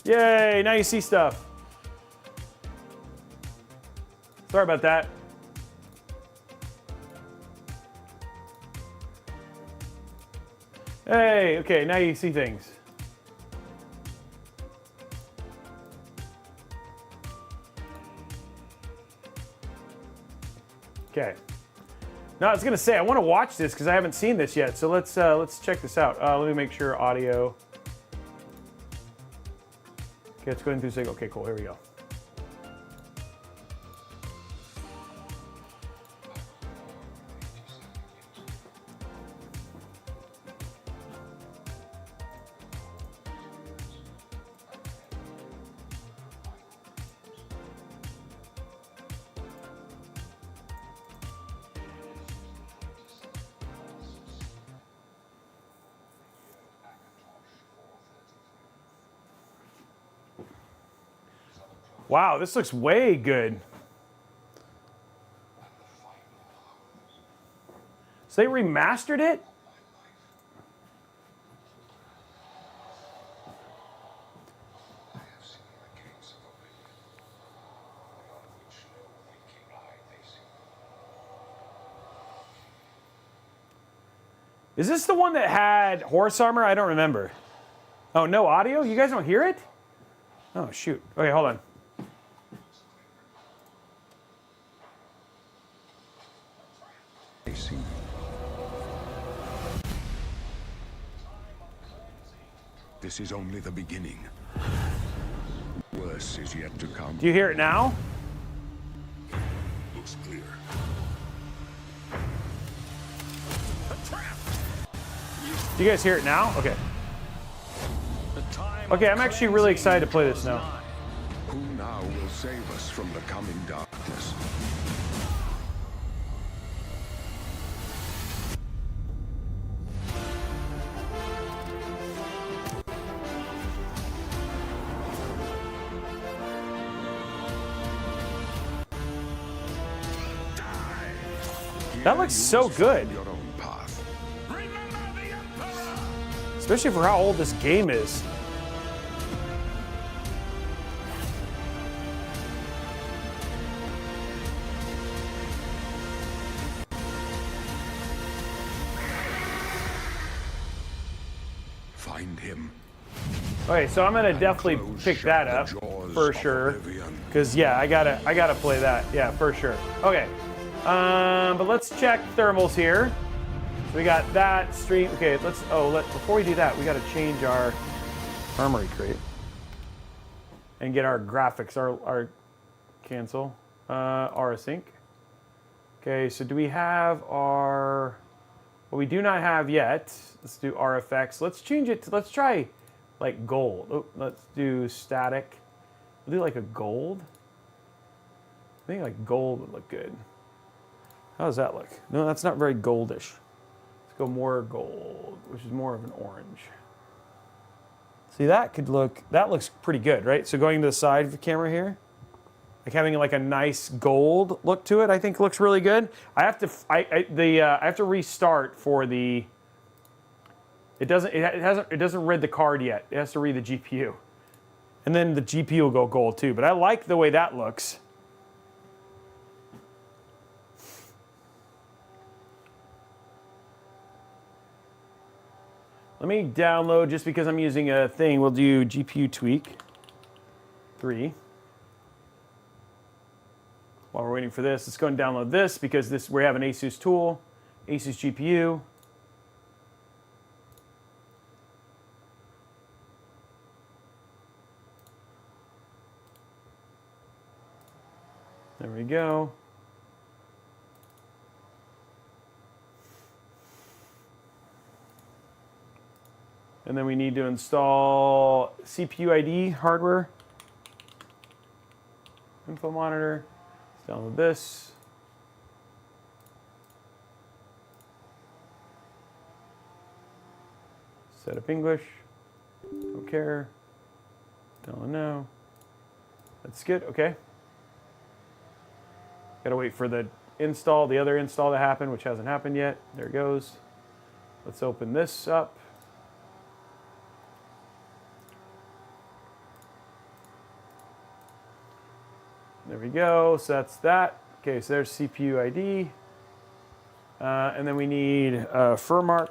Yay, now you see stuff. Sorry about that. Hey, okay, now you see things. Okay. Now I was gonna say I want to watch this because I haven't seen this yet. So let's check this out. Let me make sure audio. Okay, it's going through signal. Okay, cool. Here we go. Wow, this looks way good. So they remastered it? Is this the one that had horse armor? I don't remember. Oh, no audio? You guys don't hear it? Oh, shoot. Okay, hold on. This is only the beginning. Worse is yet to come. Do you hear it now? Looks clear. Do you guys hear it now? Okay. Okay, I'm actually really excited to play this now. Who now will save us from the coming darkness? That looks so good. Especially for how old this game is. Find him. Okay, so I'm gonna definitely pick that up for sure. Cause yeah, I gotta play that. Yeah, for sure. Okay. But let's check thermals here. So we got that stream. Okay, before we do that, we got to change our armory crate and get our graphics, our cancel, our async. Okay, so do we have our, what we do not have yet, let's do RFX. Let's change it to, let's try like gold. Oh, let's do static. We'll do like a gold. I think like gold would look good. How does that look? No, that's not very goldish. Let's go more gold, which is more of an orange. See, that looks pretty good, right? So going to the side of the camera here, like having like a nice gold look to it, I think looks really good. I have to restart for the. It doesn't read the card yet. It has to read the GPU, and then the GPU will go gold too. But I like the way that looks. Let me download, just because I'm using a thing, we'll do GPU tweak 3. While we're waiting for this, let's go and download this, because we have an ASUS tool, ASUS GPU. There we go. And then we need to install CPU ID hardware. Info monitor. Let's download this. Set up English. Don't care. Download now. That's good. Okay. Gotta wait for the other install to happen, which hasn't happened yet. There it goes. Let's open this up. There we go, so that's that. Okay, so there's CPU ID. And then we need Furmark.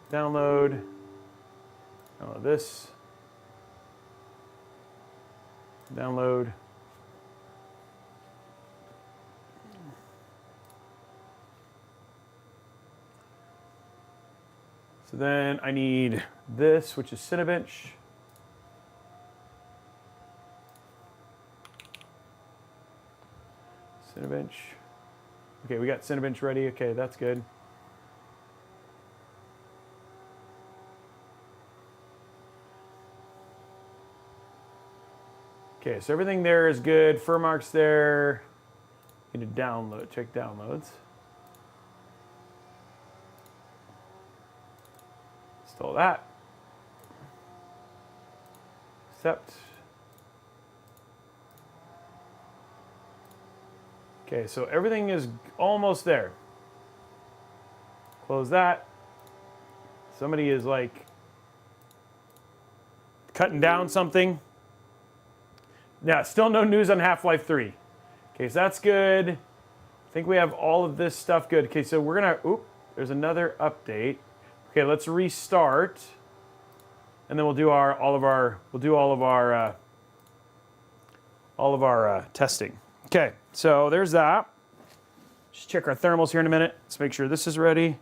Download this. Download. So then I need this, which is Cinebench. Cinebench. Okay, we got Cinebench ready. Okay, that's good. Okay, so everything there is good. Furmark's there. Need to download. Check downloads. Install that. Accept. Okay, so everything is almost there. Close that. Somebody is like cutting down something. Yeah, still no news on Half-Life 3. Okay, so that's good. I think we have all of this stuff good. Okay, so we're gonna, there's another update. Okay, let's restart. And then we'll do all of our testing. Okay, so there's that. Just check our thermals here in a minute. Let's make sure this is ready.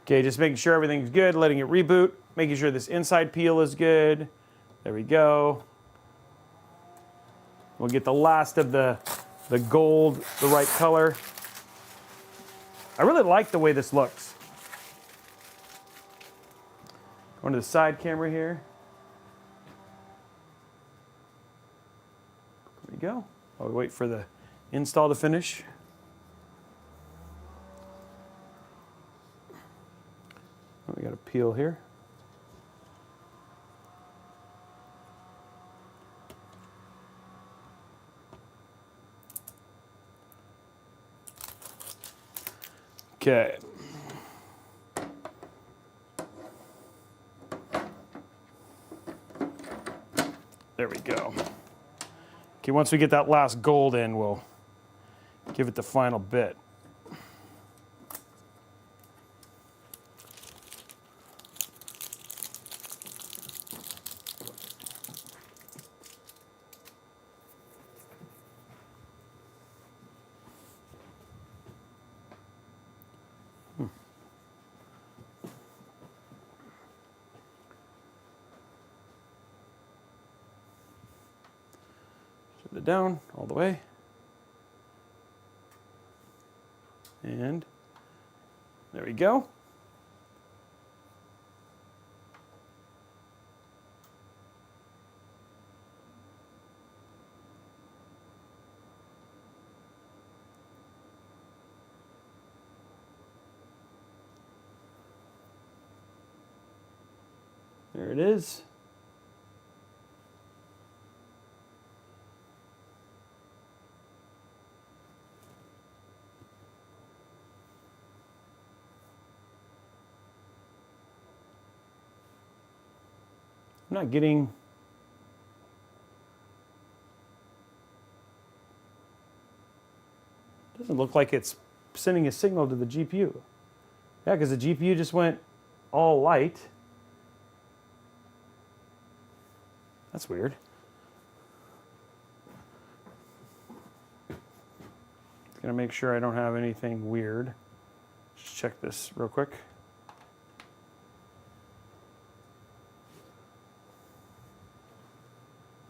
Okay, just making sure everything's good, letting it reboot, making sure this inside peel is good. There we go. We'll get the last of the gold, the right color. I really like the way this looks. Going to the side camera here. There we go. While we wait for the install to finish. We got a peel here. Okay. There we go. Okay, once we get that last gold in, we'll give it the final bit. It down all the way, and there we go. There it is. I'm not getting, doesn't look like it's sending a signal to the GPU. Yeah, because the GPU just went all light. That's weird. Gonna make sure I don't have anything weird. Just check this real quick.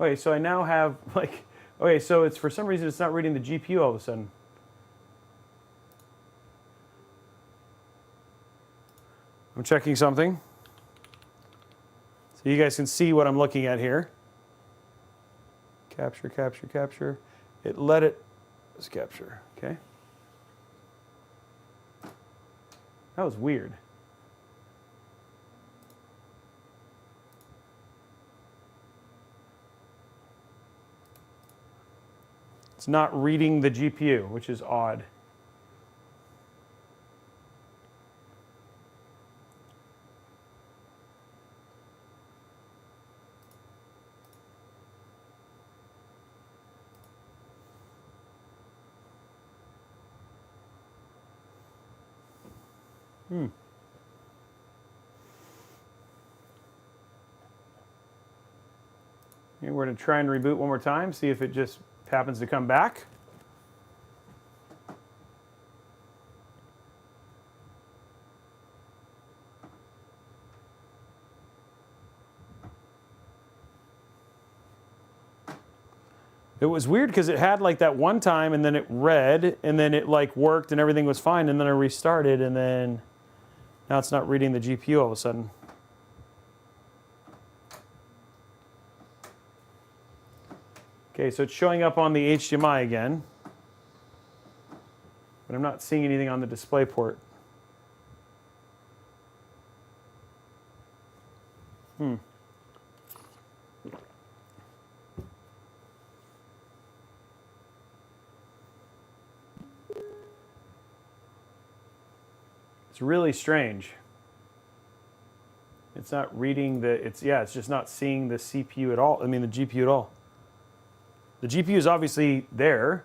Okay, so I now have like, okay, so it's for some reason it's not reading the GPU all of a sudden. I'm checking something. So you guys can see what I'm looking at here. Capture, capture, capture. It let it, let's capture, okay. That was weird. It's not reading the GPU, which is odd. Okay, we're going to try and reboot one more time, see if it just happens to come back. It was weird because it had like that one time and then it read and then it like worked and everything was fine and then I restarted and then now it's not reading the GPU all of a sudden. Okay, so it's showing up on the HDMI again, but I'm not seeing anything on the display port. It's really strange. It's not reading the, it's just not seeing the CPU at all. I mean the GPU at all. The GPU is obviously there.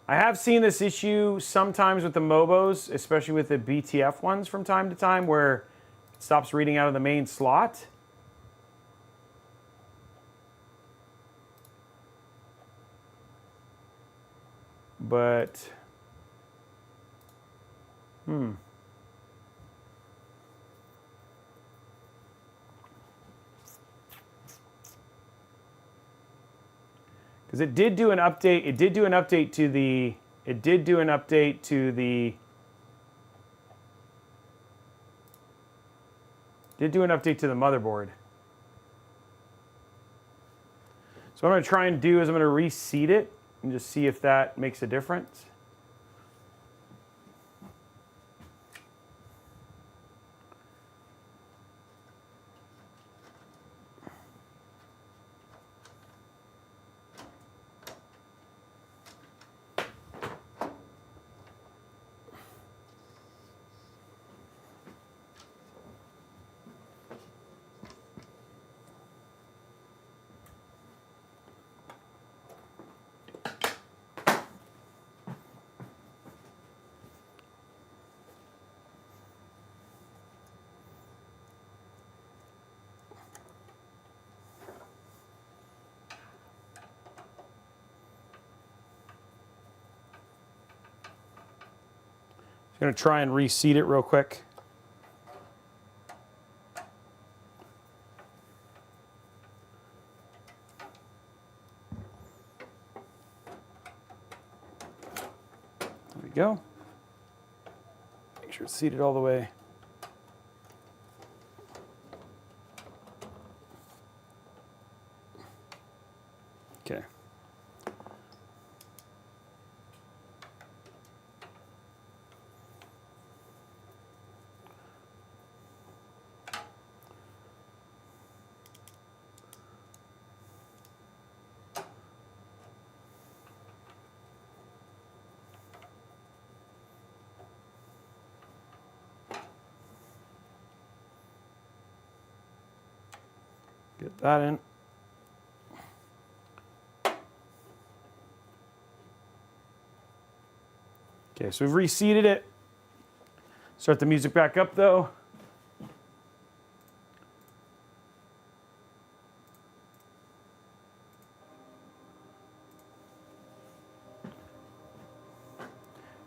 I have seen this issue sometimes with the Mobos, especially with the BTF ones from time to time, where it stops reading out of the main slot. But, because it did do an update. It did do an update to the. It did do an update to the. Did do an update to the motherboard. So what I'm going to try and do is I'm going to reseat it and just see if that makes a difference. Gonna try and reseat it real quick. There we go. Make sure it's seated all the way. Okay. Get that in. Okay, so we've reseated it. Start the music back up though.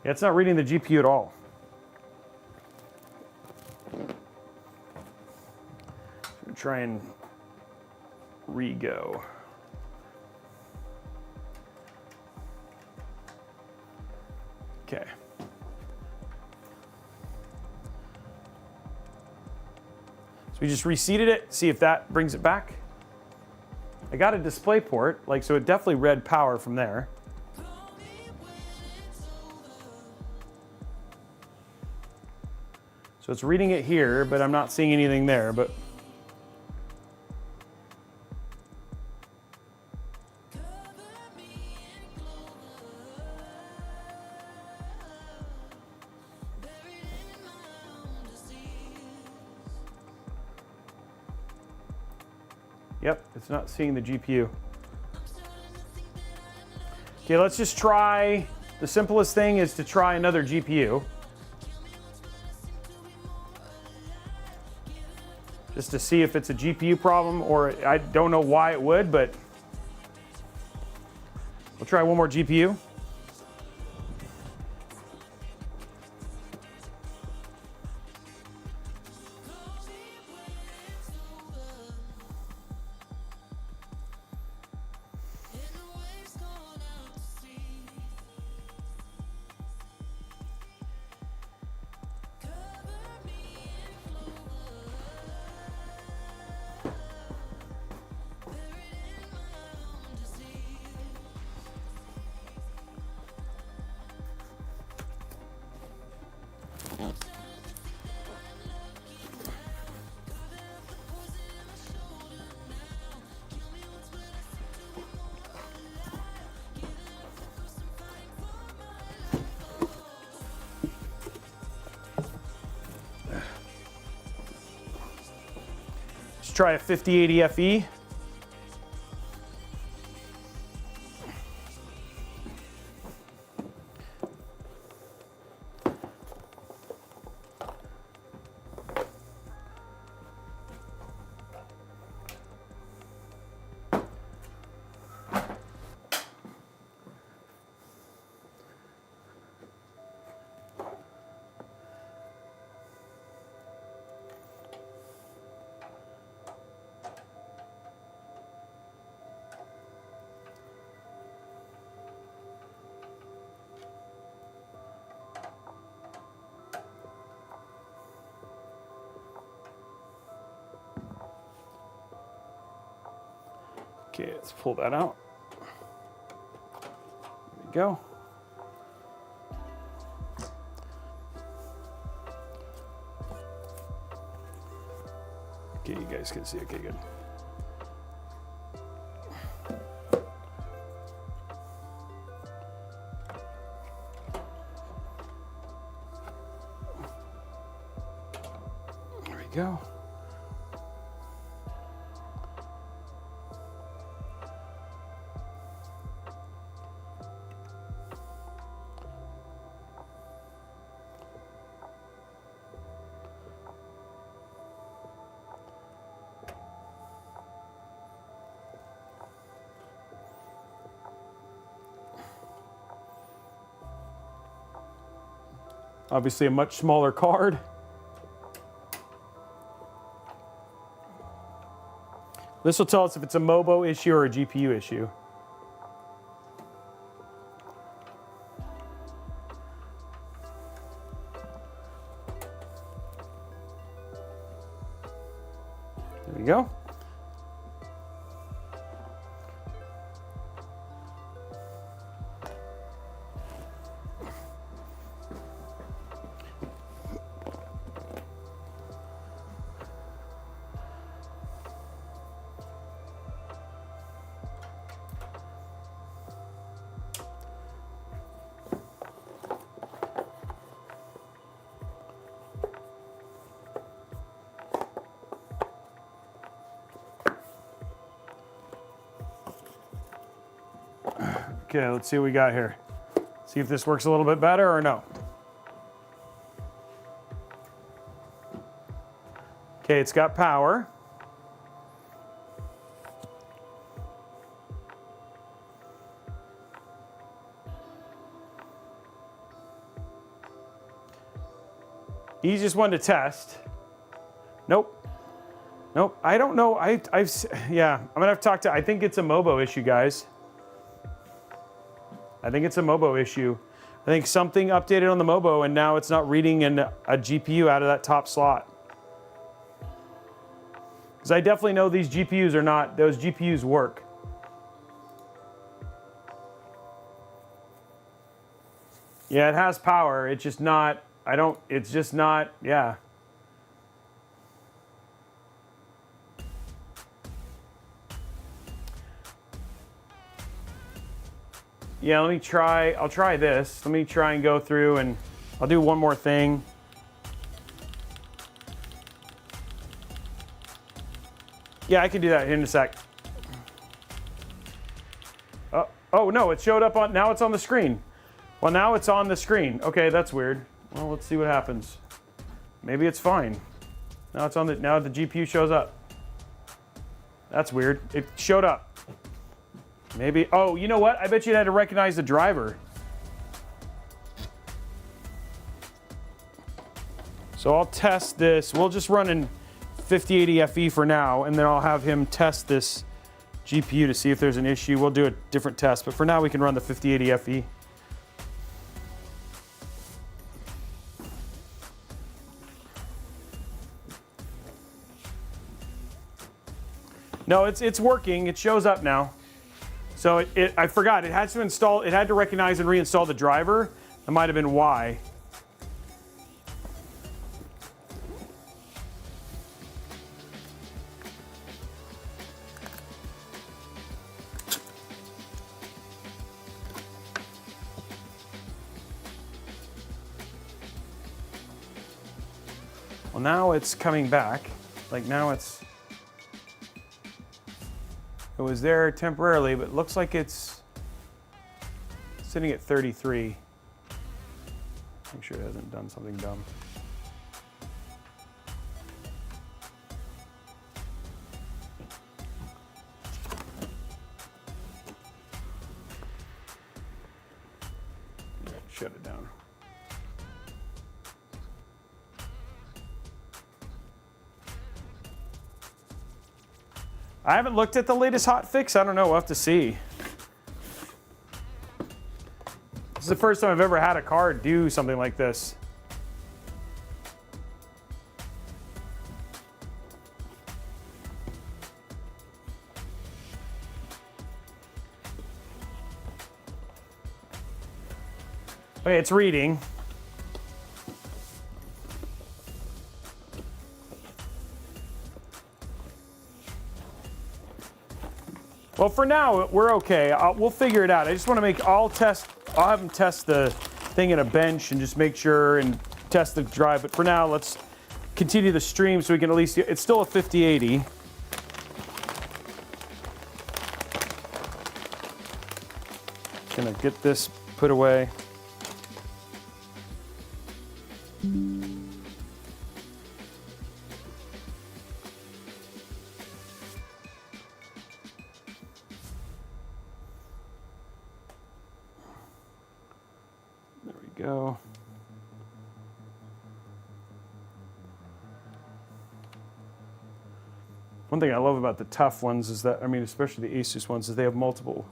Yeah, it's not reading the GPU at all. Try and re-go. Okay. So we just reseated it, see if that brings it back. I got a display port, like, so it definitely read power from there. So it's reading it here, but I'm not seeing anything there, but yep, it's not seeing the GPU. Okay, let's just try, the simplest thing is to try another GPU. Just to see if it's a GPU problem, or I don't know why it would, but we'll try one more GPU. Let's try a 5080 FE. Okay, let's pull that out. There we go. Okay, you guys can see. Okay, good. There we go. Obviously a much smaller card. This will tell us if it's a MOBO issue or a GPU issue. There we go. Okay, let's see what we got here. See if this works a little bit better or no. Okay, it's got power. Easiest one to test. Nope. Nope, I don't know. Yeah, I'm gonna have to talk to, I think it's a MOBO issue, guys. I think it's a MOBO issue. I think something updated on the MOBO and now it's not reading a GPU out of that top slot. Because I definitely know these GPUs are not, those GPUs work. Yeah, it has power. It's just not, it's just not, yeah. Yeah, let me try, I'll try this. Let me try and go through and I'll do one more thing. Yeah, I can do that in a sec. Oh no, it showed up on, now it's on the screen. Well, now it's on the screen. Okay, that's weird. Well, let's see what happens. Maybe it's fine. Now it's on the, now the GPU shows up. That's weird. It showed up. Maybe, oh, you know what? I bet you had to recognize the driver. So I'll test this. We'll just run in 5080 FE for now, and then I'll have him test this GPU to see if there's an issue. We'll do a different test, but for now we can run the 5080 FE. No, it's working. It shows up now. So I forgot, it had to install, it had to recognize and reinstall the driver. That might have been why. Well, now it's coming back. Like now it was there temporarily, but it looks like it's sitting at 33. Make sure it hasn't done something dumb. Shut it down. I haven't looked at the latest hotfix. I don't know. We'll have to see. This is the first time I've ever had a card do something like this. Okay, it's reading. Well, for now, we're okay. We'll figure it out. I just want to make, I'll have them test the thing in a bench and just make sure and test the drive. But for now, let's continue the stream so we can at least, it's still a 5080. Gonna get this put away. Go. One thing I love about the TUF ones is that, I mean, especially the Asus ones, is they have multiple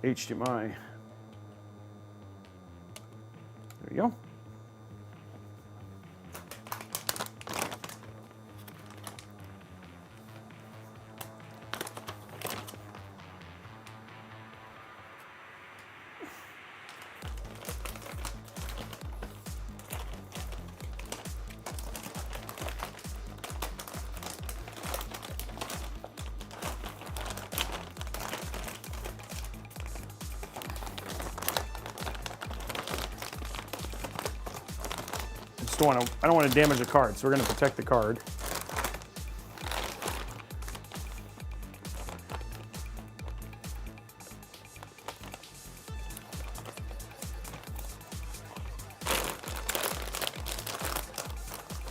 HDMI. There you go. I don't want to damage the card, so we're going to protect the card.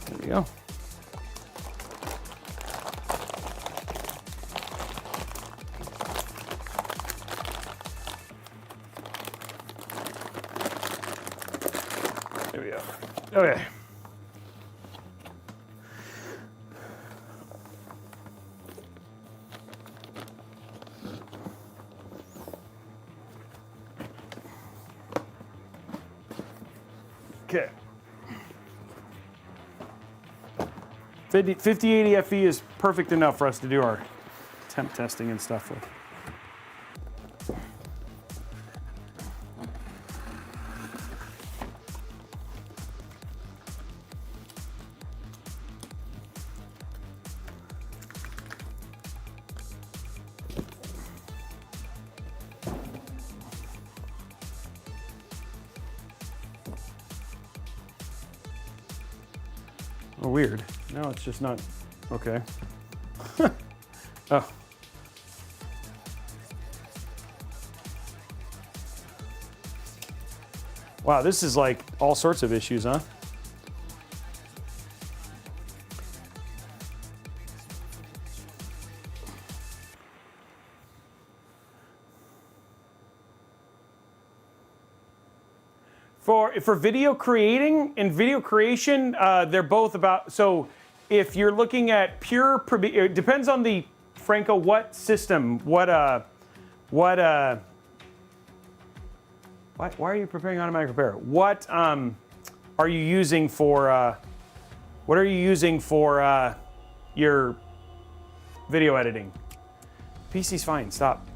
There we go. There we go. Okay. Okay. 5080 FE is perfect enough for us to do our temp testing and stuff with. Oh, weird. No, it's just not. Okay. Oh. Wow, this is like all sorts of issues, huh? For video creating and video creation, they're both about, so if you're looking at pure, it depends on the, Franco, what system, why are you preparing automatic repair? What are you using for, your video editing? PC's fine, stop.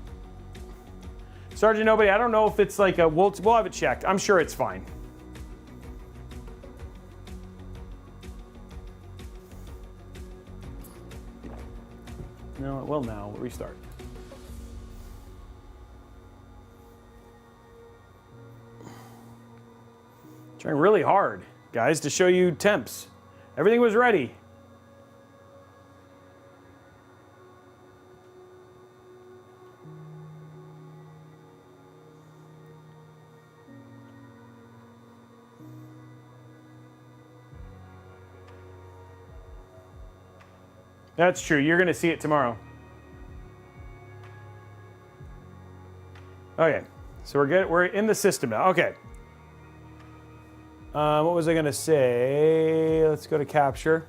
Sergeant Nobody, I don't know if it's like a, we'll have it checked. I'm sure it's fine. No, it will now. We'll restart. Trying really hard, guys, to show you temps. Everything was ready. That's true. You're going to see it tomorrow. Okay. So we're good. We're in the system now. Okay. What was I going to say? Let's go to capture.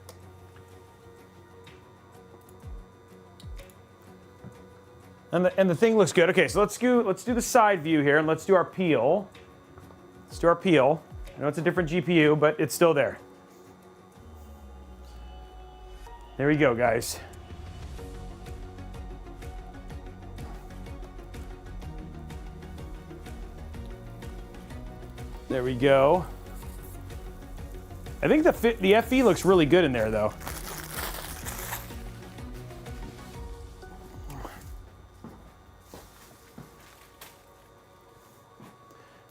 And the thing looks good. Okay, so let's do the side view here and let's do our peel. Let's do our peel. I know it's a different GPU, but it's still there. There we go, guys. There we go. I think the FE looks really good in there, though.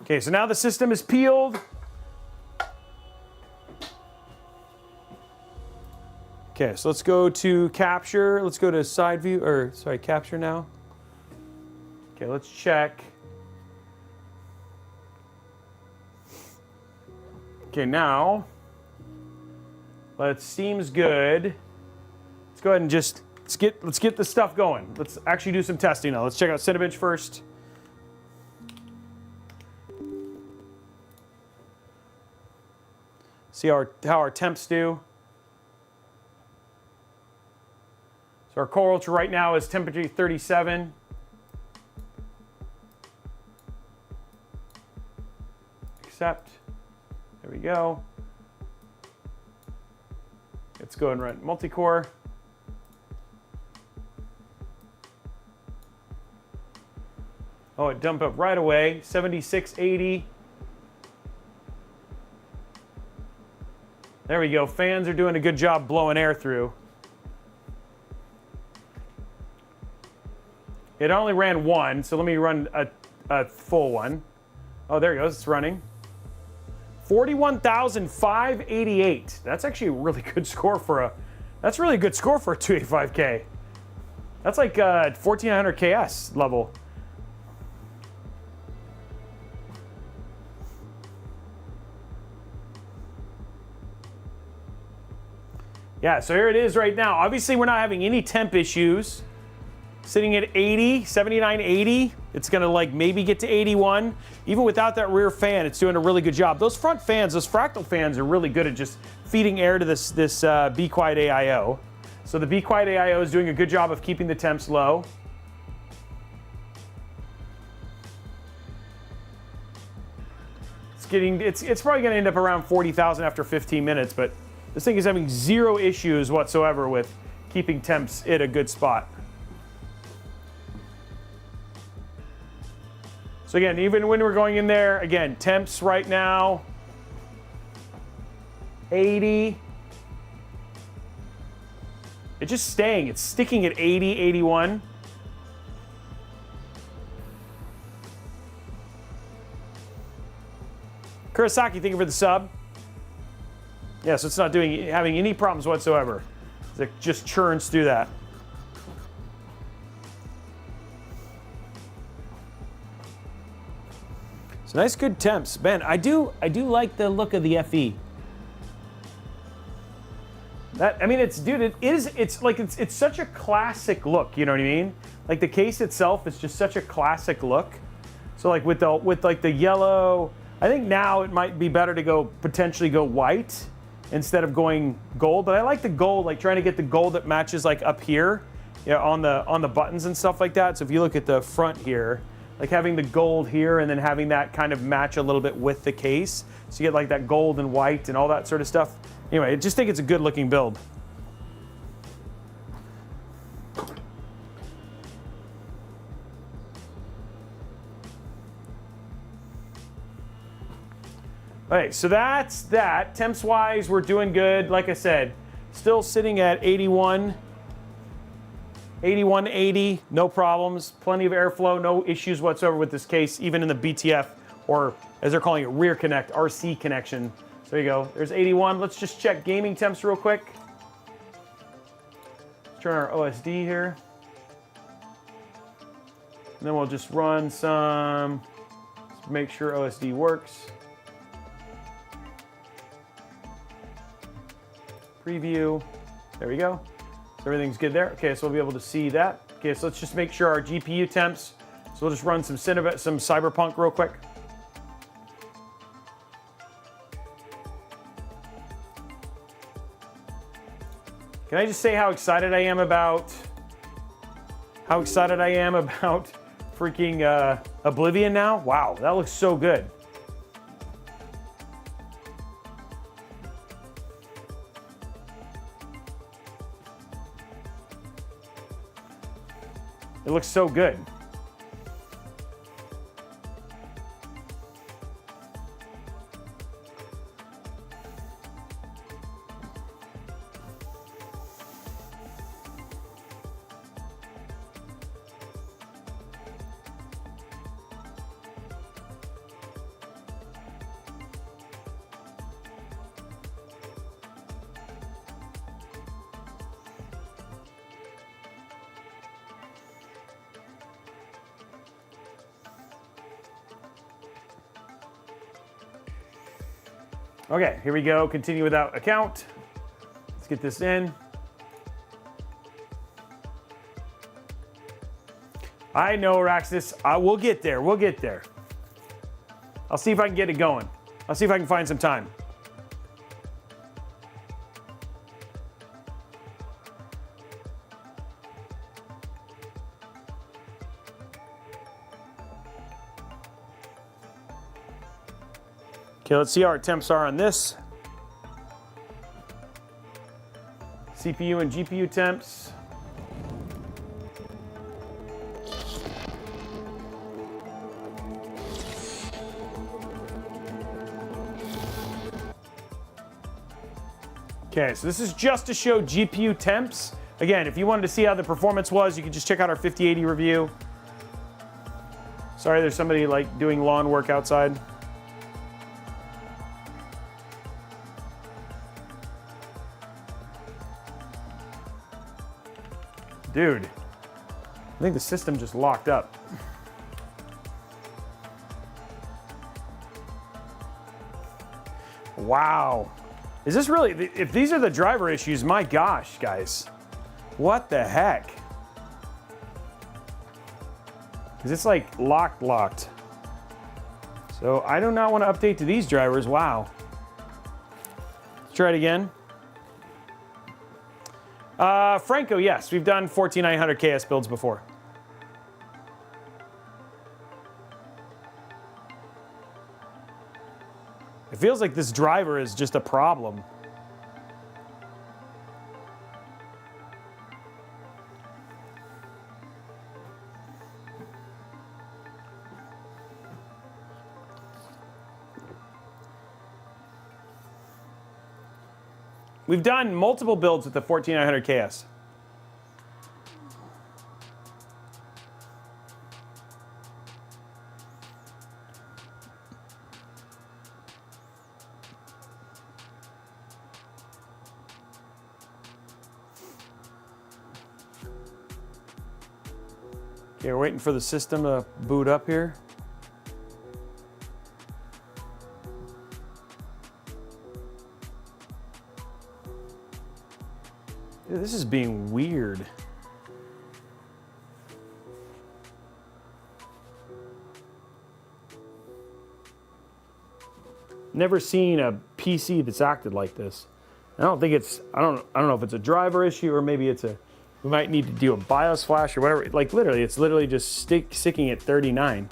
Okay, so now the system is peeled. Okay, so let's go to capture. Let's go to side view, or sorry, capture now. Okay, let's check. Okay, now, seems good. Let's go ahead and just, let's get the stuff going. Let's actually do some testing now. Let's check out Cinebench first. See how our temps do. So our core ultra right now is temperature 37. Accept. There we go. Let's go and run multi-core. Oh, it dumped up right away, 7680. There we go, fans are doing a good job blowing air through. It only ran one, so let me run a full one. Oh, there it goes, it's running. 41,588. That's actually a really good score for a, that's really a good score for a 285K. That's like 1400 KS level. Yeah, so here it is right now. Obviously, we're not having any temp issues. Sitting at 80, 79, 80. It's gonna like maybe get to 81. Even without that rear fan, it's doing a really good job. Those front fans, those Fractal fans are really good at just feeding air to this Be Quiet AIO. So the Be Quiet AIO is doing a good job of keeping the temps low. It's probably gonna end up around 40,000 after 15 minutes, but this thing is having zero issues whatsoever with keeping temps at a good spot. So again, even when we're going in there, again, temps right now, 80. It's just staying, it's sticking at 80, 81. Kurosaki, thank you for the sub. Yeah, so it's not having any problems whatsoever. It just churns through that. So nice, good temps. Man, I do like the look of the FE. I mean, it's such a classic look. You know what I mean? Like the case itself is just such a classic look. So like with like the yellow, I think now it might be better to potentially go white instead of going gold. But I like the gold, like trying to get the gold that matches like up here, yeah, on the buttons and stuff like that. So if you look at the front here, like having the gold here and then having that kind of match a little bit with the case. So you get like that gold and white and all that sort of stuff. Anyway, I just think it's a good looking build. Okay, so that's that. Temps wise, we're doing good. Like I said, still sitting at 81, 80, no problems. Plenty of airflow, no issues whatsoever with this case, even in the BTF, or as they're calling it, rear connect, RC connection. So there you go, there's 81. Let's just check gaming temps real quick. Let's turn our OSD here. And then we'll just run some, let's make sure OSD works. Preview, there we go. So everything's good there. Okay, so we'll be able to see that. Okay, so let's just make sure our GPU temps. So we'll just run some Cyberpunk real quick. Can I just say how excited I am about freaking Oblivion now? Wow, that looks so good. It looks so good. Okay, here we go. Continue without account. Let's get this in. I know, Raxus. We'll get there. We'll get there. I'll see if I can get it going. I'll see if I can find some time. Okay, let's see how our temps are on this. CPU and GPU temps. Okay, so this is just to show GPU temps. Again, if you wanted to see how the performance was, you can just check out our 5080 review. Sorry, there's somebody like doing lawn work outside. Dude, I think the system just locked up. Wow. Is this really, if these are the driver issues, my gosh, guys. What the heck? Because it's like locked. So I do not want to update to these drivers, wow. Let's try it again. Franco, yes, we've done 14900 KS builds before. It feels like this driver is just a problem. We've done multiple builds with the 14900 KS. Okay, we're waiting for the system to boot up here. Dude, this is being weird. Never seen a PC that's acted like this. I don't think it's, I don't know if it's a driver issue or maybe it's a, we might need to do a BIOS flash or whatever. Like literally, it's literally just sticking at 39.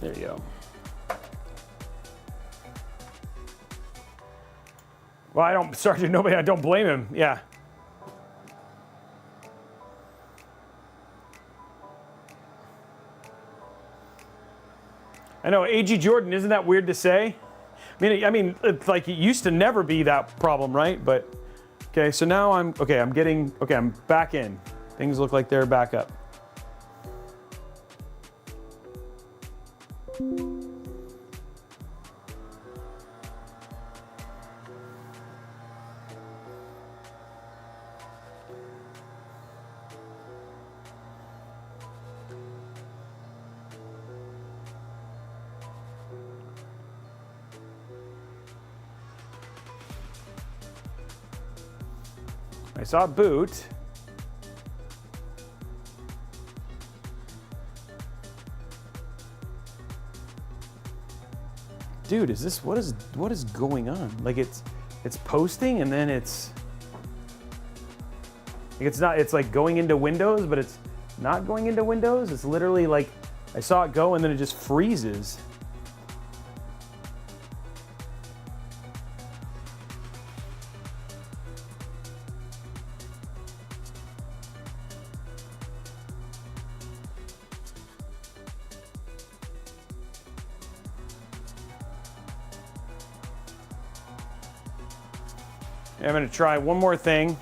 There you go. Well, I don't, Sergeant Nobody, I don't blame him, yeah. I know, AG Jordan, isn't that weird to say? I mean, it's like it used to never be that problem, right? But, okay, so now I'm back in. Things look like they're back up. I saw boot. Dude, is this, what is going on? Like it's posting and then it's not, it's like going into Windows, but it's not going into Windows. It's literally like, I saw it go and then it just freezes. I'm going to try one more thing.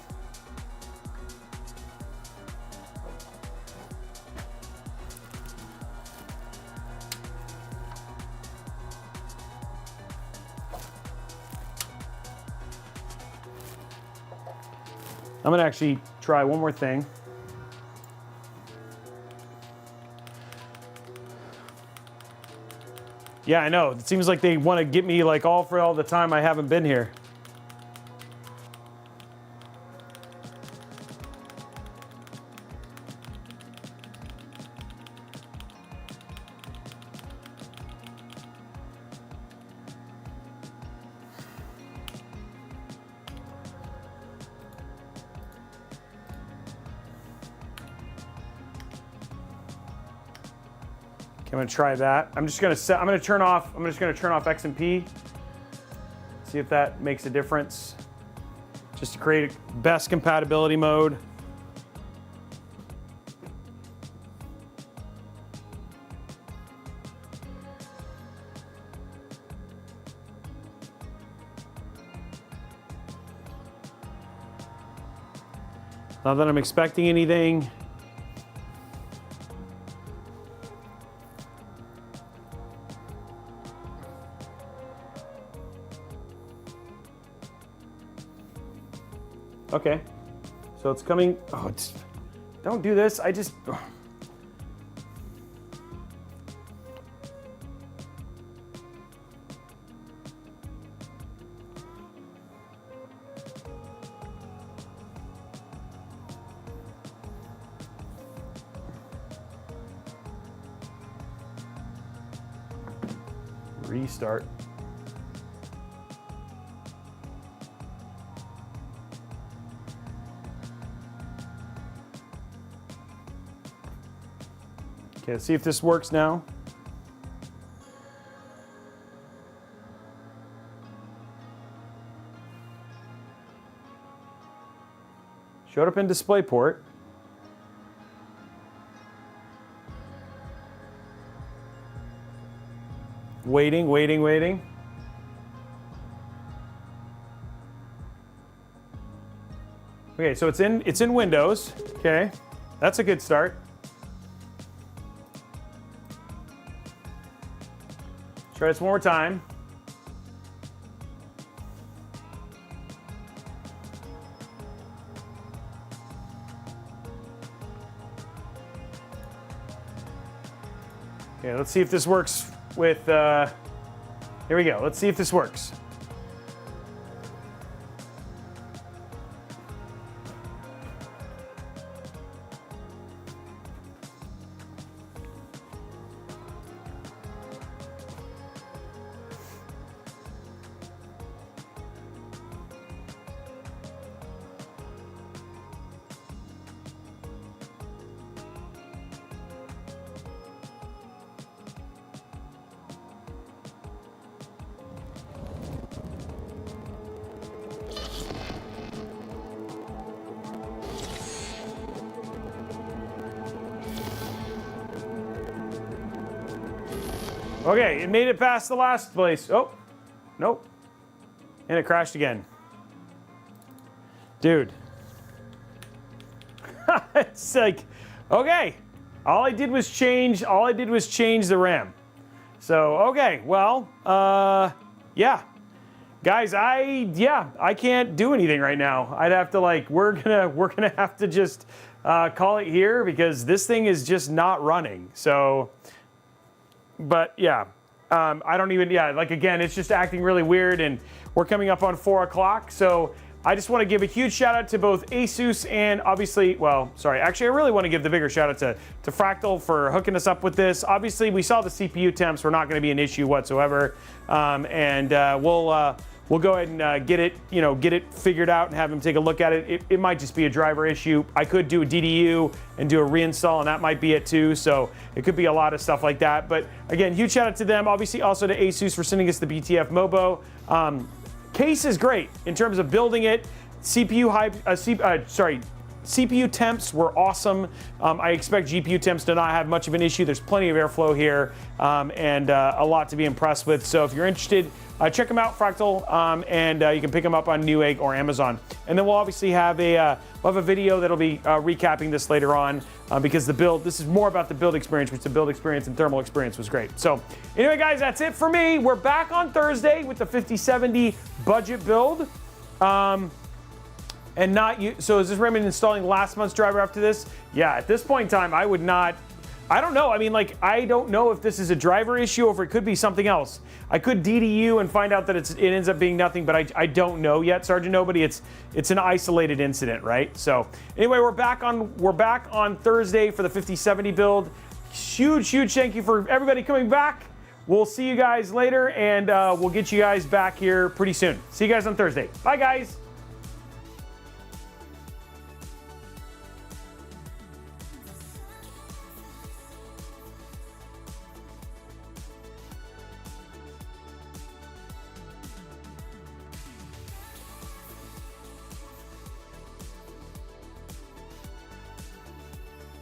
I'm going to actually try one more thing. Yeah, I know. It seems like they want to get me like all for all the time I haven't been here. I'm gonna try that. I'm just gonna turn off X&P. See if that makes a difference. Just to create a best compatibility mode. Not that I'm expecting anything. Okay, so it's coming. Oh, don't do this. I just. Restart. Okay, let's see if this works now. Showed up in DisplayPort. Waiting. Okay, so it's in Windows. Okay, that's a good start. Try this one more time. Okay, let's see if this works with, here we go. Let's see if this works. Okay, it made it past the last place. Oh, nope. And it crashed again. Dude. It's like, okay. All I did was change the RAM. So, okay, well, yeah. Guys, I can't do anything right now. I'd have to we're gonna have to just call it here because this thing is just not running. So, but yeah, I don't even, again, it's just acting really weird and we're coming up on 4 o'clock. So I just want to give a huge shout out to both ASUS and obviously, actually I really want to give the bigger shout out to Fractal for hooking us up with this. Obviously we saw the CPU temps were not going to be an issue whatsoever. We'll go ahead and get it figured out and have him take a look at it. It might just be a driver issue. I could do a DDU and do a reinstall, and that might be it too. So it could be a lot of stuff like that. But again, huge shout out to them. Obviously, also to ASUS for sending us the BTF Mobo. Case is great in terms of building it. CPU temps were awesome. I expect GPU temps to not have much of an issue. There's plenty of airflow here and a lot to be impressed with. So if you're interested, check them out, Fractal, and you can pick them up on Newegg or Amazon. And then we'll obviously have a video that'll be recapping this later on because this is more about the build experience, which the build experience and thermal experience was great. So anyway, guys, that's it for me. We're back on Thursday with the 5070 budget build. And not you. So is this recommend installing last month's driver after this? Yeah, at this point in time, I would not. I don't know. I mean, I don't know if this is a driver issue or if it could be something else. I could DDU and find out that it ends up being nothing, but I don't know yet, Sergeant Nobody. It's an isolated incident, right? So anyway, we're back on Thursday for the 5070 build. Huge thank you for everybody coming back. We'll see you guys later, and we'll get you guys back here pretty soon. See you guys on Thursday. Bye, guys.